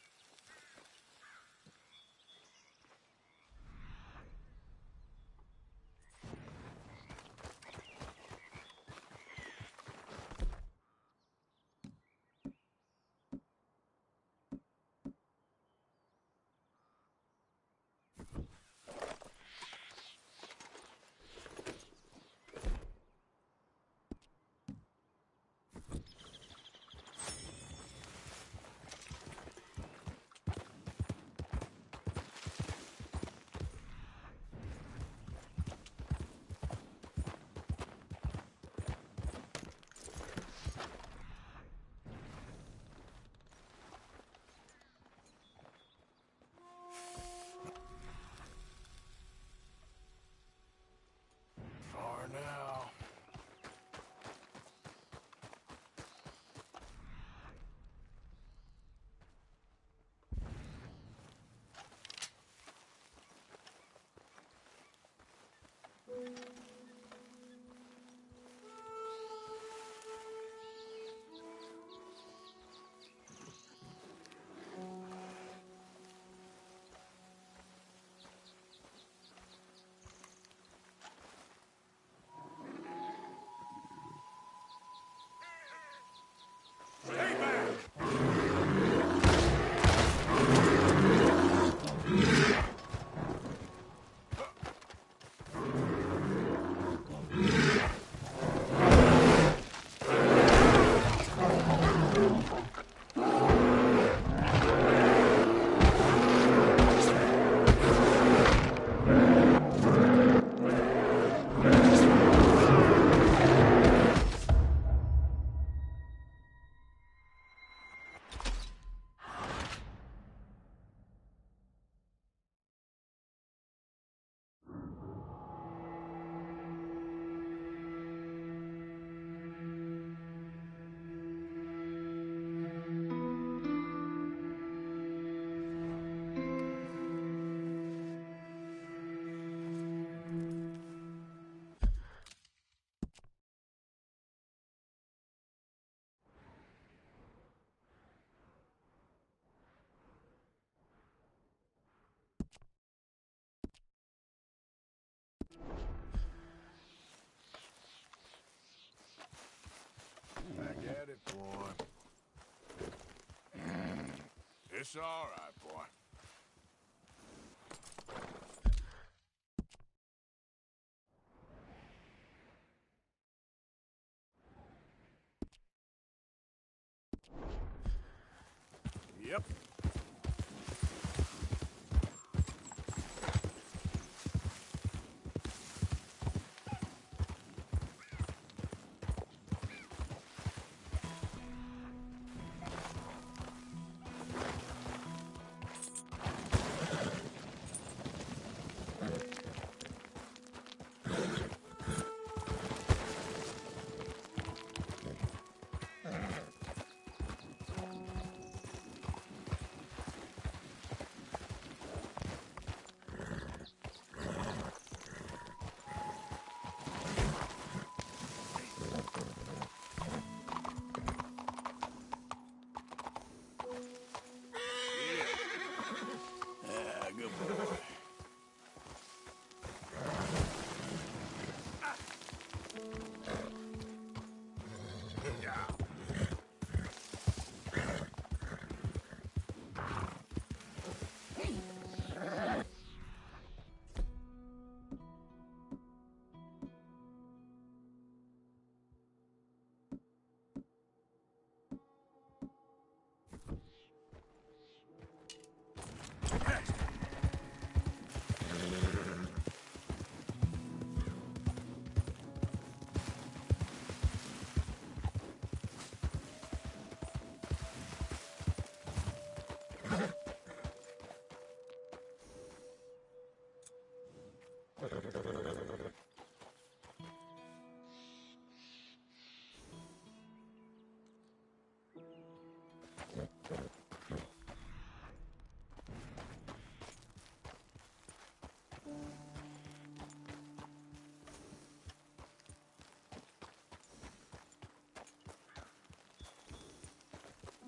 Far now. Back at it, boy. It's all right, boy. Yep.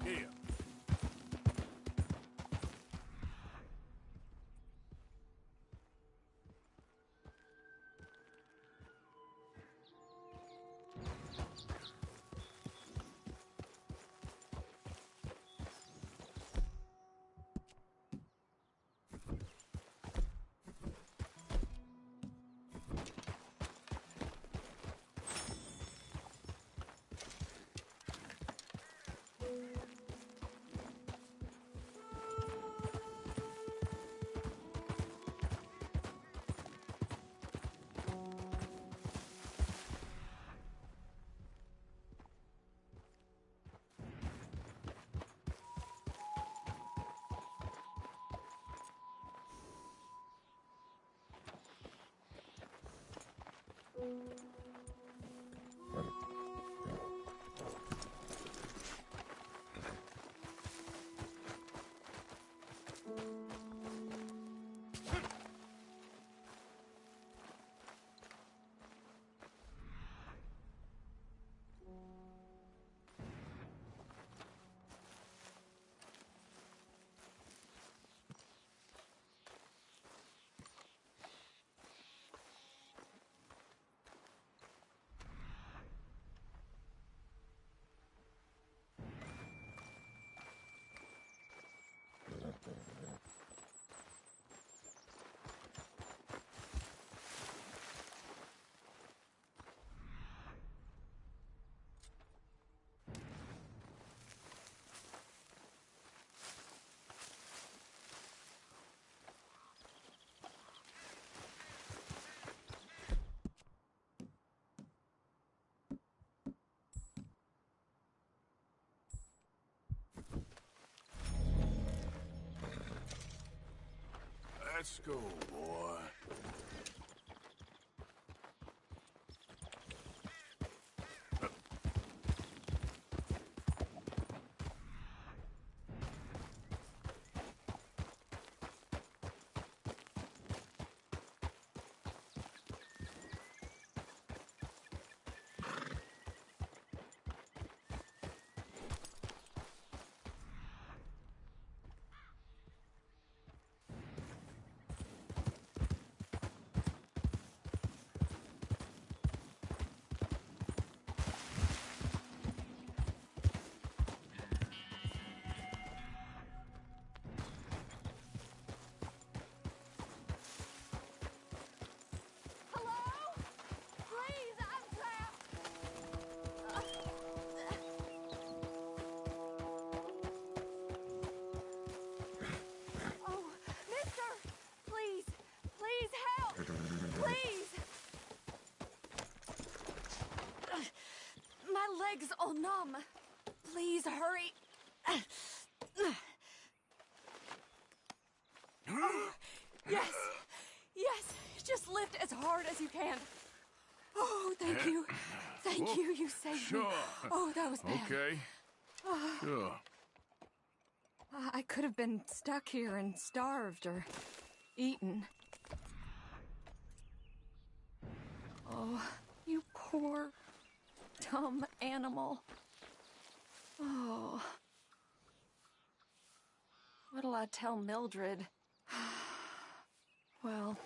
Here. Let's go, boy. Legs all numb. Please hurry. Oh, yes. Yes. Just lift as hard as you can. Oh, thank you. Thank you. You saved me. Oh, that was bad. Okay. Sure. I could have been stuck here and starved or eaten. Oh, you poor dumb animal. Oh. What'll I tell Mildred? Well.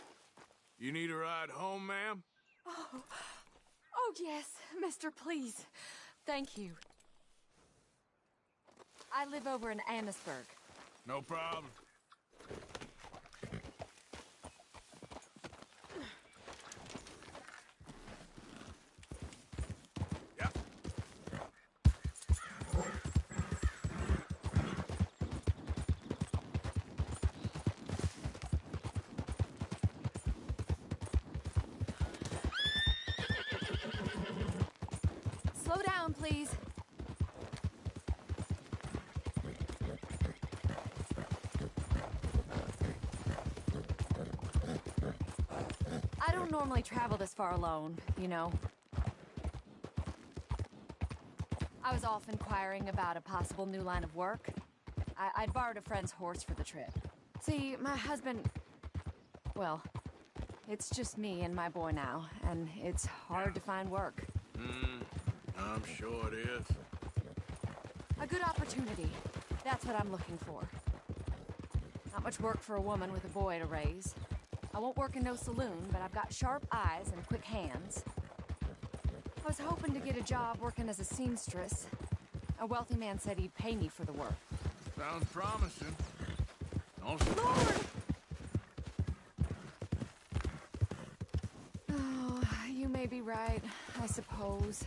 You need a ride home, ma'am? Oh, yes, mister, please. Thank you. I live over in Annisburg. No problem. Slow down, please. I don't normally travel this far alone, you know. I was off inquiring about a possible new line of work. I'd borrowed a friend's horse for the trip. See, my husband... Well, it's just me and my boy now, and it's hard to find work. I'm sure it is. A good opportunity. That's what I'm looking for. Not much work for a woman with a boy to raise. I won't work in no saloon, but I've got sharp eyes and quick hands. I was hoping to get a job working as a seamstress. A wealthy man said he'd pay me for the work. Sounds promising. Also, Lord! Oh, you may be right, I suppose.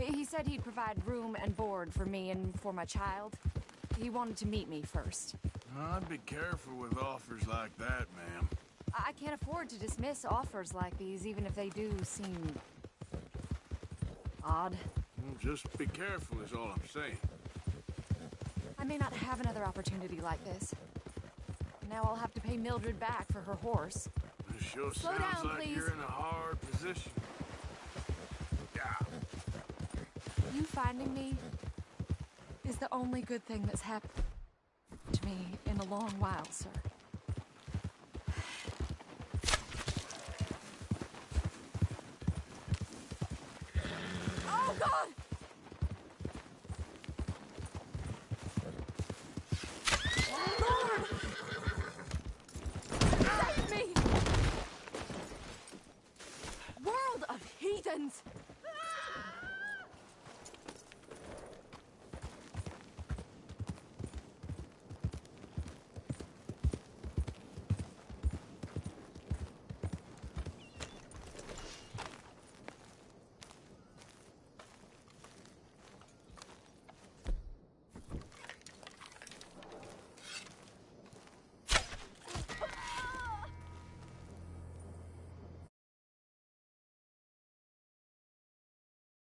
He said he'd provide room and board for me and for my child. He wanted to meet me first. I'd be careful with offers like that, ma'am. I can't afford to dismiss offers like these, even if they do seem... odd. Well, just be careful is all I'm saying. I may not have another opportunity like this. Now I'll have to pay Mildred back for her horse. It sure Slow sounds down, like please. you're in a hard position. You finding me is the only good thing that's happened to me in a long while, sir.